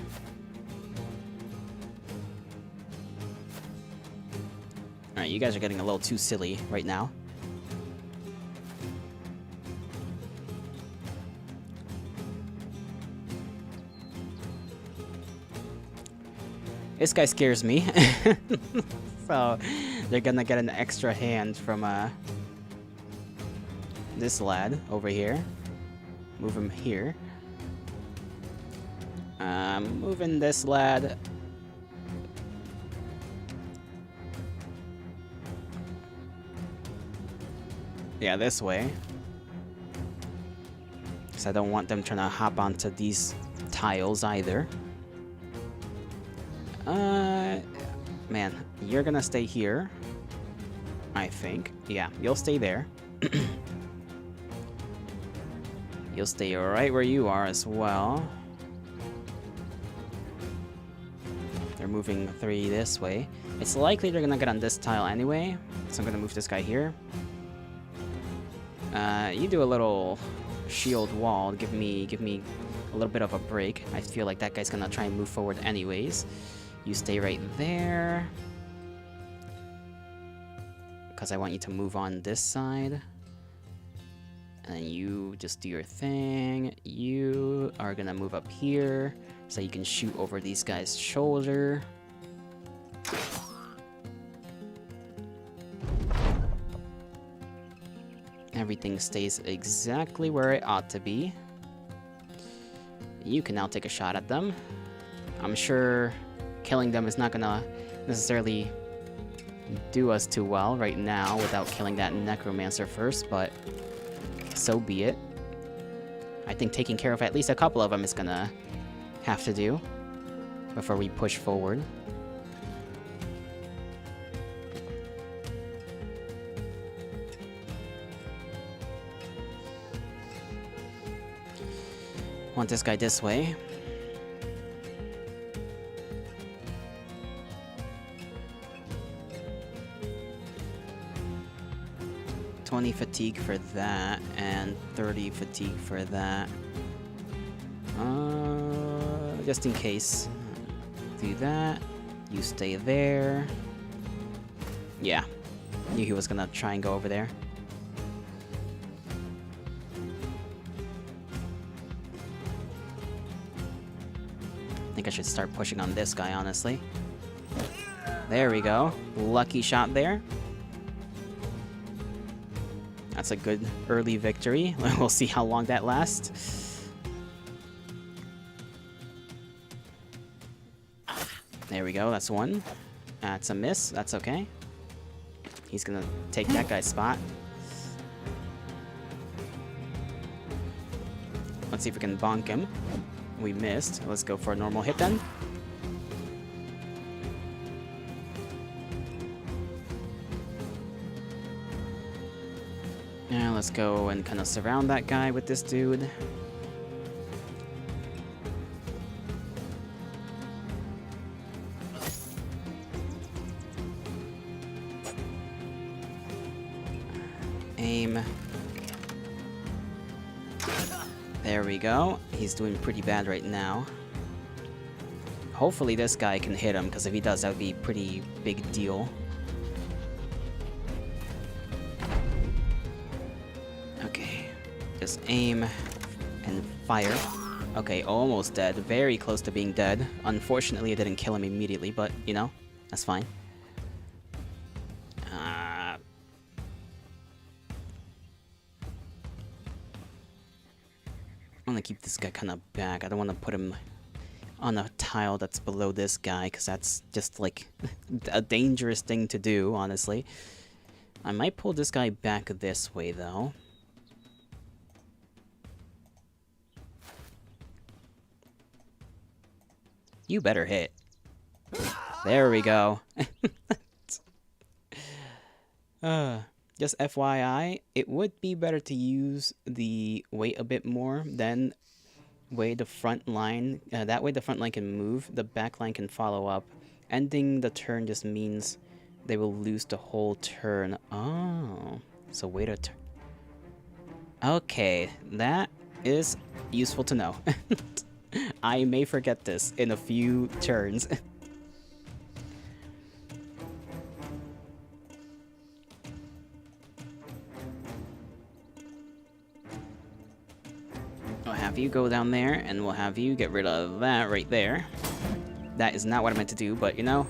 [SPEAKER 1] Alright, you guys are getting a little too silly right now. This guy scares me. So they're gonna get an extra hand from this lad over here. Move him here. Moving this lad. Yeah, this way. Because I don't want them trying to hop onto these tiles either. Man, you're gonna stay here. I think. Yeah, you'll stay there. You'll stay right where you are as well. They're moving 3 this way. It's likely they're gonna get on this tile anyway, so I'm gonna move this guy here. You do a little shield wall, give me a little bit of a break. I feel like that guy's gonna try and move forward anyways. You stay right there. Because I want you to move on this side. And then you just do your thing. You are gonna move up here so you can shoot over these guys' shoulder. Everything stays exactly where it ought to be. You can now take a shot at them. I'm sure killing them is not gonna necessarily do us too well right now without killing that necromancer first, but so be it. I think taking care of at least a couple of them is gonna have to do before we push forward. Want this guy this way. $20 fatigue for that, and 30 fatigue for that. Just in case. Do that. You stay there. Yeah. Knew he was gonna try and go over there. I think I should start pushing on this guy, honestly. There we go. Lucky shot there. That's a good early victory. We'll see how long that lasts. There we go, that's one. That's a miss, that's okay. He's gonna take that guy's spot. Let's see if we can bonk him. We missed. Let's go for a normal hit then. Now let's go and kind of surround that guy with this dude. Aim. There we go. He's doing pretty bad right now. Hopefully this guy can hit him, because if he does, that would be a pretty big deal. Okay. Just aim and fire. Okay, almost dead. Very close to being dead. Unfortunately, it didn't kill him immediately, but, you know, that's fine. I want to keep this guy kind of back. I don't want to put him on a tile that's below this guy, because that's just, like, a dangerous thing to do, honestly. I might pull this guy back this way, though. You better hit. There we go. Just FYI, it would be better to use the weight a bit more than way the front line. That way the front line can move, the back line can follow up. Ending the turn just means they will lose the whole turn. Oh, so wait a turn. Okay, that is useful to know. I may forget this in a few turns. We'll have you go down there, and we'll have you get rid of that right there. That is not what I meant to do, but you know.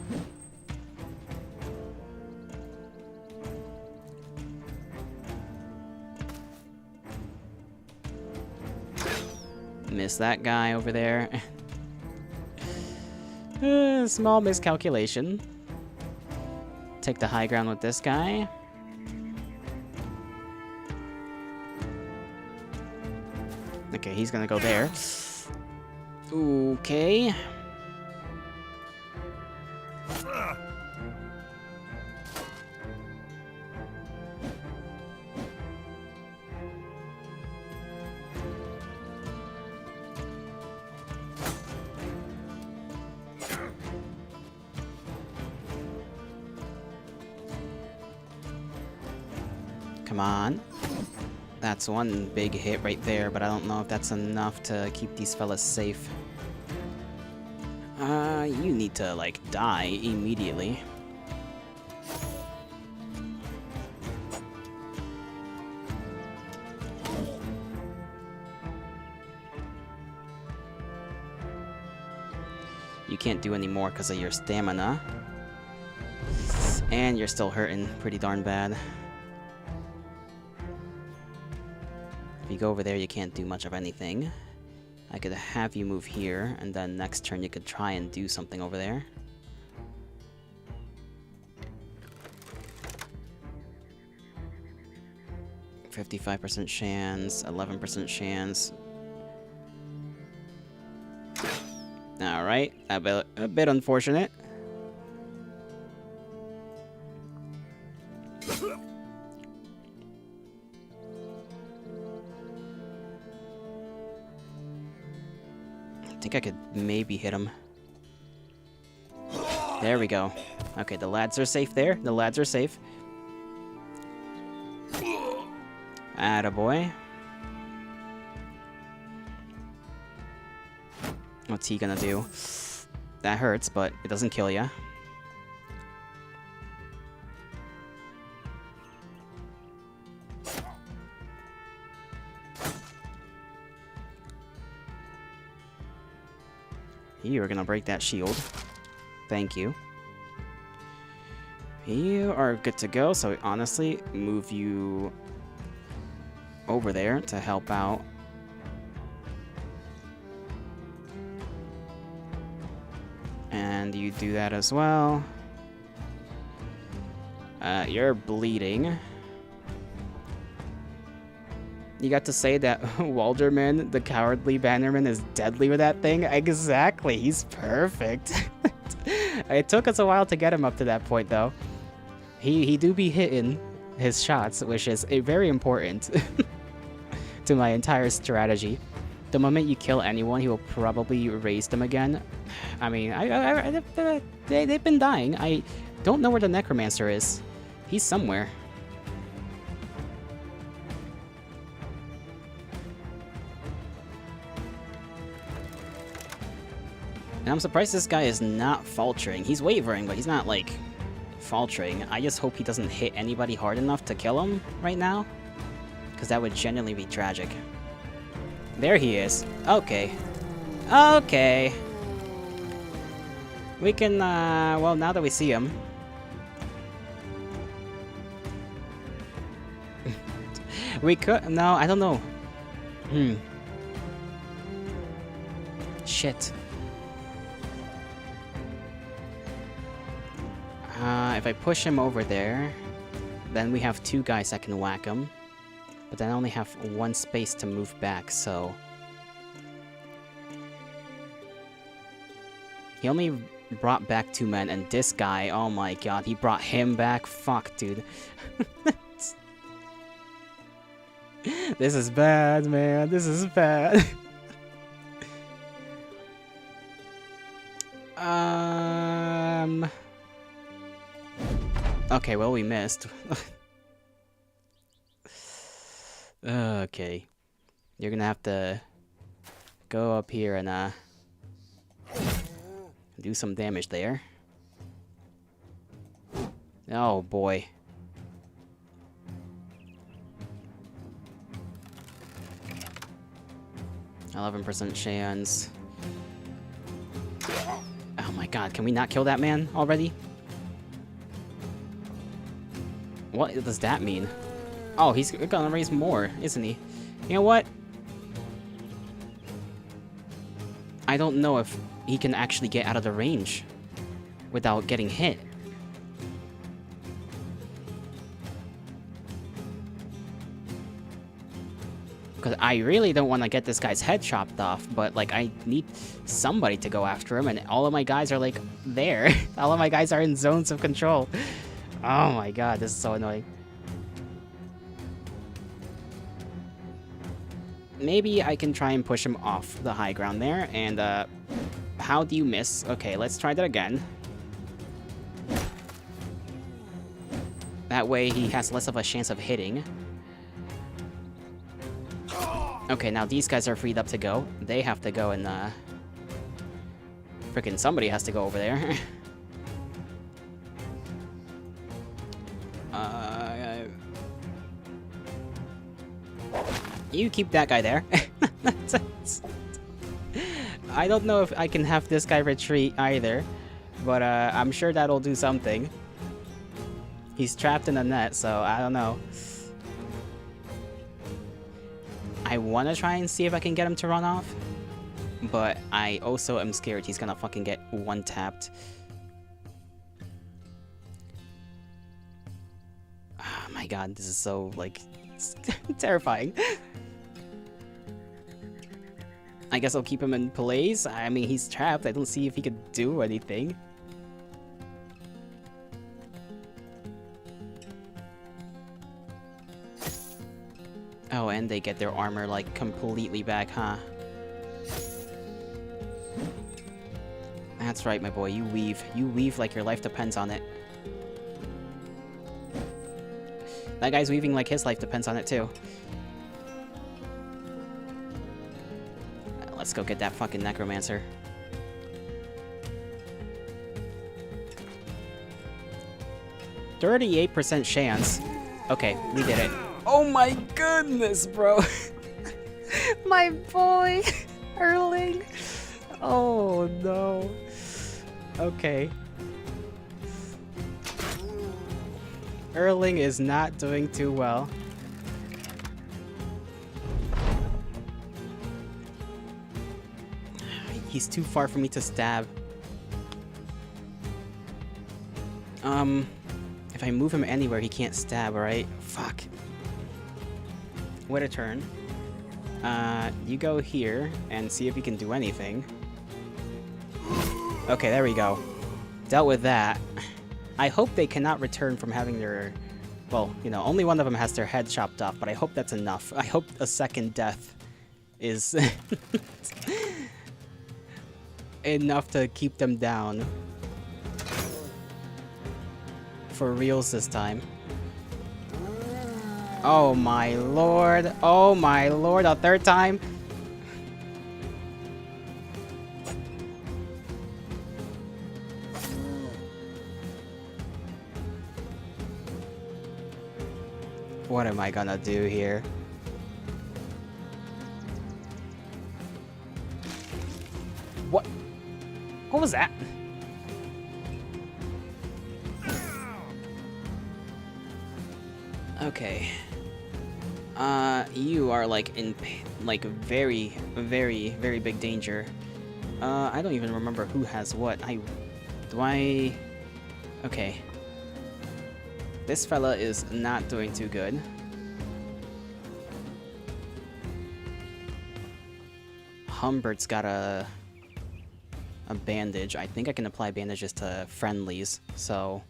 [SPEAKER 1] miss that guy over there. Small miscalculation. Take the high ground with this guy. Okay, he's gonna go there. Okay. Come on. That's one big hit right there, but I don't know if that's enough to keep these fellas safe. You need to, like, die immediately. You can't do any more because of your stamina. And you're still hurting pretty darn bad. If you go over there, you can't do much of anything. I could have you move here, and then next turn you could try and do something over there. %55% chance, 11% chance. Alright, a bit unfortunate. I think I could maybe hit him. There we go. Okay, the lads are safe there. The lads are safe. Attaboy. What's he gonna do? That hurts, but it doesn't kill ya. You are gonna break that shield. Thank you. You are good to go, so honestly, move you over there to help out. And you do that as well. You're bleeding. You got to say that Walderman, the cowardly bannerman, is deadly with that thing? Exactly, he's perfect. It took us a while to get him up to that point, though. He do be hitting his shots, which is very important to my entire strategy. The moment you kill anyone, he will probably raise them again. I mean, they've been dying. I don't know where the Necromancer is. He's somewhere. And I'm surprised this guy is not faltering. He's wavering, but he's not, like, faltering. I just hope he doesn't hit anybody hard enough to kill him right now, because that would genuinely be tragic. There he is. Okay. Okay. We can, well, now that we see him. We could, no, I don't know. Shit. If I push him over there, then we have two guys that can whack him. But then I only have one space to move back, so... He only brought back 2 men, and this guy, oh my god, he brought him back? Fuck, dude. This is bad, man. This is bad. Okay, well, we missed. Okay. You're gonna have to go up here and, do some damage there. Oh, boy. %11% chance. Oh my god, can we not kill that man already? What does that mean? Oh, he's gonna raise more, isn't he? You know what? I don't know if he can actually get out of the range without getting hit. Because I really don't want to get this guy's head chopped off, but, like, I need somebody to go after him, and all of my guys are, like, there. All of my guys are in zones of control. Oh my god, this is so annoying. Maybe I can try and push him off the high ground there, and, how do you miss? Okay, let's try that again. That way he has less of a chance of hitting. Okay, now these guys are freed up to go. They have to go and, frickin' somebody has to go over there. You keep that guy there. I don't know if I can have this guy retreat either, but I'm sure that'll do something. He's trapped in a net, so I don't know. I want to try and see if I can get him to run off, but I also am scared he's gonna fucking get one-tapped. Oh my god, this is so, like, terrifying. I guess I'll keep him in place. I mean, he's trapped. I don't see if he could do anything. Oh, and they get their armor, like, completely back, huh? That's right, my boy. You weave. You weave like your life depends on it. That guy's weaving like his life depends on it, too. Let's go get that fucking necromancer. %38% chance. Okay, we did it. Oh my goodness, bro. My boy, Erling. Oh no. Okay. Erling is not doing too well. He's too far for me to stab. If I move him anywhere, he can't stab, right? Fuck. What a turn. You go here and see if you can do anything. Okay, there we go. Dealt with that. I hope they cannot return from having their... Well, you know, only one of them has their head chopped off, but I hope that's enough. I hope a second death is... enough to keep them down. For reals this time. Oh my lord. Oh my lord, a third time? What am I gonna do here? What? What was that? Okay. You are like in like very, very, very big danger. I don't even remember who has what. Okay. This fella is not doing too good. Humbert's got a bandage. I think I can apply bandages to friendlies, so...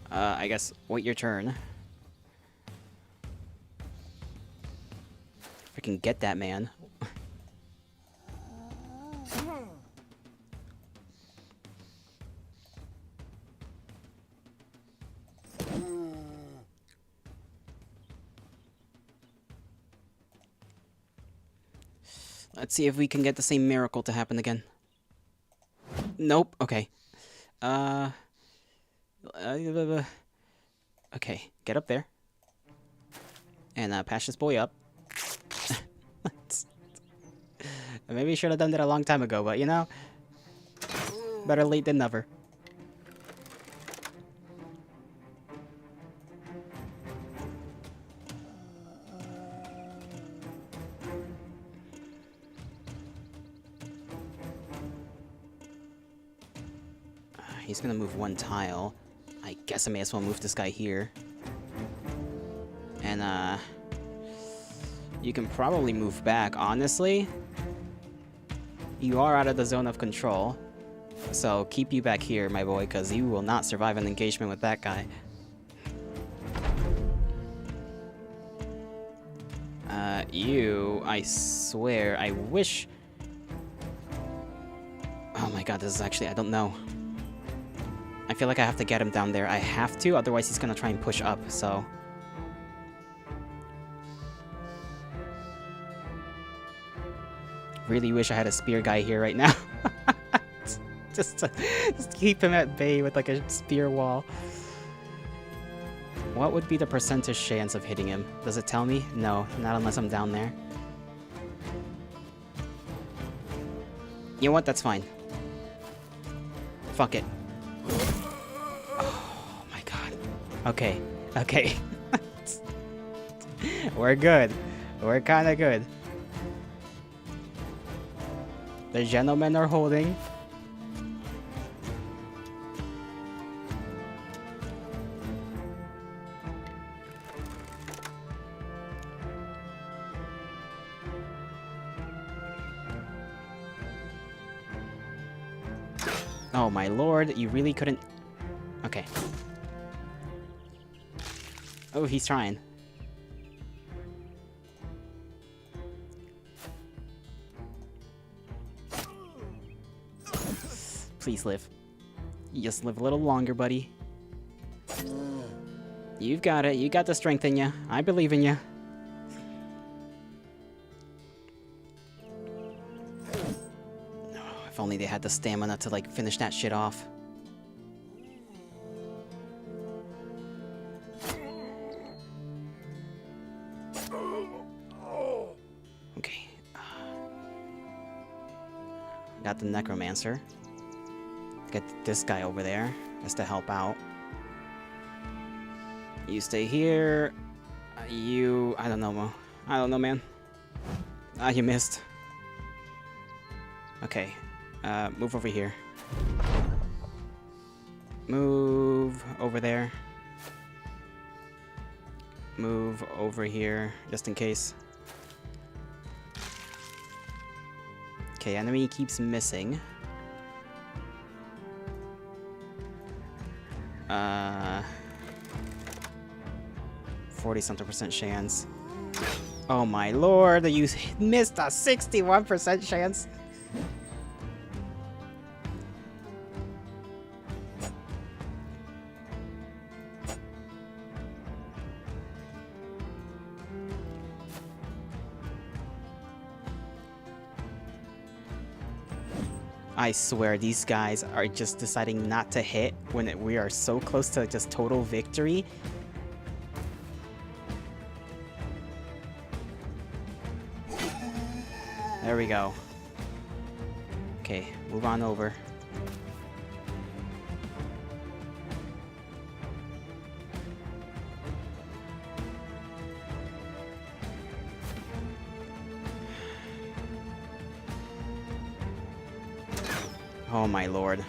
[SPEAKER 1] I guess wait your turn. Freaking get that man. Let's see if we can get the same miracle to happen again. Nope. Okay. Okay, get up there. And patch this boy up. Maybe I should have done that a long time ago, but you know, better late than never. he's gonna move one tile. I guess I may as well move this guy here. And, you can probably move back, honestly. You are out of the zone of control. So keep you back here, my boy, because you will not survive an engagement with that guy. You, I swear, I wish... Oh my god, this is actually, I don't know. I feel like I have to get him down there. I have to, otherwise he's gonna try and push up, so... Really wish I had a spear guy here right now. just keep him at bay with like a spear wall. What would be the percentage chance of hitting him? Does it tell me? No, not unless I'm down there. You know what? That's fine. Fuck it. Oh my god. Okay. Okay. We're good. We're kinda good. The gentlemen are holding. Oh my lord, you really couldn't... Okay. Oh, he's trying. Please live. You just live a little longer, buddy. You've got it. You got the strength in you. I believe in you. Oh, if only they had the stamina to, like, finish that shit off. Okay. Got the necromancer. Get this guy over there just to help out. You stay here. You... I don't know, Mo. I don't know, man. Ah, you missed. Okay. Move over here. Move over there. Move over here, just in case. Okay, enemy keeps missing. 40-something% chance. Oh my lord, you missed a 61% chance. I swear, these guys are just deciding not to hit when we are so close to just total victory. There we go. Okay, move on over. Oh my lord.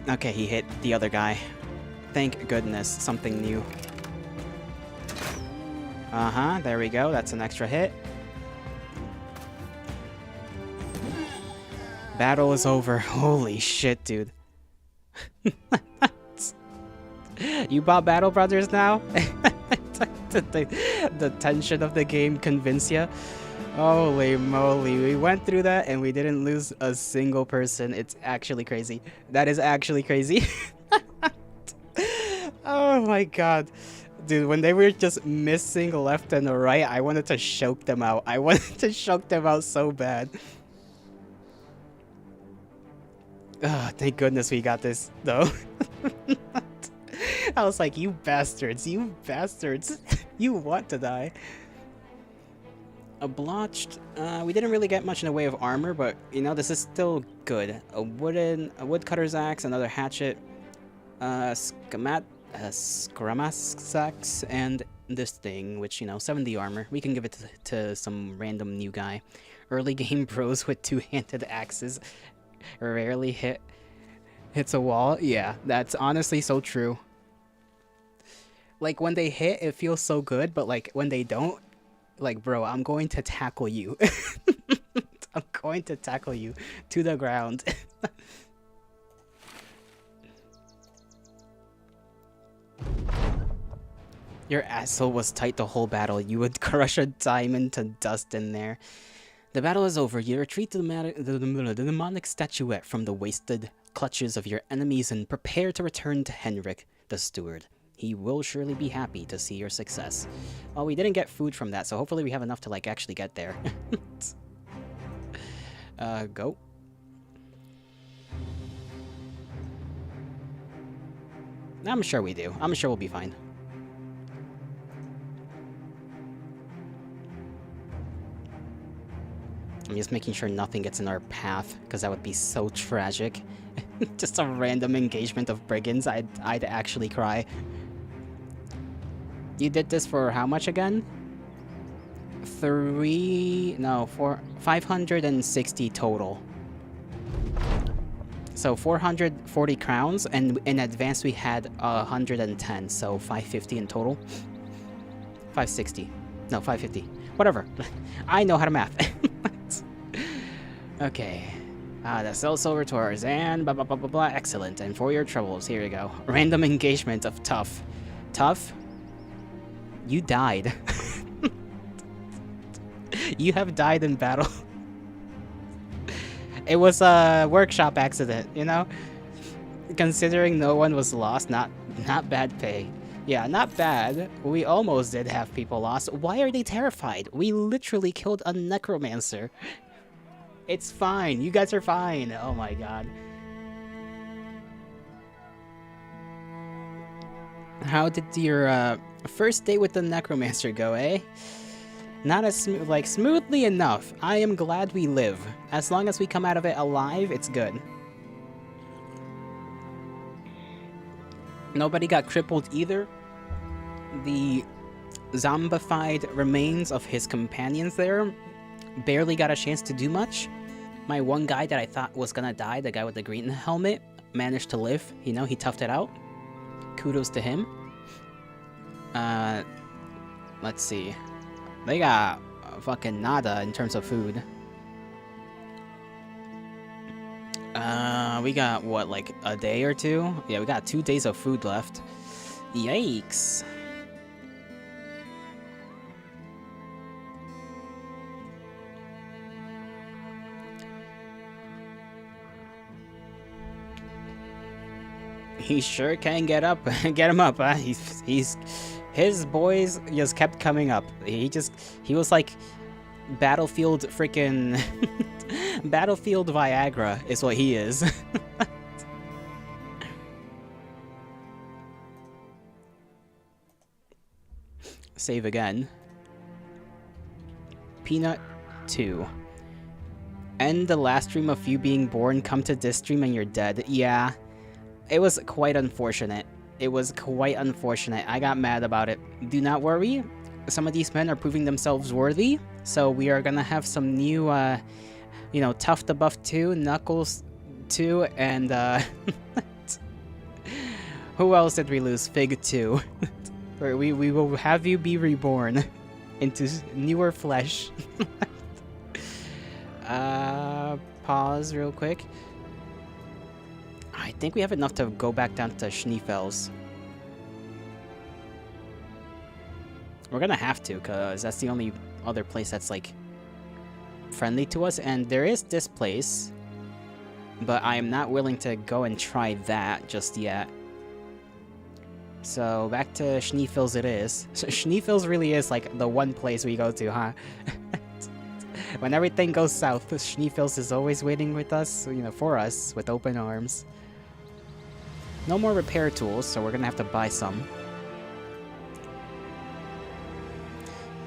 [SPEAKER 1] Okay, he hit the other guy. Thank goodness, something new. Uh-huh, there we go, that's an extra hit. Battle is over. Holy shit, dude. You bought Battle Brothers now? the tension of the game convince ya? Holy moly, we went through that and we didn't lose a single person. It's actually crazy. That is actually crazy. Oh my god. Dude, when they were just missing left and right, I wanted to choke them out. I wanted to choke them out so bad. Oh, thank goodness we got this, though. I was like, you bastards, you bastards. You want to die. A blotched. We didn't really get much in the way of armor, but you know this is still good. A woodcutter's axe, another hatchet, scramax axe, and this thing, which you know 70 armor. We can give it to some random new guy. Early game pros with two-handed axes rarely hits a wall. Yeah, that's honestly so true. Like when they hit, it feels so good, but like when they don't. Like, bro, I'm going to tackle you. I'm going to tackle you to the ground. Your asshole was tight the whole battle. You would crush a diamond to dust in there. The battle is over. You retreat to the demonic statuette from the wasted clutches of your enemies and prepare to return to Henrik, the steward. He will surely be happy to see your success. Well, we didn't get food from that, so hopefully we have enough to, like, actually get there. Go. I'm sure we do. I'm sure we'll be fine. I'm just making sure nothing gets in our path, because that would be so tragic. Just a random engagement of brigands, I'd actually cry. You did this for how much again? 560 total. So 440 crowns, and in advance we had 110, so 550 in total. 560. No, 550. Whatever. I know how to math. Okay. The sell silver tours and blah blah blah blah blah. Excellent. And for your troubles, here you go. Random engagement of tough. Tough? You died. You have died in battle. It was a workshop accident, you know? Considering no one was lost, not bad pay. Yeah, not bad. We almost did have people lost. Why are they terrified? We literally killed a necromancer. It's fine. You guys are fine. Oh my god. How did your first date with the necromancer go, eh? Not as smoothly enough. I am glad we live. As long as we come out of it alive, it's good. Nobody got crippled either. The zombified remains of his companions there barely got a chance to do much. My one guy that I thought was gonna die, the guy with the green helmet, managed to live. You know, he toughed it out. Kudos to him. Let's see. They got fucking nada in terms of food. We got, what, like a day or two? Yeah, we got 2 days of food left. Yikes. He sure can get up, get him up, huh? His boys just kept coming up. He was like Battlefield freaking Battlefield Viagra is what he is. Save again. Peanut 2. End the last stream of you being born, come to this stream and you're dead. Yeah. It was quite unfortunate. It was quite unfortunate. I got mad about it. Do not worry. Some of these men are proving themselves worthy. So we are gonna have some new, you know, Tough the Buff 2, Knuckles 2, and, who else did we lose? Fig 2. we will have you be reborn into newer flesh. Pause real quick. I think we have enough to go back down to Schneefels. We're gonna have to, because that's the only other place that's, like, friendly to us. And there is this place, but I am not willing to go and try that just yet. So, back to Schneefels it is. So Schneefels really is, like, the one place we go to, huh? When everything goes south, Schneefels is always waiting with us, you know, for us, with open arms. No more repair tools, so we're gonna have to buy some.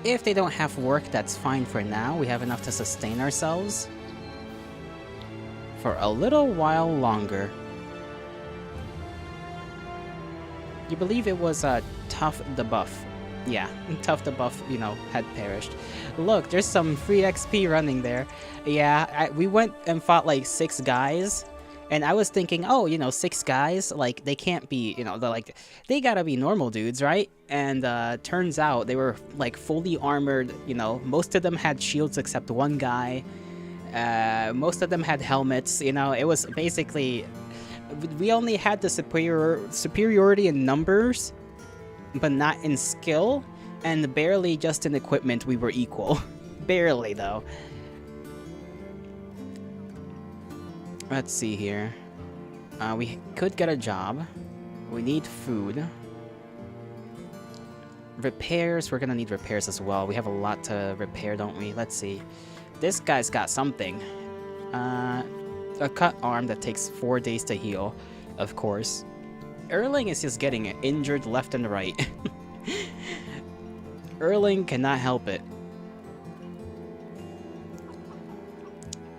[SPEAKER 1] If they don't have work, that's fine for now. We have enough to sustain ourselves for a little while longer. You believe it was Tough the Buff. Yeah, Tough the Buff, you know, had perished. Look, there's some free XP running there. Yeah, we went and fought like 6 guys. And I was thinking, oh, you know, 6 guys, like, they can't be, you know, they gotta be normal dudes, right? And turns out they were, like, fully armored, you know, most of them had shields except one guy. Most of them had helmets, you know, it was basically, we only had the superiority in numbers, but not in skill, and barely just in equipment we were equal. Barely, though. Let's see here. We could get a job. We need food. Repairs, we're gonna need repairs as well. We have a lot to repair, don't we? Let's see. This guy's got something. A cut arm that takes 4 days to heal, of course. Erling is just getting injured left and right. Erling cannot help it.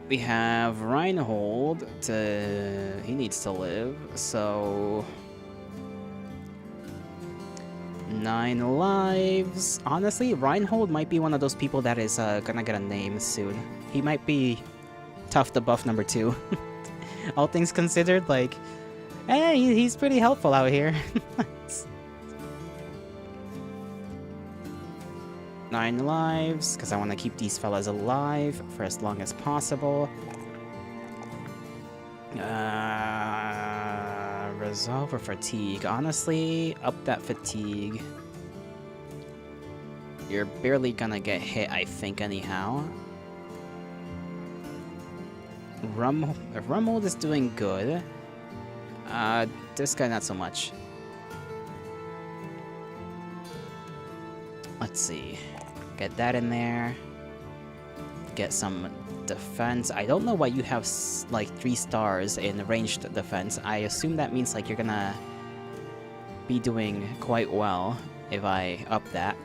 [SPEAKER 1] We have Reinhold he needs to live, so 9 lives. Honestly, Reinhold might be one of those people that is gonna get a name soon. He might be Tough the Buff number 2. All things considered, like, hey, he's pretty helpful out here. 9 lives, because I want to keep these fellas alive for as long as possible. Resolve or fatigue? Honestly, up that fatigue. You're barely gonna get hit, I think, anyhow. Rumhold is doing good. This guy not so much. Let's see. Get that in there. Get some defense. I don't know why you have like 3 stars in ranged defense. I assume that means like you're gonna be doing quite well if I up that.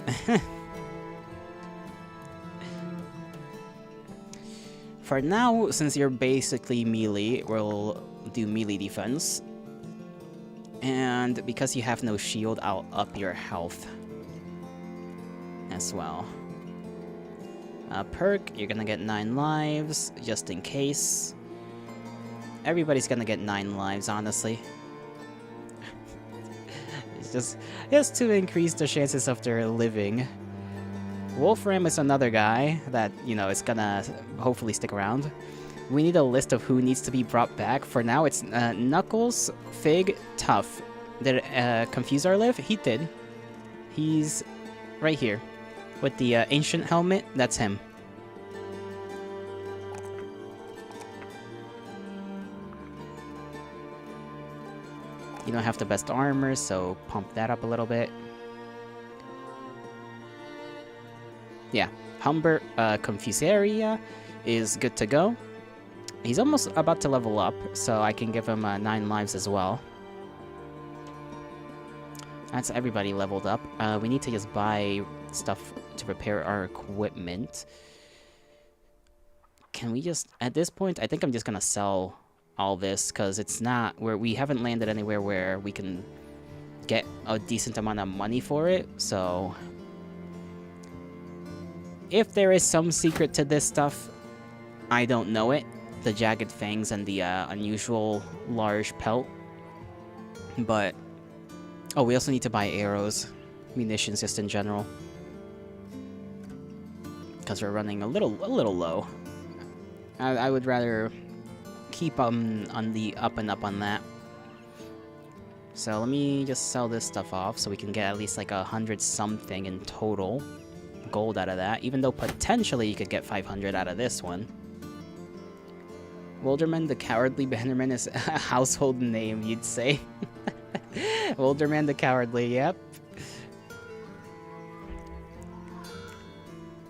[SPEAKER 1] For now, since you're basically melee, we'll do melee defense. And because you have no shield, I'll up your health as well. Perk, you're gonna get 9 lives, just in case. Everybody's gonna get 9 lives, honestly. It's just to increase the chances of their living. Wolfram is another guy that, you know, is gonna hopefully stick around. We need a list of who needs to be brought back. For now, it's Knuckles, Fig, Tough. Did Confuser live? He did. He's right here. With the ancient helmet, that's him. You don't have the best armor, so pump that up a little bit. Yeah, Humber Confusaria is good to go. He's almost about to level up, so I can give him 9 lives as well. That's everybody leveled up. We need to just buy stuff to repair our equipment. Can we just, at this point, I think I'm just gonna sell all this, because it's not, where we haven't landed anywhere where we can get a decent amount of money for it, so if there is some secret to this stuff, I don't know it. The jagged fangs and the unusual large pelt. But oh, we also need to buy arrows, munitions just in general, because we're running a little low. I would rather keep on the up and up on that. So let me just sell this stuff off so we can get at least like 100 something in total gold out of that, even though potentially you could get 500 out of this one. Wilderman the Cowardly Bannerman is a household name, you'd say. Wilderman the Cowardly, yep.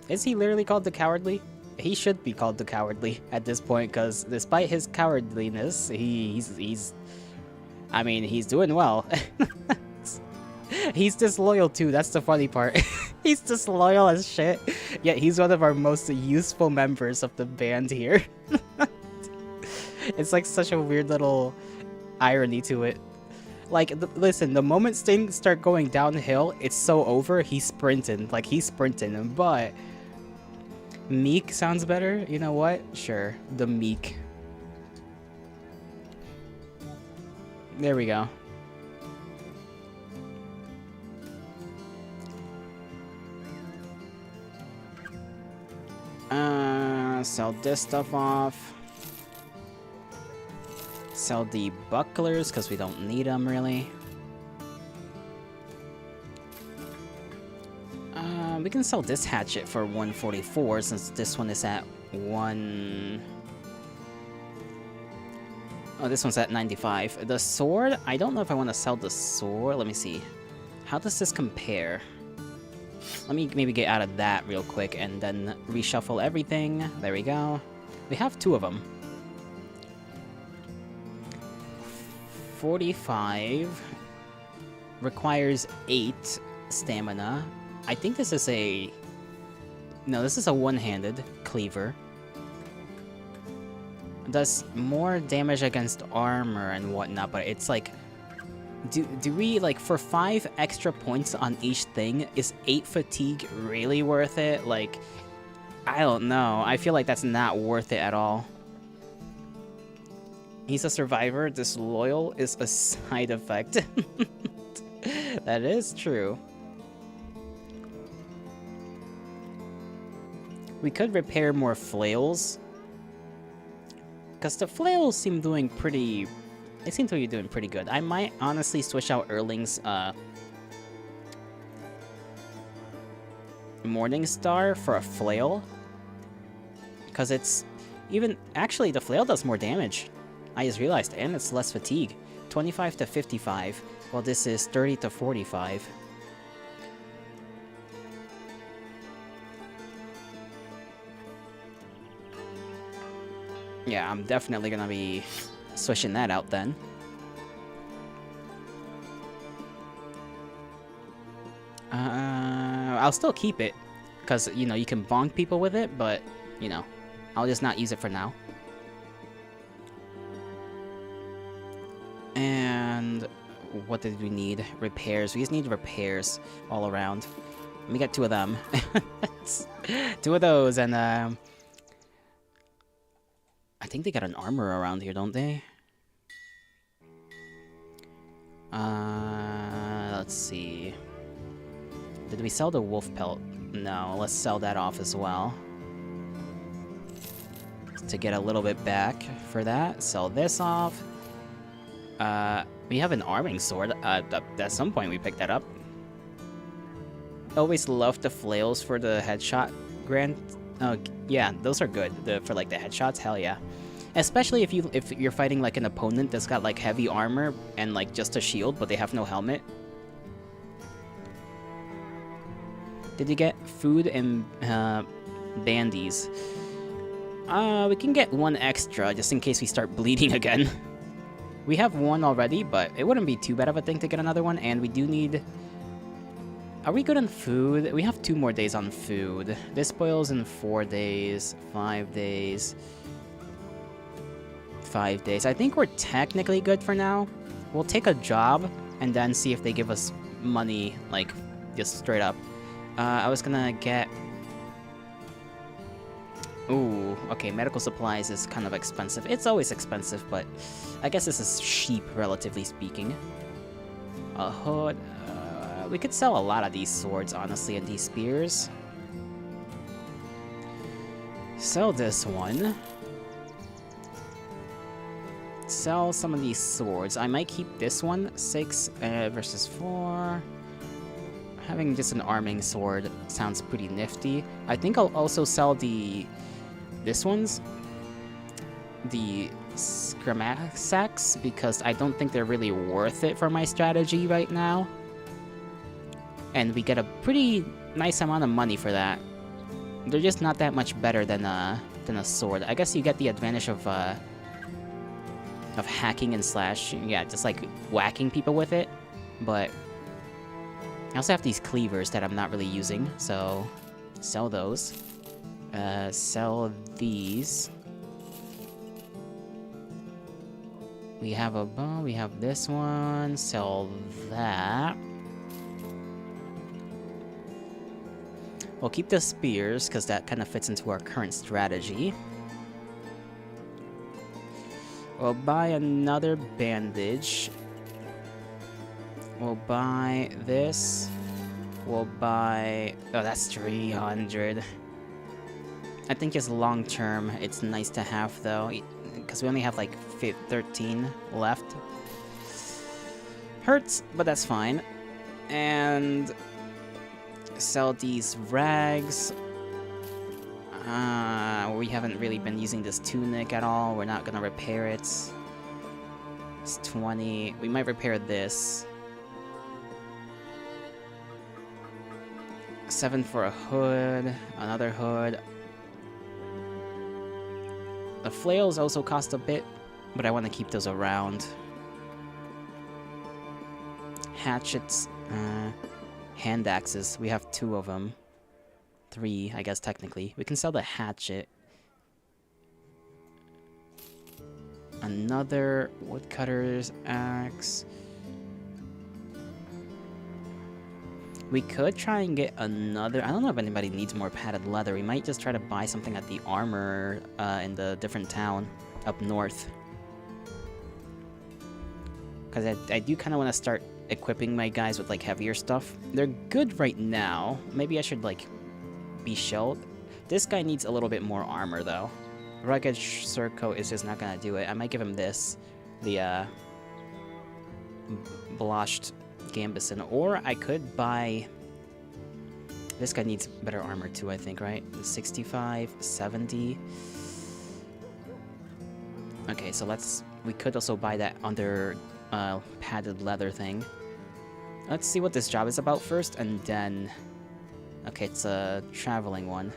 [SPEAKER 1] Is he literally called the Cowardly? He should be called the Cowardly at this point, because despite his cowardliness, he's I mean, he's doing well. He's disloyal too, that's the funny part. He's disloyal as shit. Yet he's one of our most useful members of the band here. It's like such a weird little irony to it. Like, listen, the moment things start going downhill, it's so over, he's sprinting. Like, he's sprinting. But Meek sounds better. You know what? Sure. The Meek. There we go. Sell this stuff off. Sell the bucklers, because we don't need them, really. We can sell this hatchet for 144, since this one is at 1... Oh, this one's at 95. The sword? I don't know if I want to sell the sword. Let me see. How does this compare? Let me maybe get out of that real quick and then reshuffle everything. There we go. We have 2 of them. 45 requires 8 stamina. I think this is a... No, this is a one-handed cleaver. Does more damage against armor and whatnot, but it's like... Do we, like, for 5 extra points on each thing, is 8 fatigue really worth it? Like, I don't know. I feel like that's not worth it at all. He's a survivor. Disloyal is a side effect. That is true. We could repair more flails. Because the flails seem doing pretty... They seem to be doing pretty good. I might honestly switch out Erling's Morning Star for a flail. Because it's even... Actually, the flail does more damage. I just realized. And it's less fatigue. 25 to 55. While this is 30 to 45. Yeah, I'm definitely gonna be switching that out then. I'll still keep it, because, you know, you can bonk people with it, but, you know, I'll just not use it for now. And what did we need? Repairs. We just need repairs all around. Let me get 2 of them. 2 of those, and, I think they got an armor around here, don't they? Let's see. Did we sell the wolf pelt? No, let's sell that off as well. To get a little bit back for that. Sell this off. We have an arming sword. At some point we picked that up. Always loved the flails for the headshot grant. Yeah, those are good. For like the headshots, hell yeah. Especially if you're fighting like an opponent that's got like heavy armor and like just a shield, but they have no helmet. Did you get food and bandies? We can get 1 extra just in case we start bleeding again. We have 1 already, but it wouldn't be too bad of a thing to get another one. And we do need... Are we good on food? We have 2 more days on food. This spoils in 4 days, 5 days, 5 days. I think we're technically good for now. We'll take a job and then see if they give us money, like, just straight up. I was gonna get... Ooh, okay, medical supplies is kind of expensive. It's always expensive, but I guess this is cheap, relatively speaking. A hood... we could sell a lot of these swords, honestly, and these spears. Sell this one. Sell some of these swords. I might keep this one. 6 versus 4. Having just an arming sword sounds pretty nifty. I think I'll also sell this one's. The Scramasax, because I don't think they're really worth it for my strategy right now. And we get a pretty nice amount of money for that. They're just not that much better than a sword. I guess you get the advantage of hacking and slash. Yeah, just like whacking people with it. But I also have these cleavers that I'm not really using, so sell those. Sell these. We have a bow, we have this one, sell that. We'll keep the spears, because that kind of fits into our current strategy. We'll buy another bandage. We'll buy this. We'll buy... Oh, that's 300. I think just long term, it's nice to have, though, because we only have, like, 13 left. Hurts, but that's fine. And... sell these rags. We haven't really been using this tunic at all. We're not gonna repair it. It's 20. We might repair this. 7 for a hood. Another hood. The flails also cost a bit, but I want to keep those around. Hatchets. Hand axes. We have 2 of them. 3, I guess, technically. We can sell the hatchet. Another woodcutter's axe. We could try and get another... I don't know if anybody needs more padded leather. We might just try to buy something at the armor in the different town up north. Because I do kind of want to start equipping my guys with, like, heavier stuff. They're good right now. Maybe I should, like, be shelled. This guy needs a little bit more armor, though. Rugged Surcoat is just not gonna do it. I might give him this. The, Blotched Gambison. Or I could buy... This guy needs better armor, too, I think, right? 65, 70... Okay, so let's... We could also buy that under... padded leather thing. Let's see what this job is about first, and then... Okay, it's a traveling one.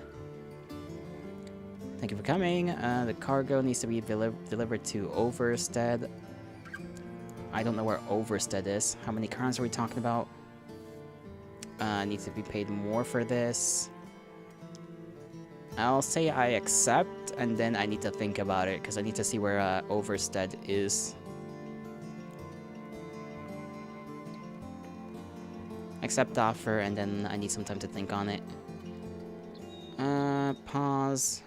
[SPEAKER 1] Thank you for coming. The cargo needs to be delivered to Overstead. I don't know where Overstead is. How many crowns are we talking about? Needs to be paid more for this. I'll say I accept, and then I need to think about it, because I need to see where Overstead is. Accept offer, and then I need some time to think on it. Pause.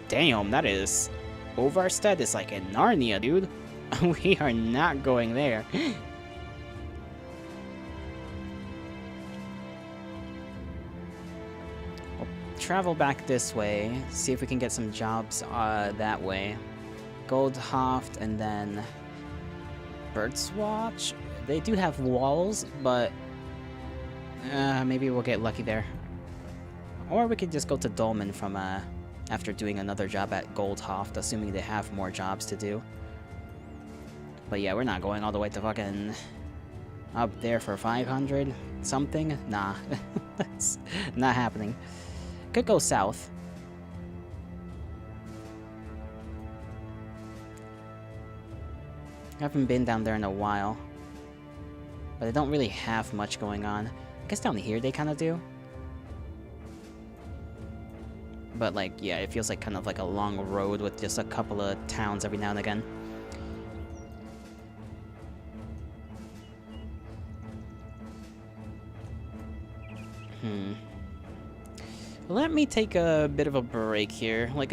[SPEAKER 1] Damn, that is... Overstead is like in Narnia, dude. We are not going there. We'll travel back this way, see if we can get some jobs that way. Goldhoft, and then Birdswatch. They do have walls, but maybe we'll get lucky there. Or we could just go to Dolmen from after doing another job at Goldhoft, assuming they have more jobs to do. But yeah, we're not going all the way to fucking up there for 500 something. Nah, that's not happening. Could go south. I haven't been down there in a while. But they don't really have much going on. I guess down here they kind of do. But, like, yeah, it feels like kind of like a long road with just a couple of towns every now and again. Let me take a bit of a break here. Like,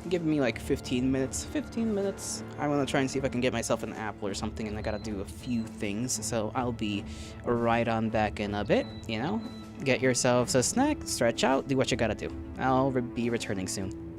[SPEAKER 1] give me like 15 minutes. 15 minutes. I want to try and see if I can get myself an apple or something, and I gotta do a few things. So I'll be right on back in a bit, you know? Get yourselves a snack, stretch out, do what you gotta do. I'll be returning soon.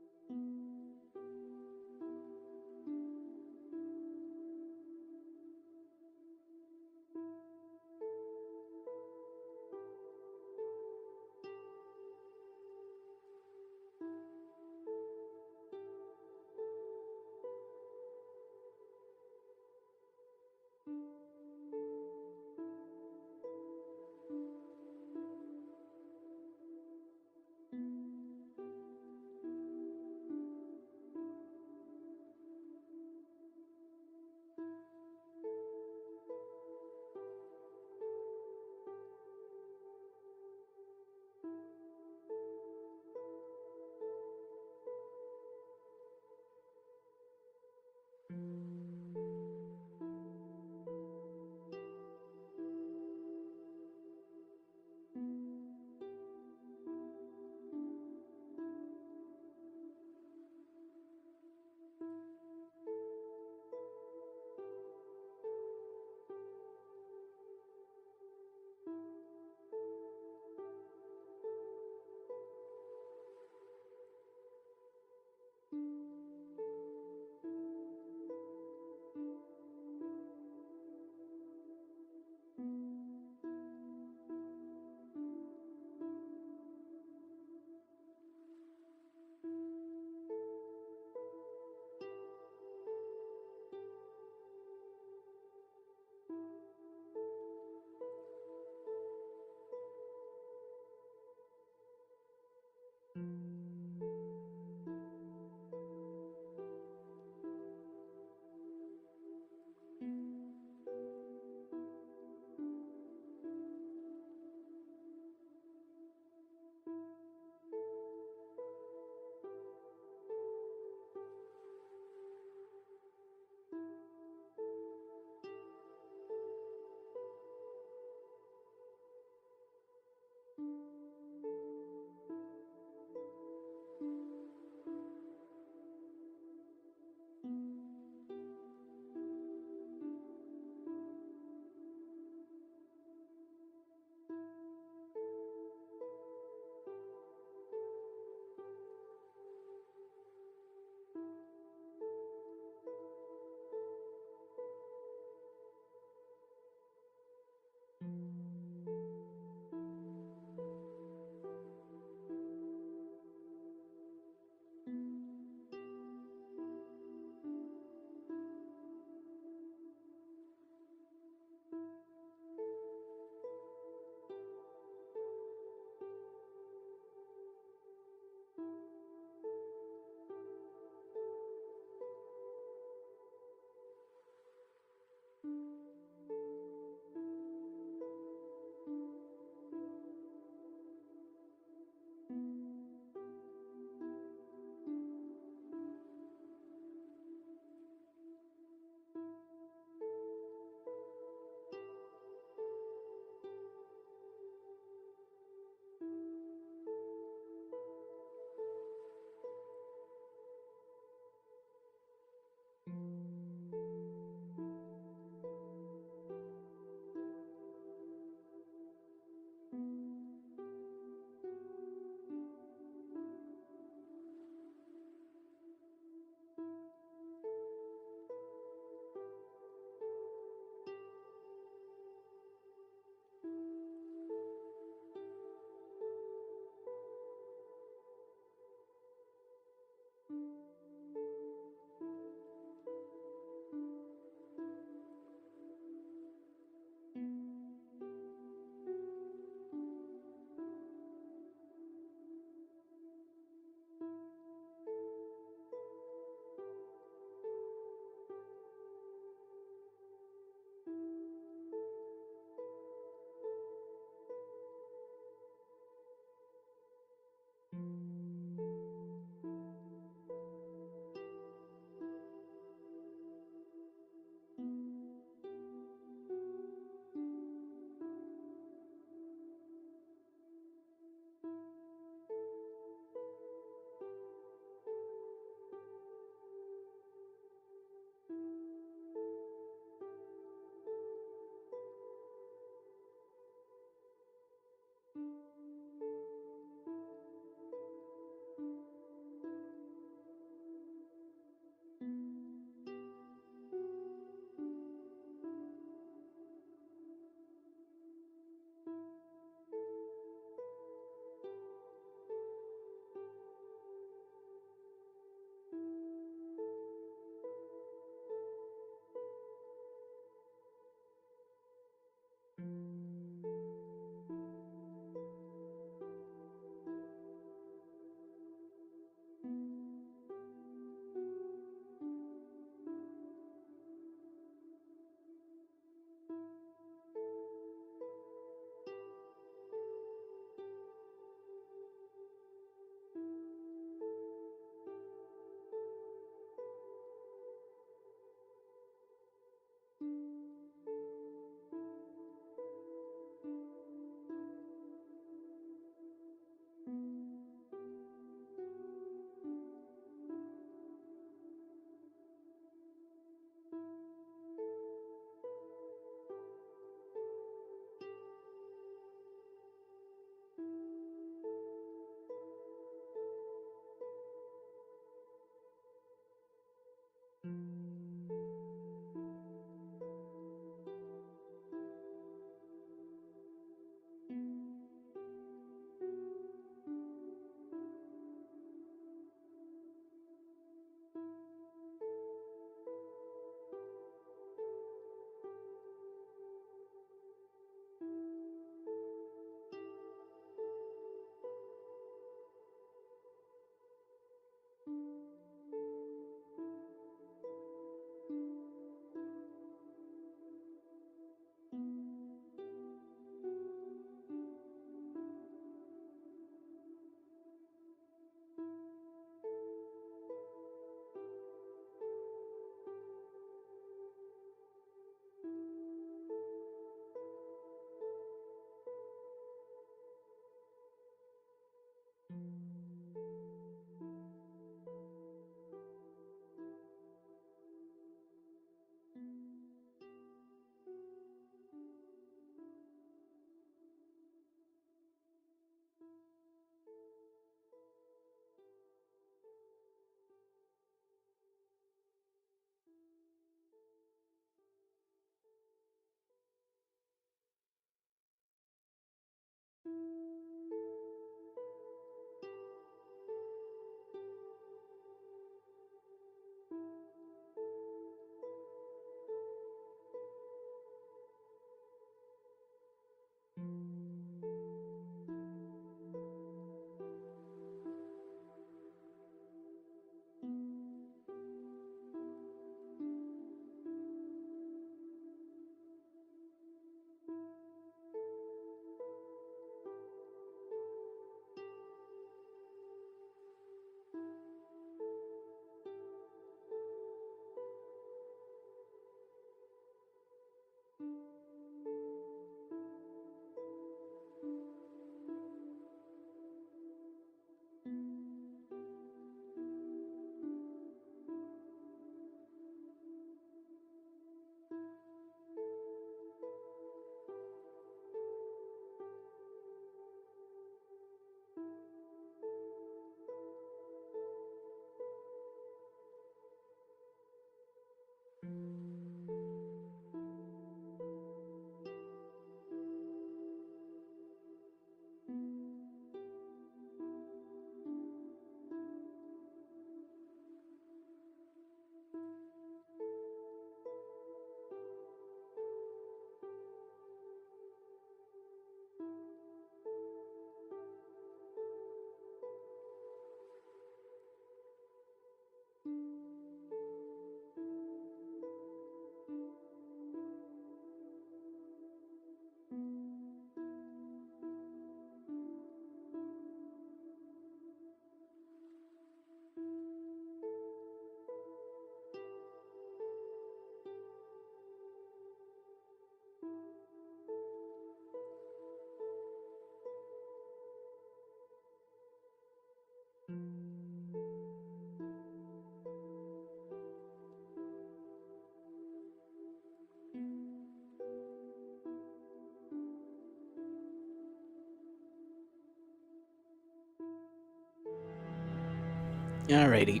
[SPEAKER 1] Alrighty.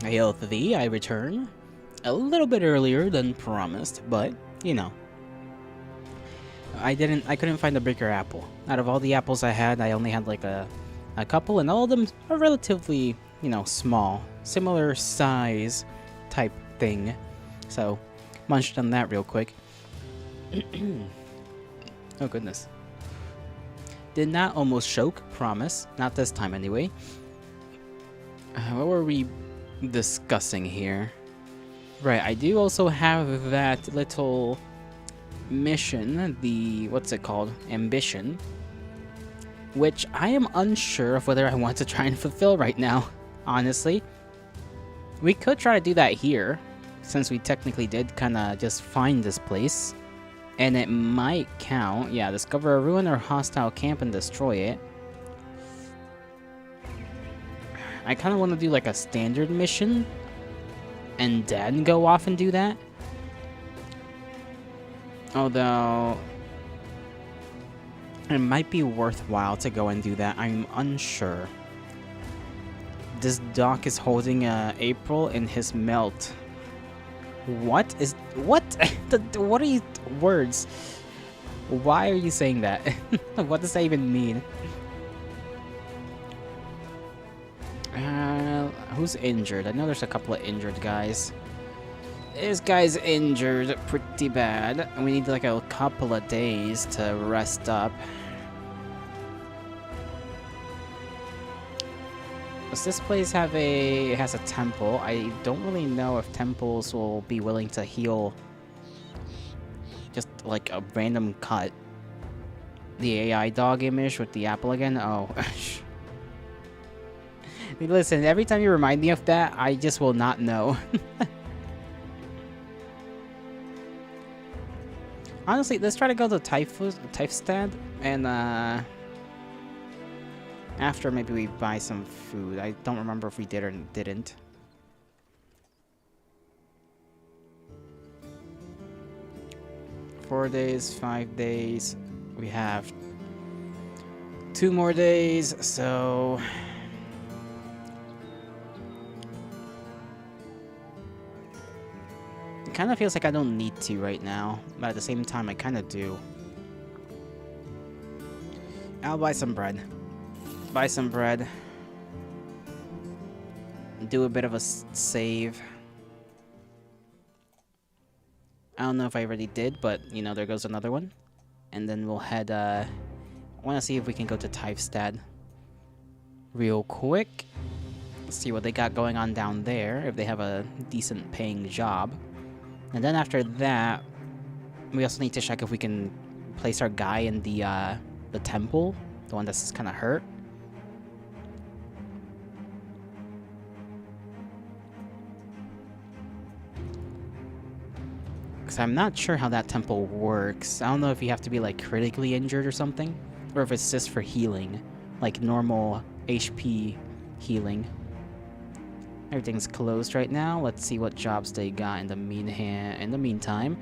[SPEAKER 1] Hail to thee, I return. A little bit earlier than promised, but, you know. I couldn't find a bigger apple. Out of all the apples I had, I only had like a couple, and all of them are relatively, you know, small. Similar size type thing. So, munched on that real quick. Oh goodness. Did not almost choke, promise. Not this time anyway. What were we discussing here? Right, I do also have that little mission, the, what's it called? Ambition. Which I am unsure of whether I want to try and fulfill right now, honestly. We could try to do that here, since we technically did kind of just find this place. And it might count. Yeah, discover a ruin or hostile camp and destroy it. I kind of want to do like a standard mission and then go off and do that. Although it might be worthwhile to go and do that. I'm unsure. This Doc is holding April in his melt. What is what? What are you words? Why are you saying that? What does that even mean? Who's injured? I know there's a couple of injured guys. This guy's injured pretty bad. We need like a couple of days to rest up. Does this place have it has a temple? I don't really know if temples will be willing to heal just like a random cut. The AI dog image with the apple again? Oh. Listen, every time you remind me of that, I just will not know. Honestly, let's try to go to Typhstad, and after maybe we buy some food. I don't remember if we did or didn't. Four days, 5 days. We have 2 more days, so it kind of feels like I don't need to right now, but at the same time I kind of do. I'll buy some bread. Buy some bread. Do a bit of a save. I don't know if I already did, but, you know, there goes another one. And then we'll head, I want to see if we can go to Typhstad real quick. Let's see what they got going on down there, if they have a decent paying job. And then after that, we also need to check if we can place our guy in the temple, the one that's kind of hurt. Because I'm not sure how that temple works. I don't know if you have to be like critically injured or something, or if it's just for healing, like normal HP healing. Everything's closed right now. Let's see what jobs they got in the meantime.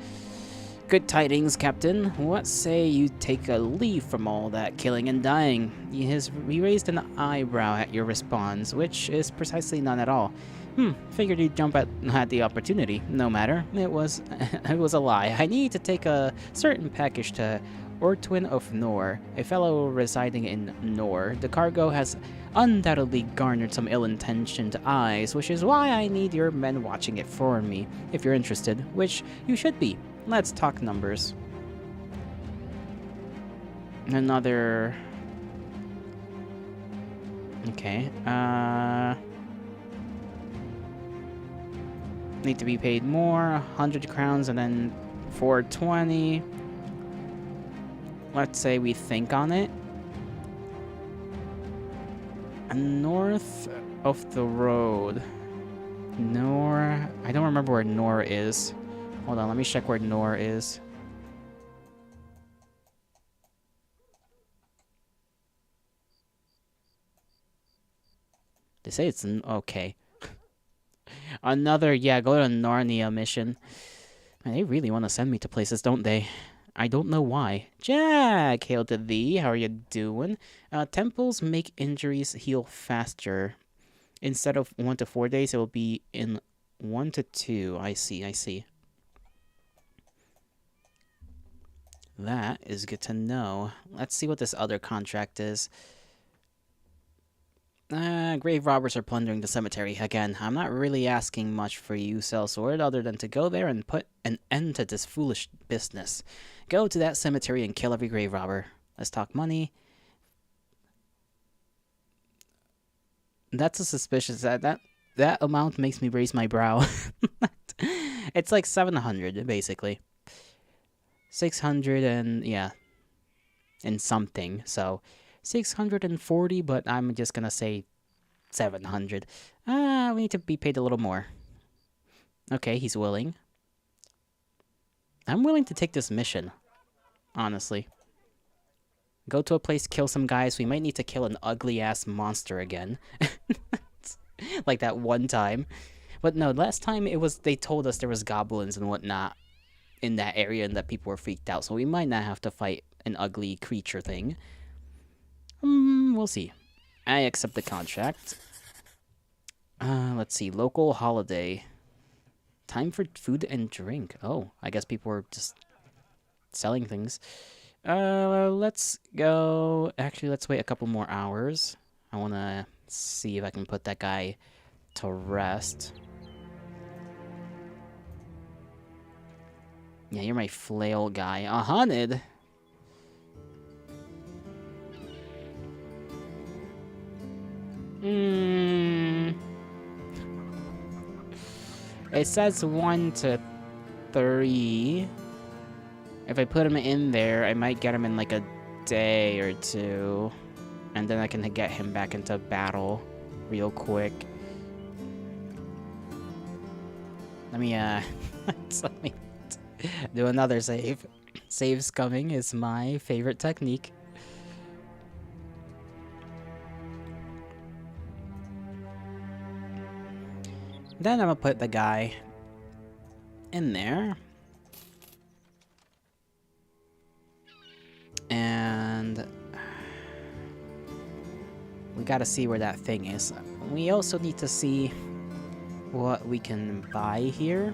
[SPEAKER 1] Good tidings, Captain. What say you take a leave from all that killing and dying? He raised an eyebrow at your response, which is precisely none at all. Figured you'd jump at the opportunity. No matter. It was a lie. I need to take a certain package to Ortwin of Nor, a fellow residing in Nor. The cargo has undoubtedly garnered some ill-intentioned eyes, which is why I need your men watching it for me, if you're interested, which you should be. Let's talk numbers. Another... Okay, need to be paid more, 100 crowns, and then 420. Let's say we think on it. North of the road. Nor... I don't remember where Nor is. Hold on, let me check where Nor is. They say it's okay. Another, yeah, go to Narnia mission. Man, they really want to send me to places, don't they? I don't know why. Jack, hail to thee. How are you doing? Temples make injuries heal faster. Instead of 1 to 4 days, it will be in 1 to 2. I see, I see. That is good to know. Let's see what this other contract is. Grave robbers are plundering the cemetery. Again, I'm not really asking much for you, sellsword, other than to go there and put an end to this foolish business. Go to that cemetery and kill every grave robber. Let's talk money. That's a suspicious... That amount makes me raise my brow. It's like 700, basically. 600 and... yeah. And something, so... 640, but I'm just gonna say 700. We need to be paid a little more. Okay, he's willing. I'm willing to take this mission, honestly. Go to a place, kill some guys. We might need to kill an ugly-ass monster again. Like that one time. But no, last time it was, they told us there was goblins and whatnot in that area and that people were freaked out. So we might not have to fight an ugly creature thing. We'll see. I accept the contract. Let's see. Local holiday. Time for food and drink. Oh, I guess people were just selling things. Let's go... Actually, let's wait a couple more hours. I want to see if I can put that guy to rest. Yeah, you're my flail guy. 100? It says 1 to 3. If I put him in there, I might get him in like a day or 2. And then I can get him back into battle real quick. Let me, let me do another save. Save scumming is my favorite technique. Then I'm gonna put the guy in there. And we gotta see where that thing is. We also need to see what we can buy here.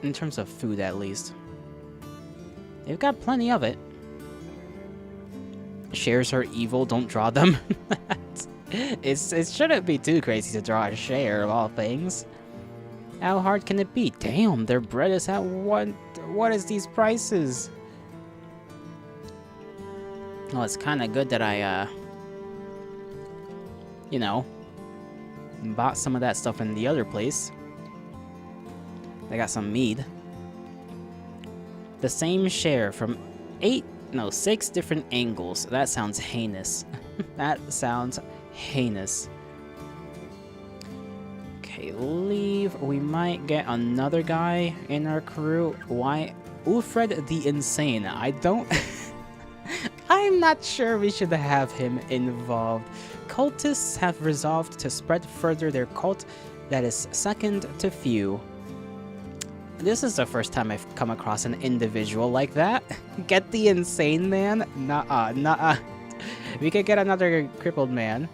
[SPEAKER 1] In terms of food, at least. They've got plenty of it. Shares are evil, don't draw them. It shouldn't be too crazy to draw a share of all things. How hard can it be? Damn, their bread is at what is these prices? Well, it's kind of good that I, you know, bought some of that stuff in the other place. They got some mead. The same share from 6 different angles. That sounds heinous. That sounds heinous. Okay, leave. We might get another guy in our crew. Why? Ulfred the Insane. I don't... I'm not sure we should have him involved. Cultists have resolved to spread further their cult that is second to few. This is the first time I've come across an individual like that. Get the insane man? Nuh-uh, nuh-uh. We could get another crippled man.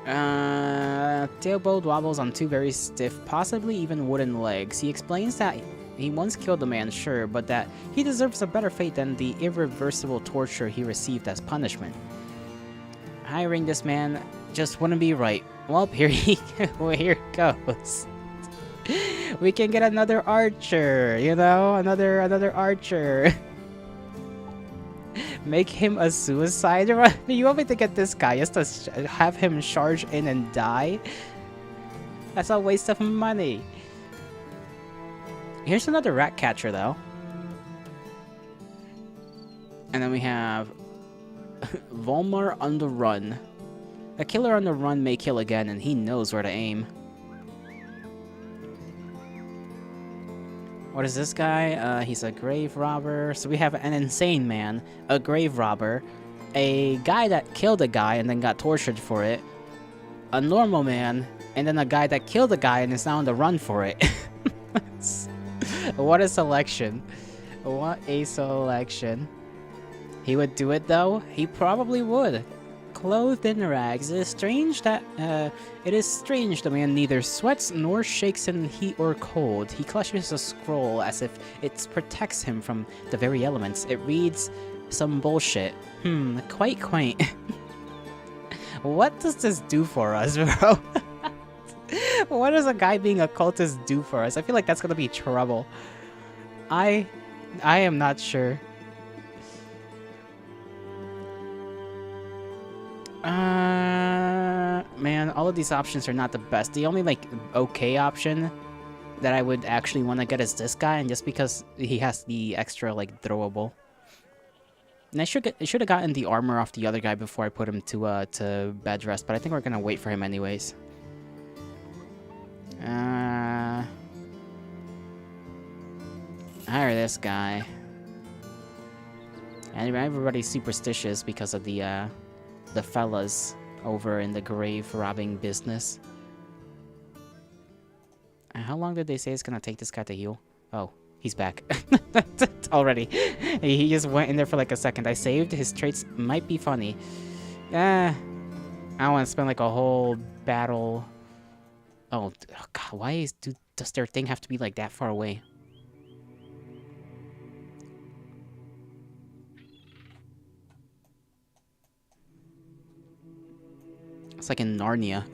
[SPEAKER 1] Tailbone wobbles on 2 very stiff, possibly even wooden legs. He explains that he once killed a man, sure, but that he deserves a better fate than the irreversible torture he received as punishment. Hiring this man just wouldn't be right. Well, here here goes. We can get another archer, you know? Another archer. Make him a suicide run? You want me to get this guy just to have him charge in and die? That's a waste of money. Here's another rat catcher, though. And then we have Volmar on the run. A killer on the run may kill again, and he knows where to aim. What is this guy? He's a grave robber. So we have an insane man, a grave robber, a guy that killed a guy and then got tortured for it, a normal man, and then a guy that killed a guy and is now on the run for it. What a selection. What a selection. He would do it though? He probably would. Clothed in rags, it is strange that the man neither sweats nor shakes in heat or cold. He clutches a scroll as if it protects him from the very elements. It reads some bullshit. Quite quaint. What does this do for us, bro? What does a guy being a cultist do for us? I feel like that's gonna be trouble. I am not sure. Man, all of these options are not the best. The only, like, okay option that I would actually want to get is this guy, and just because he has the extra, like, throwable. And I should have gotten the armor off the other guy before I put him to bed rest, but I think we're gonna wait for him anyways. Hire this guy. And everybody's superstitious because of the fellas over in the grave robbing business. How long did they say it's gonna take this guy to heal? Oh, he's back. Already. He just went in there for like a second. I saved. His traits might be funny. I don't want to spend like a whole battle. Oh God, why does their thing have to be like that far away? It's like in Narnia.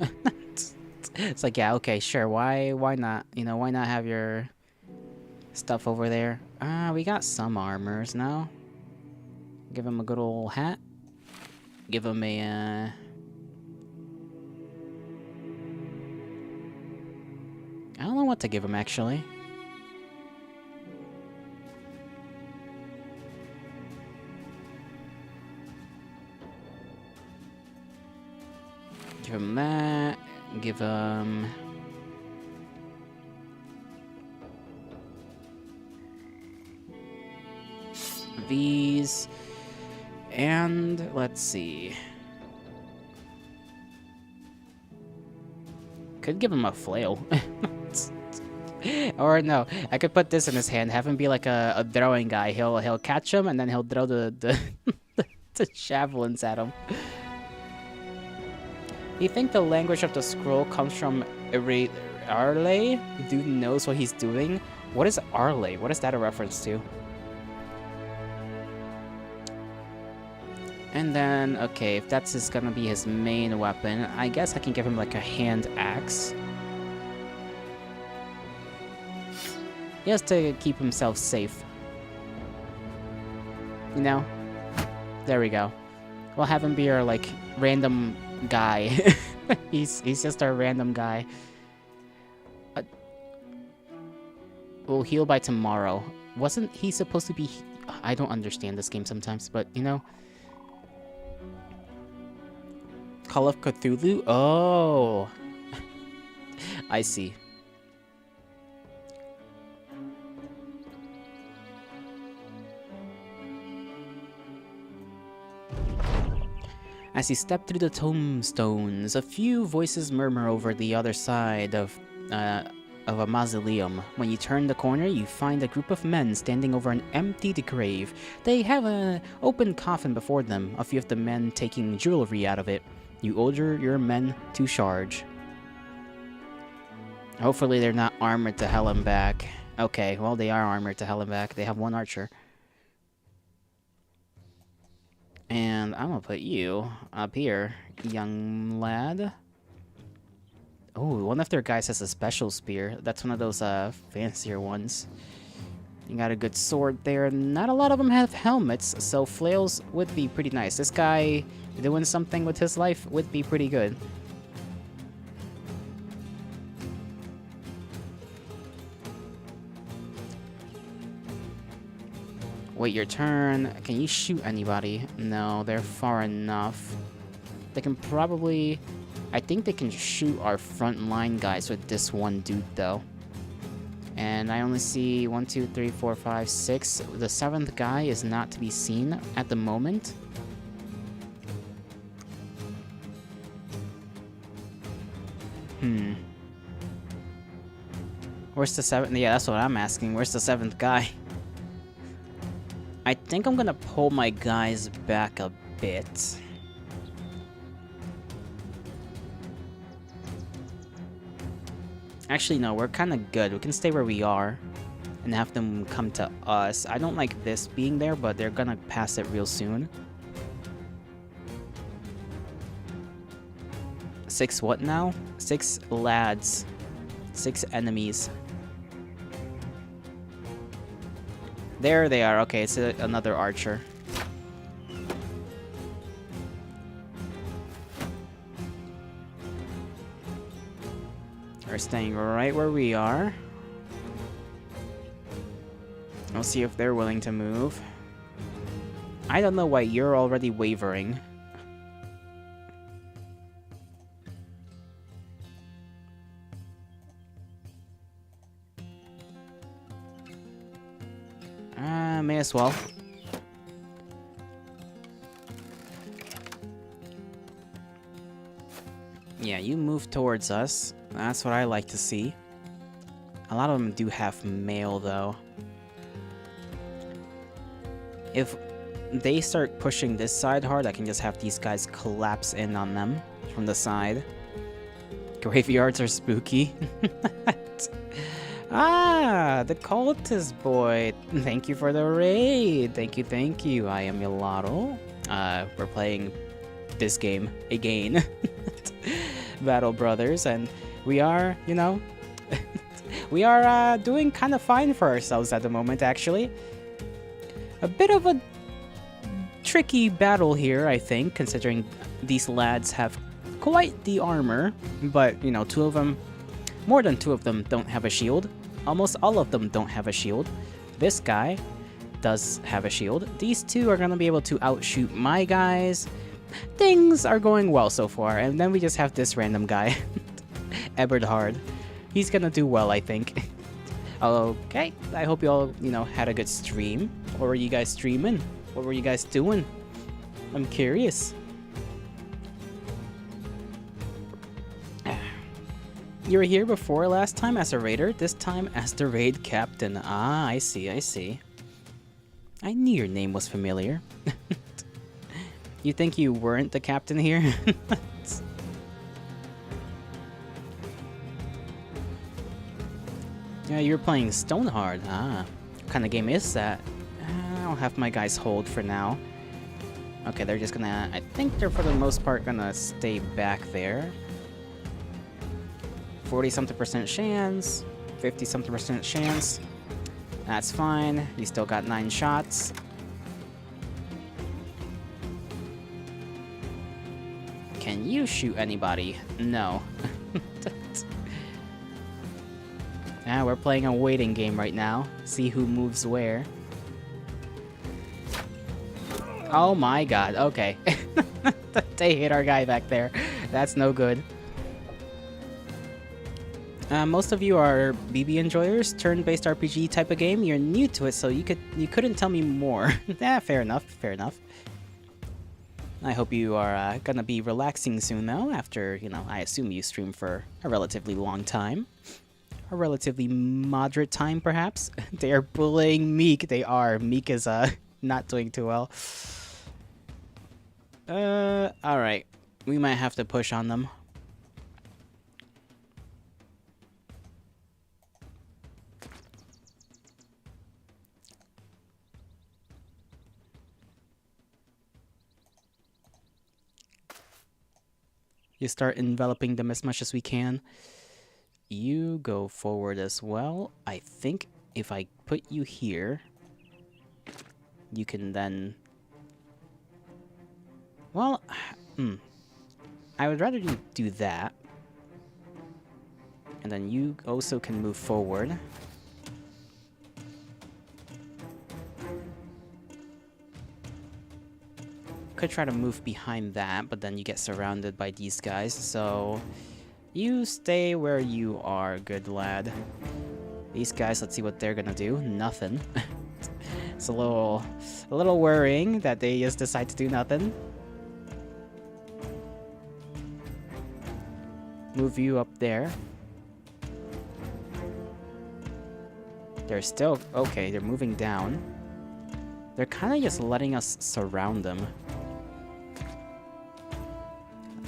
[SPEAKER 1] It's like, yeah, okay, sure. Why not? You know, why not have your stuff over there? We got some armors now. Give him a good old hat. Give him a, I don't know what to give him, actually. Give him that. Give him... these. And let's see. Could give him a flail. Or no, I could put this in his hand, have him be like a throwing guy. He'll catch him and then he'll throw the the javelins at him. You think the language of the scroll comes from Arle? Dude knows what he's doing. What is Arle? What is that a reference to? And then, okay, if that's gonna be his main weapon, I guess I can give him like a hand axe. He has to keep himself safe. You know? There we go. We'll have him be our, like, random guy. He's just our random guy. We'll heal by tomorrow. Wasn't he supposed to be... I don't understand this game sometimes, but, you know... Call of Cthulhu? Oh! I see. As you step through the tombstones, a few voices murmur over the other side of a mausoleum. When you turn the corner, you find a group of men standing over an emptied grave. They have an open coffin before them, a few of the men taking jewelry out of it. You order your men to charge. Hopefully they're not armored to hell and back. Okay, well they are armored to hell and back. They have one archer. And I'm gonna put you up here, young lad. Oh, one of their guys has a special spear. That's one of those fancier ones. You got a good sword there. Not a lot of them have helmets, so flails would be pretty nice. This guy doing something with his life would be pretty good. Wait your turn. Can you shoot anybody? No, they're far enough. They can probably... I think they can shoot our front line guys with this one dude, though. And I only see 1, 2, 3, 4, 5, 6. The seventh guy is not to be seen at the moment. Where's the seventh? Yeah, that's what I'm asking. Where's the seventh guy? I think I'm gonna pull my guys back a bit. Actually, no, we're kind of good. We can stay where we are and have them come to us. I don't like this being there, but they're gonna pass it real soon. 6 what now? 6 lads. 6 enemies. There they are. Okay, it's another archer. We're staying right where we are. We'll see if they're willing to move. I don't know why you're already wavering. May as well. Yeah, you move towards us. That's what I like to see. A lot of them do have mail, though. If they start pushing this side hard, I can just have these guys collapse in on them from the side. Graveyards are spooky. Ah, the cultist boy. Thank you for the raid. Thank you, thank you. I am Yolato. We're playing this game again. Battle Brothers, and we are, you know, we are doing kind of fine for ourselves at the moment, actually. A bit of a tricky battle here, I think, considering these lads have quite the armor, but, you know, more than two of them don't have a shield. Almost all of them don't have a shield. This guy does have a shield. These two are going to be able to outshoot my guys. Things are going well so far. And then we just have this random guy, Eberhard. He's going to do well, I think. Okay, I hope you all, you know, had a good stream. What were you guys streaming? What were you guys doing? I'm curious. You were here before last time as a raider, this time as the raid captain. Ah, I see, I see. I knew your name was familiar. You think you weren't the captain here? Yeah, you're playing Stonehard. Ah, what kind of game is that? I'll have my guys hold for now. Okay, they're just gonna... I think they're for the most part gonna stay back there. 40-something% chance, 50-something% chance. That's fine. You still got 9 shots. Can you shoot anybody? No. Yeah, we're playing a waiting game right now. See who moves where. Oh my god, okay. They hit our guy back there. That's no good. Most of you are BB enjoyers, turn-based RPG type of game. You're new to it, so you couldn't tell me more. Yeah, fair enough, fair enough. I hope you are gonna be relaxing soon, though, after, you know, I assume you stream for a relatively long time. A relatively moderate time, perhaps. They are bullying Meek. They are. Meek is, not doing too well. Alright. We might have to push on them. You start enveloping them as much as we can. You go forward as well. I think if I put you here, you can then... Well, I would rather you do that. And then you also can move forward. Could try to move behind that, but then you get surrounded by these guys, so you stay where you are, good lad. These guys, let's see what they're gonna do. Nothing. It's a little worrying that they just decide to do nothing. Move you up there. They're still... Okay, they're moving down. They're kind of just letting us surround them.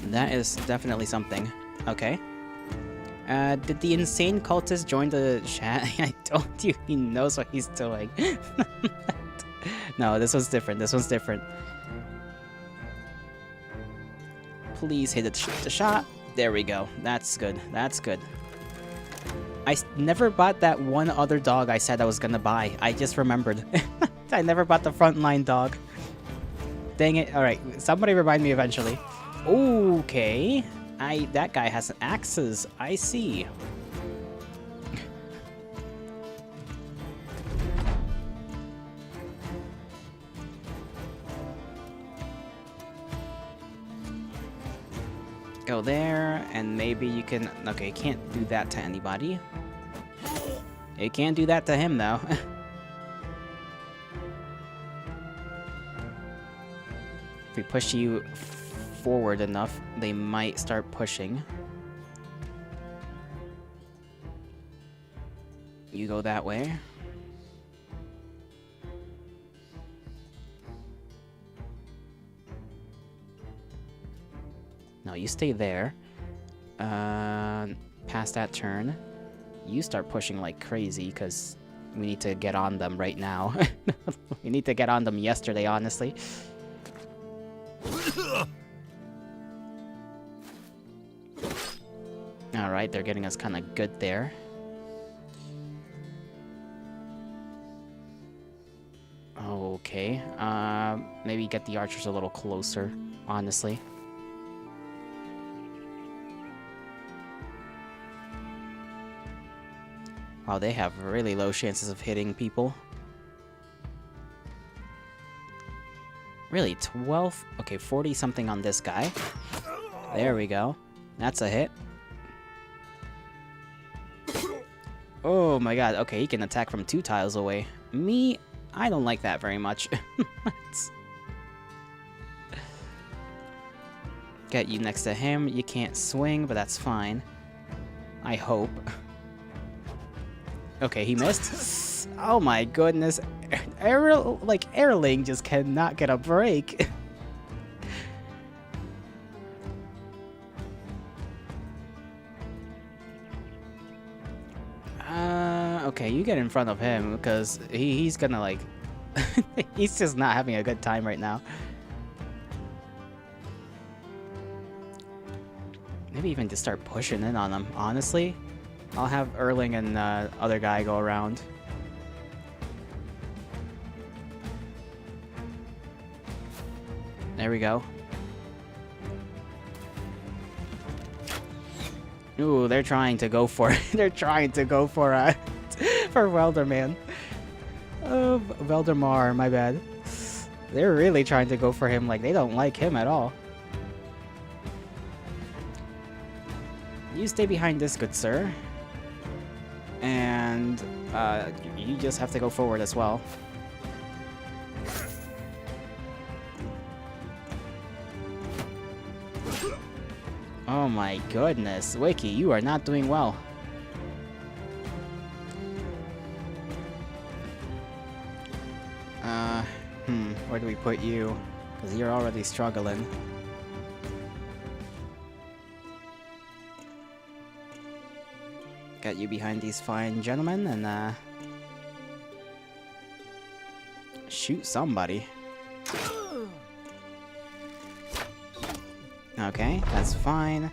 [SPEAKER 1] That is definitely something. Okay. Did the insane cultist join the chat? I don't think he knows what he's doing. No, this one's different. This one's different. Please hit the shot. There we go. That's good. That's good. I never bought that one other dog I said I was gonna buy. I just remembered. I never bought the frontline dog. Dang it. Alright, somebody remind me eventually. Okay. That guy has axes. I see. Go there, and maybe you can... Okay, you can't do that to anybody. You can't do that to him, though. If we push you forward enough, they might start pushing. You go that way. No, you stay there. Past that turn. You start pushing like crazy, because we need to get on them right now. We need to get on them yesterday, honestly. Alright, they're getting us kind of good there. Okay. Maybe get the archers a little closer, honestly. Wow, they have really low chances of hitting people. Really, 12? Okay, 40 something on this guy. There we go. That's a hit. Oh my god, okay, he can attack from 2 tiles away. Me, I don't like that very much. Get you next to him. You can't swing, but that's fine. I hope. Okay, he missed. Oh my goodness. Airling just cannot get a break. Okay, you get in front of him, because he's gonna, like... he's just not having a good time right now. Maybe even just start pushing in on him, honestly. I'll have Erling and other guy go around. There we go. Ooh, they're trying to go for it. They're trying to go for Welderman. Oh, Veldemar, my bad. They're really trying to go for him, like they don't like him at all. You stay behind this, good sir. And you just have to go forward as well. Oh my goodness, Wiki, you are not doing well. Where do we put you? Because you're already struggling. Got you behind these fine gentlemen and shoot somebody. Okay, that's fine.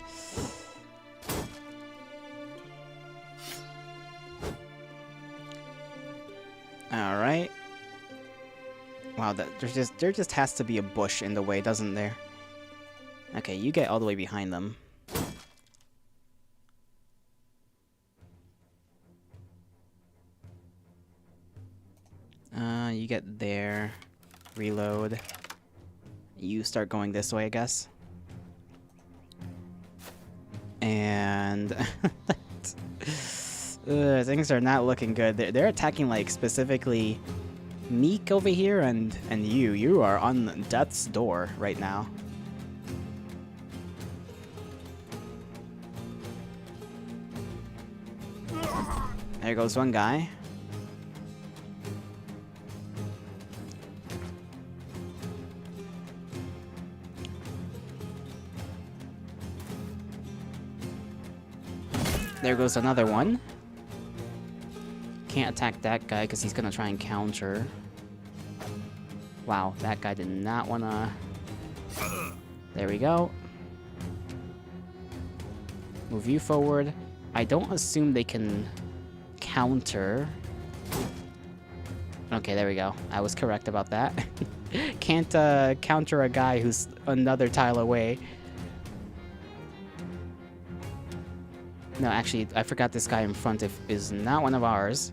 [SPEAKER 1] Alright. Wow, there just has to be a bush in the way, doesn't there? Okay, you get all the way behind them. You get there. Reload. You start going this way, I guess. And... Things are not looking good. They're attacking like specifically Meek over here and you. You are on death's door right now. There goes one guy. There goes another one. Can't attack that guy because he's gonna try and counter. Wow, that guy did not wanna... There we go. Move you forward. I don't assume they can counter. Okay, there we go. I was correct about that. Can't counter a guy who's another tile away. No, actually, I forgot this guy in front is not one of ours.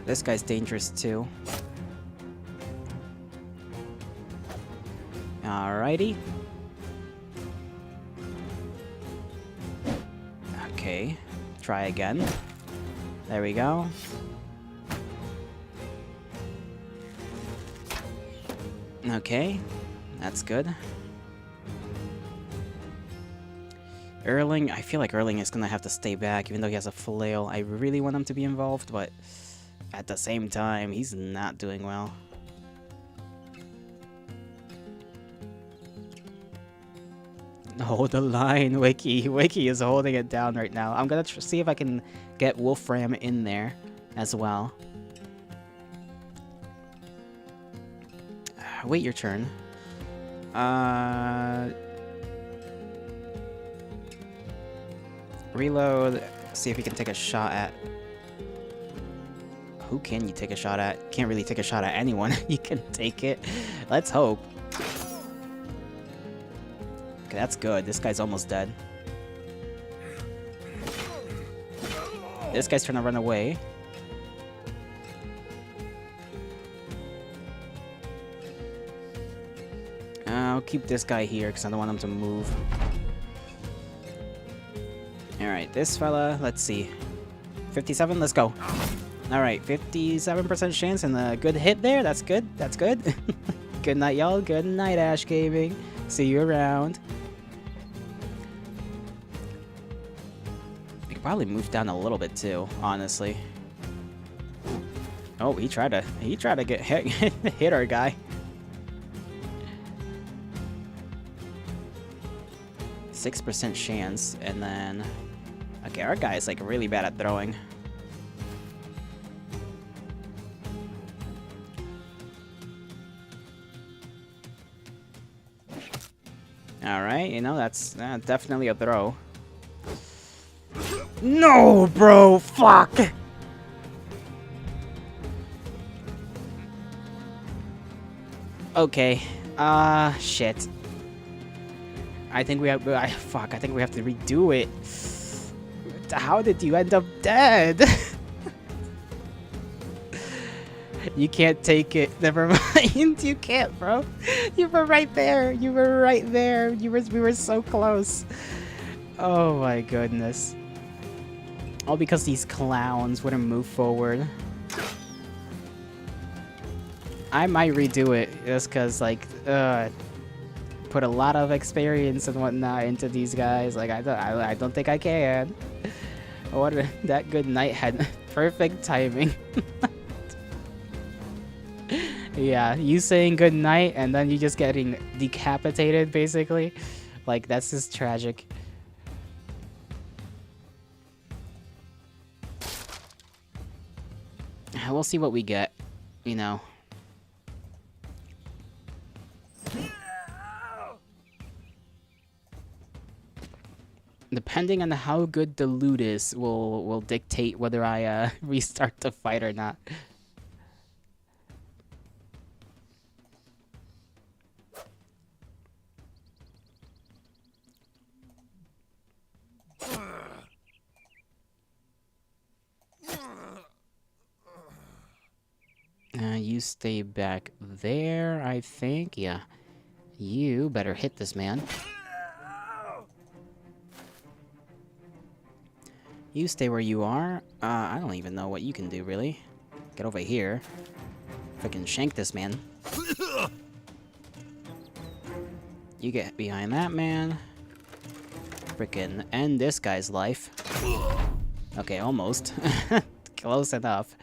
[SPEAKER 1] This guy's dangerous too. Alrighty. Okay, try again. There we go. Okay, that's good. Erling, I feel like Erling is gonna have to stay back, even though he has a flail. I really want him to be involved, but at the same time, he's not doing well. Hold the line, Wiki. Wiki is holding it down right now. I'm gonna see if I can get Wolfram in there as well. Wait your turn. Reload. See if you can take a shot at... Who can you take a shot at? Can't really take a shot at anyone. You can take it. Let's hope. Okay, that's good. This guy's almost dead. This guy's trying to run away. I'll keep this guy here because I don't want him to move. Alright, this fella, let's see. 57, let's go. Alright, 57% chance and a good hit there. That's good. That's good. Good night, y'all. Good night, Ash Gaming. See you around. We could probably move down a little bit too, honestly. Oh, he tried to get hit our guy. 6% chance, and then... Okay, our guy is like really bad at throwing. Alright, you know, that's definitely a throw. No, bro! Fuck! Okay. Shit. I think we have... fuck, I think we have to redo it. How did you end up dead? You can't take it. Never mind. You can't, bro. You were right there. You were right there. We were so close. Oh my goodness. All because these clowns wouldn't move forward. I might redo it just because, like, put a lot of experience and whatnot into these guys. Like, I don't think I can. What that good night had perfect timing. Yeah, you saying good night and then you just getting decapitated, basically. Like, that's just tragic. We'll see what we get, you know. Depending on how good the loot is, will dictate whether I restart the fight or not. You stay back there, I think. Yeah. You better hit this man. You stay where you are. I don't even know what you can do, really. Get over here. Frickin' shank this man. You get behind that man. Frickin' end this guy's life. Okay, almost. Close enough.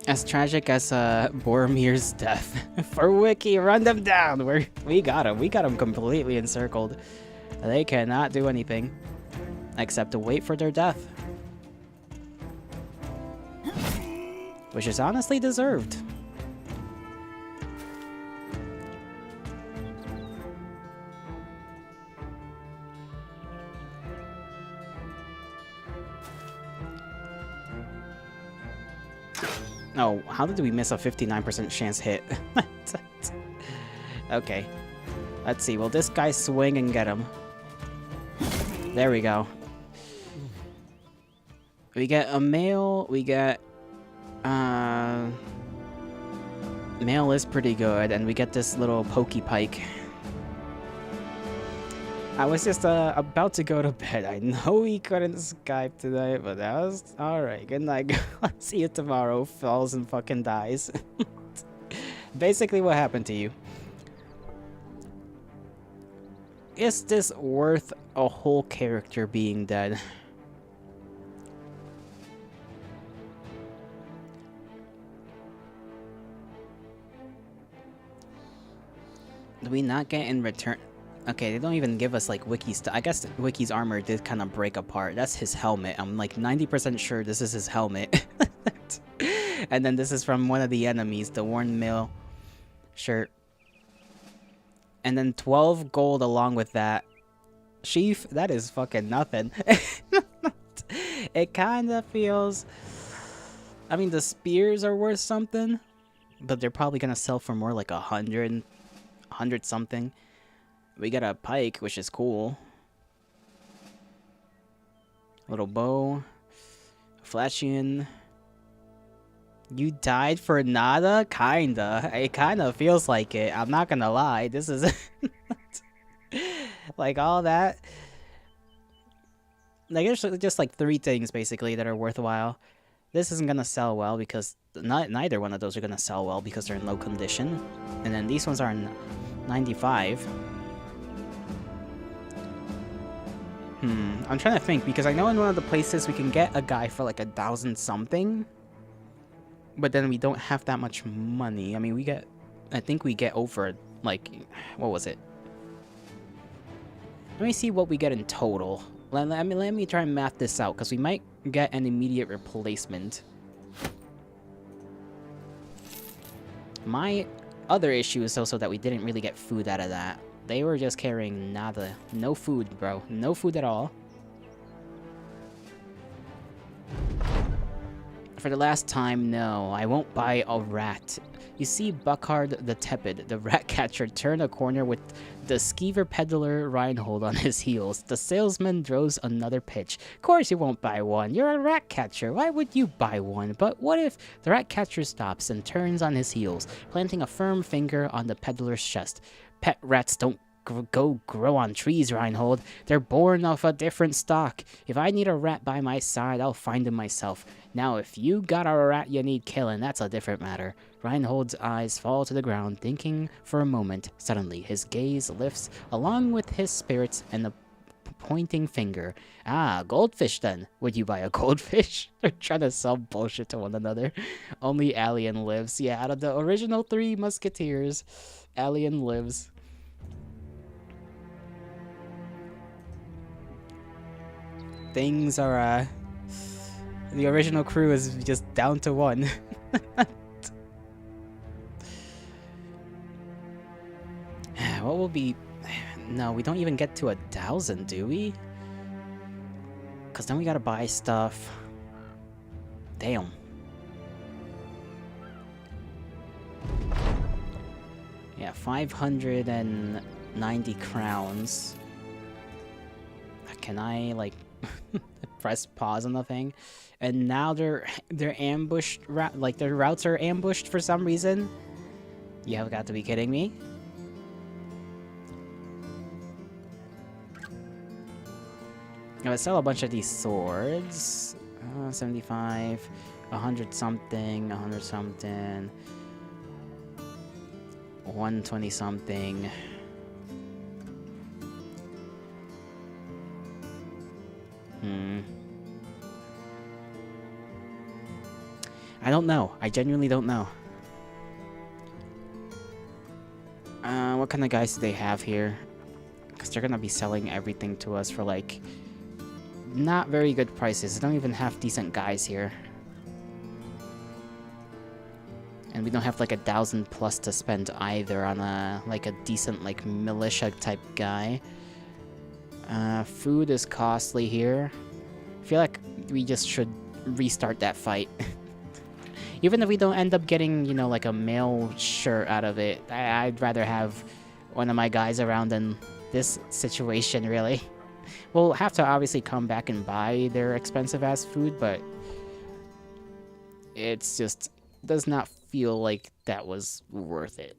[SPEAKER 1] As tragic as Boromir's death. For Wiki, run them down! We got him. We got him completely encircled. They cannot do anything. Except to wait for their death. Which is honestly deserved. Oh, how did we miss a 59% chance hit? Okay. Let's see, will this guy swing and get him? There we go. We get a male, we get... Male is pretty good, and we get this little pokey pike. I was just about to go to bed. I know we couldn't Skype tonight, but that was alright. Good night. See you tomorrow. Falls and fucking dies. Basically, what happened to you? Is this worth a whole character being dead? Do we not get in return? Okay, they don't even give us like Wiki's stuff. I guess Wiki's armor did kind of break apart. That's his helmet. I'm like 90% sure this is his helmet. And then this is from one of the enemies, the worn mail shirt. And then 12 gold along with that. Sheaf, that is fucking nothing. It kind of feels... I mean, the spears are worth something, but they're probably going to sell for more like 100 something. We got a pike, which is cool. Little bow. Flashion. You died for nada? Kinda. It kinda feels like it. I'm not gonna lie. This is... like, all that. Like, there's just like 3 things, basically, that are worthwhile. This isn't gonna sell well because... neither one of those are gonna sell well because they're in low condition. And then these ones are in 95. I'm trying to think, because I know in one of the places we can get a guy for like 1,000 something. But then we don't have that much money. I mean, we get... I think we get over, like... What was it? Let me see what we get in total. Let me try and math this out, because we might get an immediate replacement. My other issue is also that we didn't really get food out of that. They were just carrying nada. No food, bro. No food at all. For the last time, no. I won't buy a rat. You see Buckhard the Tepid, the rat catcher, turn a corner with the skeever peddler Reinhold on his heels. The salesman throws another pitch. Of course you won't buy one. You're a rat catcher. Why would you buy one? But what if the rat catcher stops and turns on his heels, planting a firm finger on the peddler's chest? Pet rats don't grow on trees, Reinhold. They're born of a different stock. If I need a rat by my side, I'll find him myself. Now, if you got a rat you need killing, that's a different matter. Reinhold's eyes fall to the ground, thinking for a moment. Suddenly, his gaze lifts, along with his spirits and the pointing finger. Ah, goldfish then. Would you buy a goldfish? They're trying to sell bullshit to one another. Only Alien lives. Yeah, out of the original 3 musketeers, Alien lives. Things are, the original crew is just down to 1. What will be... No, we don't even get to 1,000, do we? Because then we gotta buy stuff. Damn. Yeah, 590 crowns. Can I, like... press pause on the thing, and now they're ambushed. Like their routes are ambushed for some reason. You have got to be kidding me. I'm gonna sell a bunch of these swords. 75, 100 something, 100 something, 120 something. I don't know. I genuinely don't know. What kind of guys do they have here? Because they're gonna be selling everything to us for like not very good prices. They don't even have decent guys here. And we don't have like 1,000 plus to spend either on a like a decent like militia type guy. Food is costly here. I feel like we just should restart that fight. Even if we don't end up getting, you know, like a male shirt out of it, I'd rather have one of my guys around than this situation, really. We'll have to obviously come back and buy their expensive-ass food, but it's just does not feel like that was worth it.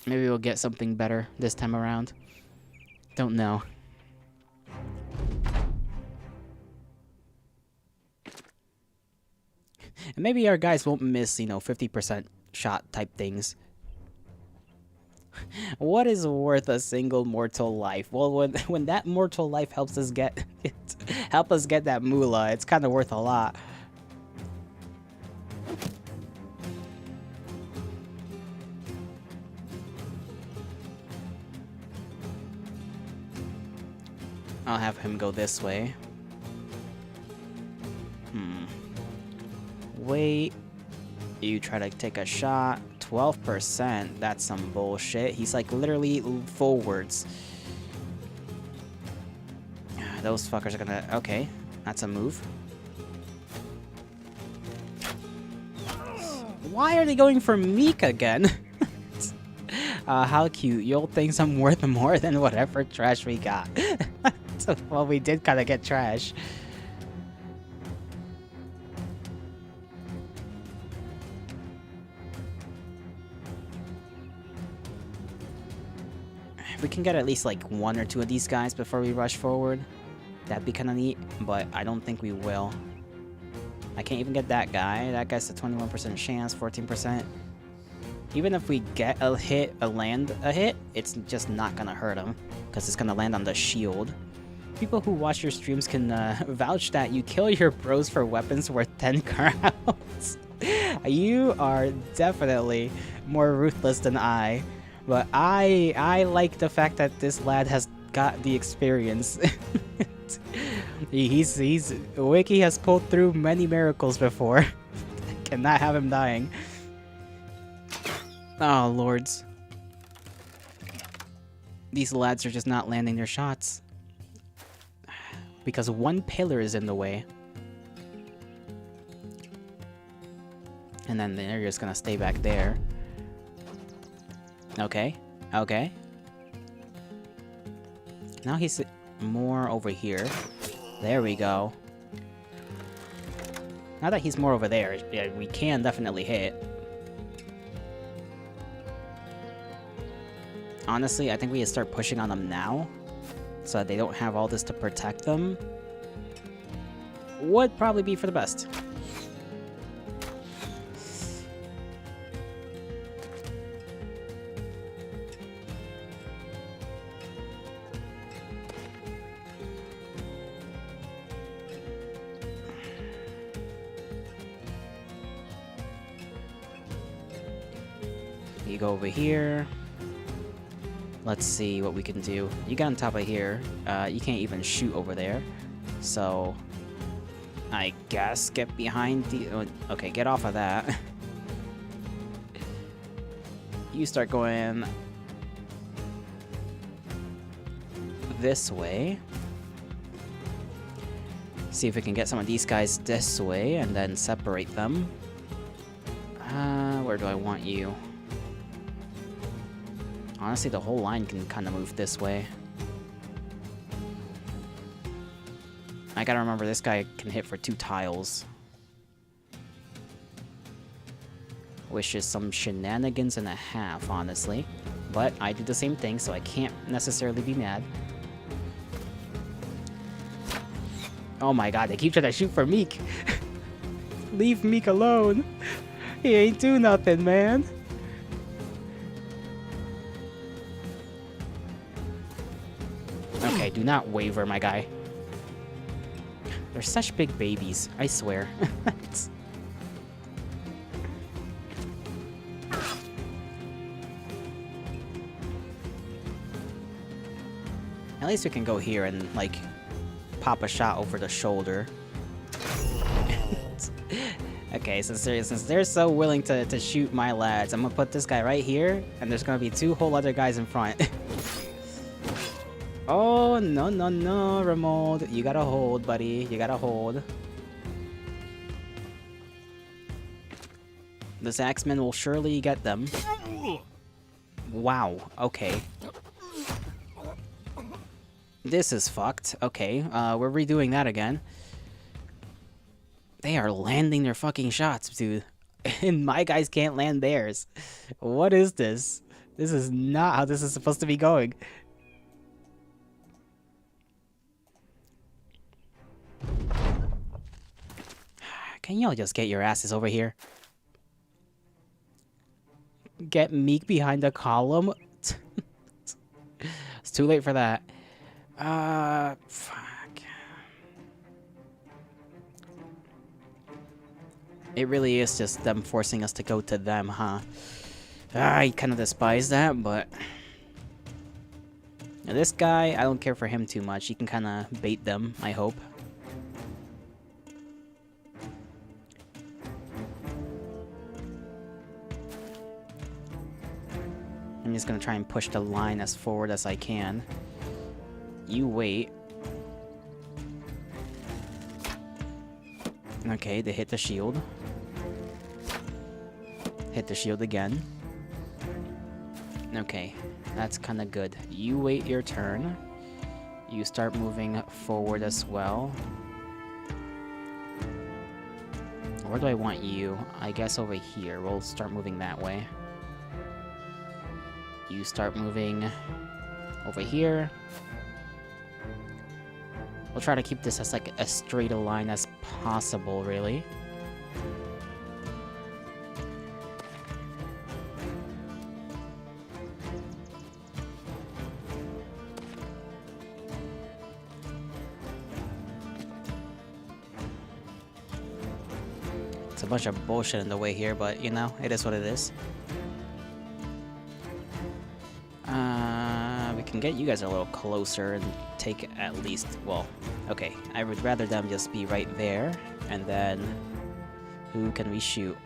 [SPEAKER 1] Maybe we'll get something better this time around. Don't know. And maybe our guys won't miss, you know, 50% shot type things. What is worth a single mortal life? Well, when that mortal life helps us get that moolah, it's kind of worth a lot. I'll have him go this way. Wait. You try to take a shot. 12%. That's some bullshit. He's like literally forwards. Those fuckers are gonna... Okay. That's a move. Why are they going for Meek again? How cute. You'll think I'm worth more than whatever trash we got. Well, we did kind of get trash. If we can get at least like 1 or 2 of these guys before we rush forward, that'd be kind of neat, but I don't think we will. I can't even get that guy. That guy's a 21% chance, 14%. Even if we get a hit, land a hit, it's just not gonna hurt him, because it's gonna land on the shield. People who watch your streams can vouch that you kill your bros for weapons worth 10 crowns. You are definitely more ruthless than I, but I like the fact that this lad has got the experience. Wiki has pulled through many miracles before. Cannot have him dying. Oh lords. These lads are just not landing their shots. Because one pillar is in the way. And then they're just gonna stay back there. Okay. Okay. Now he's more over here. There we go. Now that he's more over there, yeah, we can definitely hit. Honestly, I think we need to start pushing on them now, so that they don't have all this to protect them. Would probably be for the best. You go over here. Let's see what we can do. You get on top of here. You can't even shoot over there. So, I guess get behind the... Okay, get off of that. You start going this way. See if we can get some of these guys this way and then separate them. Where do I want you? Honestly, the whole line can kind of move this way. I gotta remember this guy can hit for 2 tiles. Which is some shenanigans and a half, honestly. But I do the same thing, so I can't necessarily be mad. Oh my god, they keep trying to shoot for Meek. Leave Meek alone. He ain't do nothing, man. Okay, do not waver, my guy. They're such big babies, I swear. At least we can go here and, like, pop a shot over the shoulder. Okay, since they're so willing to shoot my lads, I'm gonna put this guy right here, and there's gonna be 2 whole other guys in front. Oh, no, no, no, Remold. You gotta hold, buddy. You gotta hold. This Axeman will surely get them. Wow, okay. This is fucked. Okay, we're redoing that again. They are landing their fucking shots, dude. And my guys can't land theirs. What is this? This is not how this is supposed to be going. Can y'all just get your asses over here? Get Meek behind the column? It's too late for that. Fuck. It really is just them forcing us to go to them, huh? I kind of despise that, but... Now this guy, I don't care for him too much. He can kind of bait them, I hope. I'm just gonna try and push the line as forward as I can. You wait. Okay, they hit the shield. Hit the shield again. Okay, that's kind of good. You wait your turn. You start moving forward as well. Where do I want you? I guess over here. We'll start moving that way. You start moving over here. We'll try to keep this as like as straight a line as possible, really. It's a bunch of bullshit in the way here, but you know, it is what it is. We can get you guys a little closer and take at least, well, okay. I would rather them just be right there, and then who can we shoot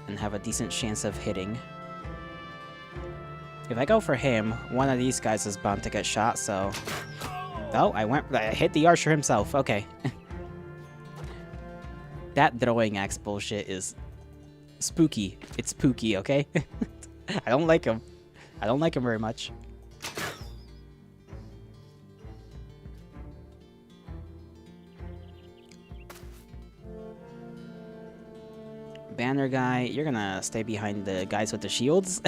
[SPEAKER 1] and have a decent chance of hitting? If I go for him, one of these guys is bound to get shot, so... Oh, I hit the archer himself, okay. That throwing axe bullshit is spooky. It's spooky, okay? I don't like him. I don't like him very much. Banner guy, you're gonna stay behind the guys with the shields.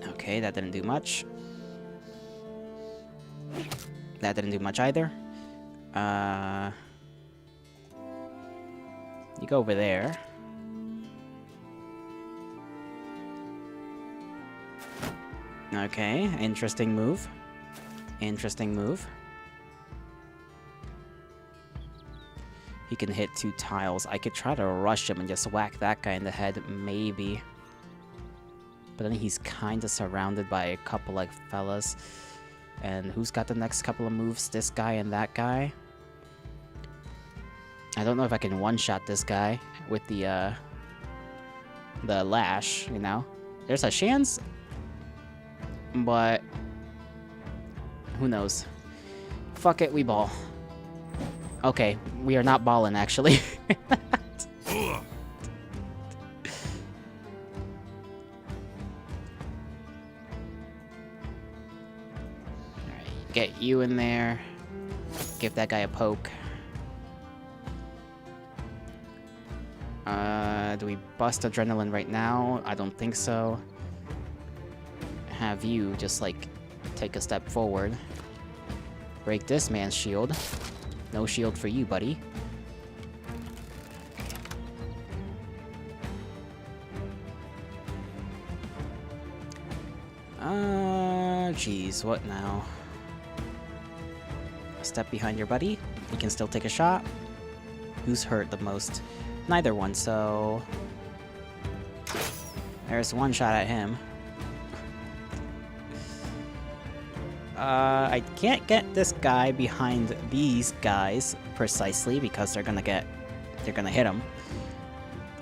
[SPEAKER 1] Okay, that didn't do much. That didn't do much either. You go over there. Okay, interesting move. Interesting move. He can hit 2 tiles. I could try to rush him and just whack that guy in the head, maybe. But then he's kind of surrounded by a couple like fellas. And who's got the next couple of moves? This guy and that guy. I don't know if I can one-shot this guy with the lash, you know? There's a chance, but who knows? Fuck it, we ball. Okay, we are not balling, actually.
[SPEAKER 2] Ugh.
[SPEAKER 1] Alright, get you in there. Give that guy a poke. Do we bust adrenaline right now? I don't think so. Have you just, like, take a step forward. Break this man's shield. No shield for you, buddy. Jeez, what now? Step behind your buddy. You can still take a shot. Who's hurt the most? Neither one, so... There's one shot at him. I can't get this guy behind these guys precisely because they're gonna hit him.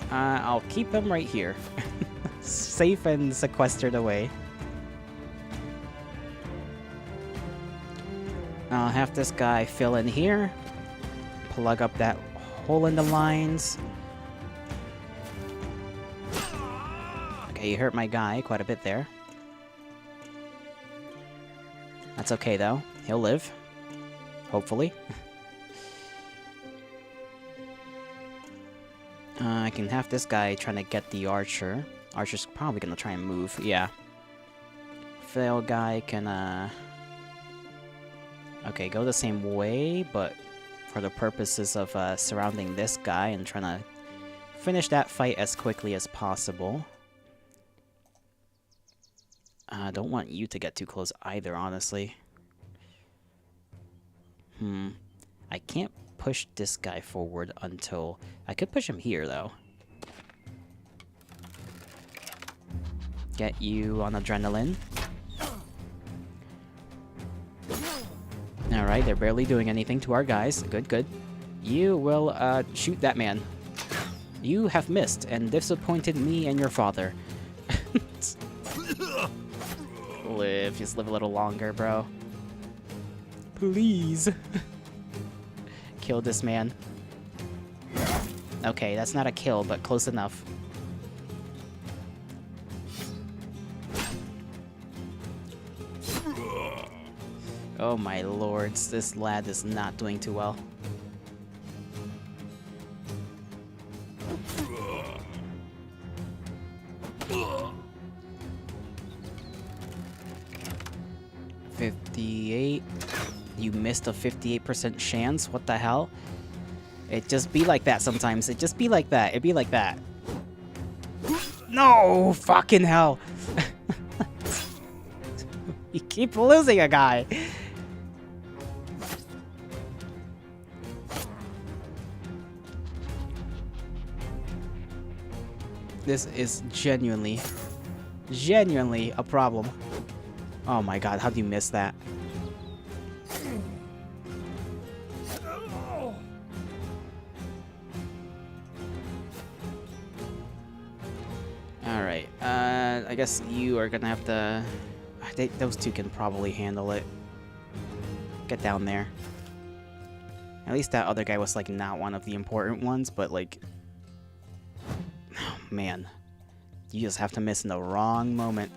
[SPEAKER 1] I'll keep him right here. Safe and sequestered away. I'll have this guy fill in here. Plug up that hole in the lines. Okay, you hurt my guy quite a bit there. That's okay, though. He'll live. Hopefully. I can have this guy trying to get the archer. Archer's probably gonna try and move. Yeah. Fail guy can, Okay, go the same way, but for the purposes of surrounding this guy and trying to finish that fight as quickly as possible. I don't want you to get too close either, honestly. I can't push this guy forward until... I could push him here, though. Get you on adrenaline. Alright, they're barely doing anything to our guys. Good, good. You will, shoot that man. You have missed and disappointed me and your father. Live. Just live a little longer, bro. Please. Kill this man. Okay, that's not a kill, but close enough. Oh my lords, this lad is not doing too well. You missed a 58% chance? What the hell? It just be like that sometimes. It just be like that. It be like that. No! Fucking hell! You keep losing a guy! This is genuinely a problem. Oh my god, how do you miss that? Alright, I guess you are gonna have to... those two can probably handle it. Get down there. At least that other guy was, like, not one of the important ones, but, like... Oh, man. You just have to miss in the wrong moment.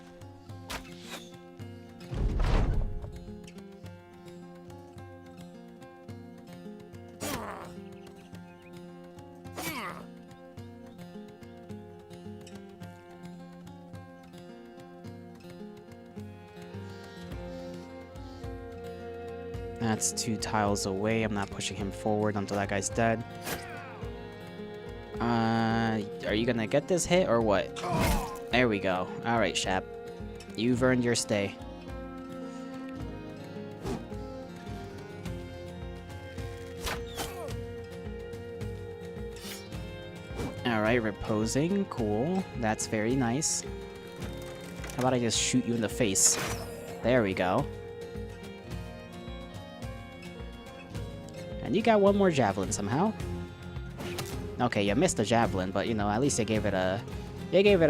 [SPEAKER 1] That's 2 tiles away. I'm not pushing him forward until that guy's dead. Are you gonna get this hit or what? There we go. Alright, Shap. You've earned your stay. Alright, reposing. Cool. That's very nice. How about I just shoot you in the face? There we go. And you got one more javelin somehow. Okay, you missed the javelin, but you know, at least you gave it a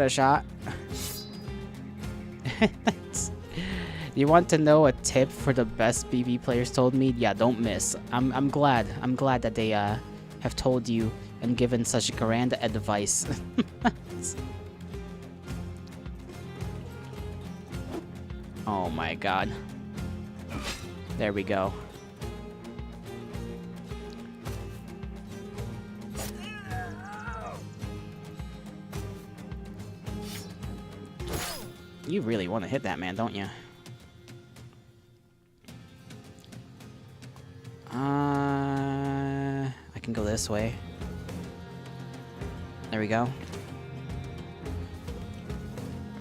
[SPEAKER 1] shot. You want to know a tip for the best BB players told me? Yeah, don't miss. I'm glad. I'm glad that they have told you and given such grand advice. Oh my god. There we go. You really want to hit that man, don't you? I can go this way. There we go.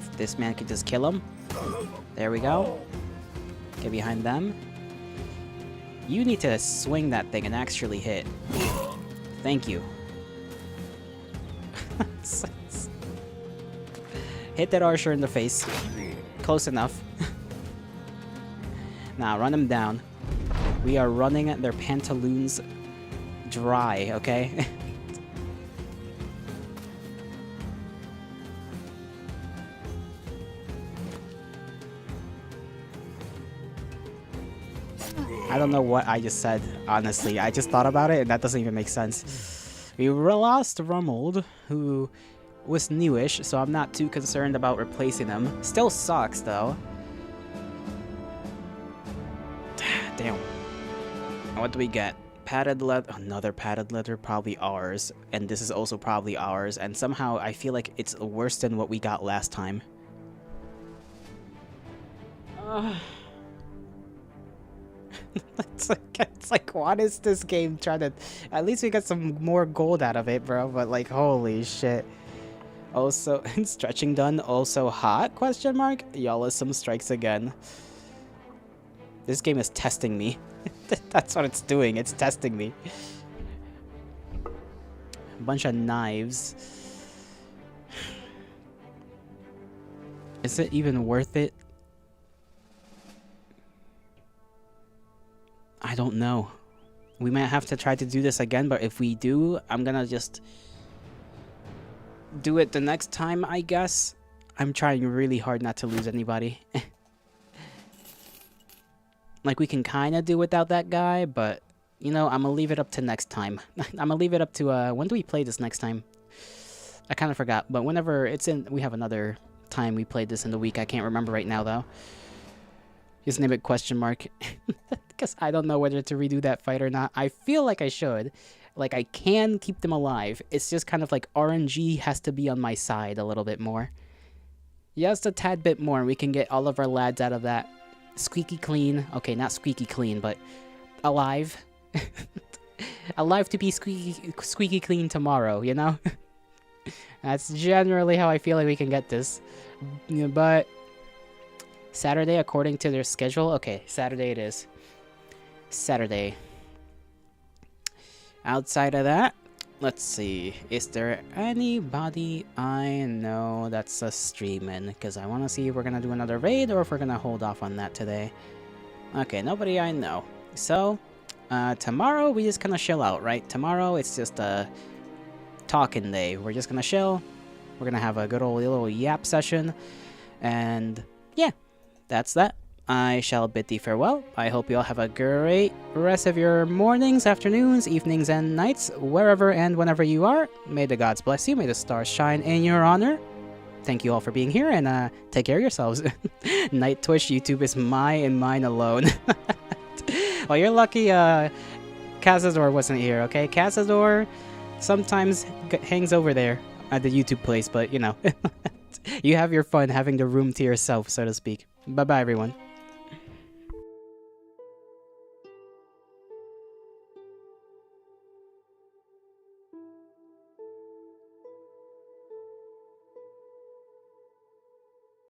[SPEAKER 1] If this man could just kill him. There we go. Get behind them. You need to swing that thing and actually hit. Thank you. Hit that archer in the face. Close enough. Now run them down. We are running their pantaloons dry, okay? I don't know what I just said, honestly. I just thought about it and that doesn't even make sense. We lost Rummold, who was newish, so I'm not too concerned about replacing him. Still sucks, though. Damn. What do we get? Padded leather. Another padded leather, probably ours. And this is also probably ours. And somehow I feel like it's worse than what we got last time. It's like, what is this game trying to... At least we got some more gold out of it, bro. But like, holy shit. Also, stretching done. Also hot? Question mark. Y'all is some strikes again. This game is testing me. That's what it's doing. It's testing me. A bunch of knives. Is it even worth it? I don't know. We might have to try to do this again, but if we do, I'm gonna just do it the next time, I guess. I'm trying really hard not to lose anybody. Like, we can kind of do without that guy, but, you know, I'm gonna leave it up to next time. I'm gonna leave it up to, when do we play this next time? I kind of forgot, but whenever it's in, we have another time we played this in the week. I can't remember right now, though. Just name it question mark. Because I don't know whether to redo that fight or not. I feel like I should. Like, I can keep them alive. It's just kind of like RNG has to be on my side a little bit more. Just a tad bit more, and we can get all of our lads out of that squeaky clean. Okay, not squeaky clean, but alive. Alive to be squeaky clean tomorrow, you know? That's generally how I feel like we can get this. But Saturday, according to their schedule. Okay, Saturday it is. Saturday. Outside of that, let's see. Is there anybody I know that's streaming? Because I want to see if we're going to do another raid or if we're going to hold off on that today. Okay, nobody I know. So, tomorrow we just kind of chill out, right? Tomorrow it's just a talking day. We're just going to chill. We're going to have a good old little yap session. And yeah, that's that. I shall bid thee farewell. I hope you all have a great rest of your mornings, afternoons, evenings, and nights, wherever and whenever you are. May the gods bless you. May the stars shine in your honor. Thank you all for being here, and take care of yourselves. Night Twitch YouTube is mine and mine alone. Well, you're lucky Cazador wasn't here, okay? Cazador sometimes hangs over there at the YouTube place, but, you know. You have your fun having the room to yourself, so to speak. Bye-bye, everyone.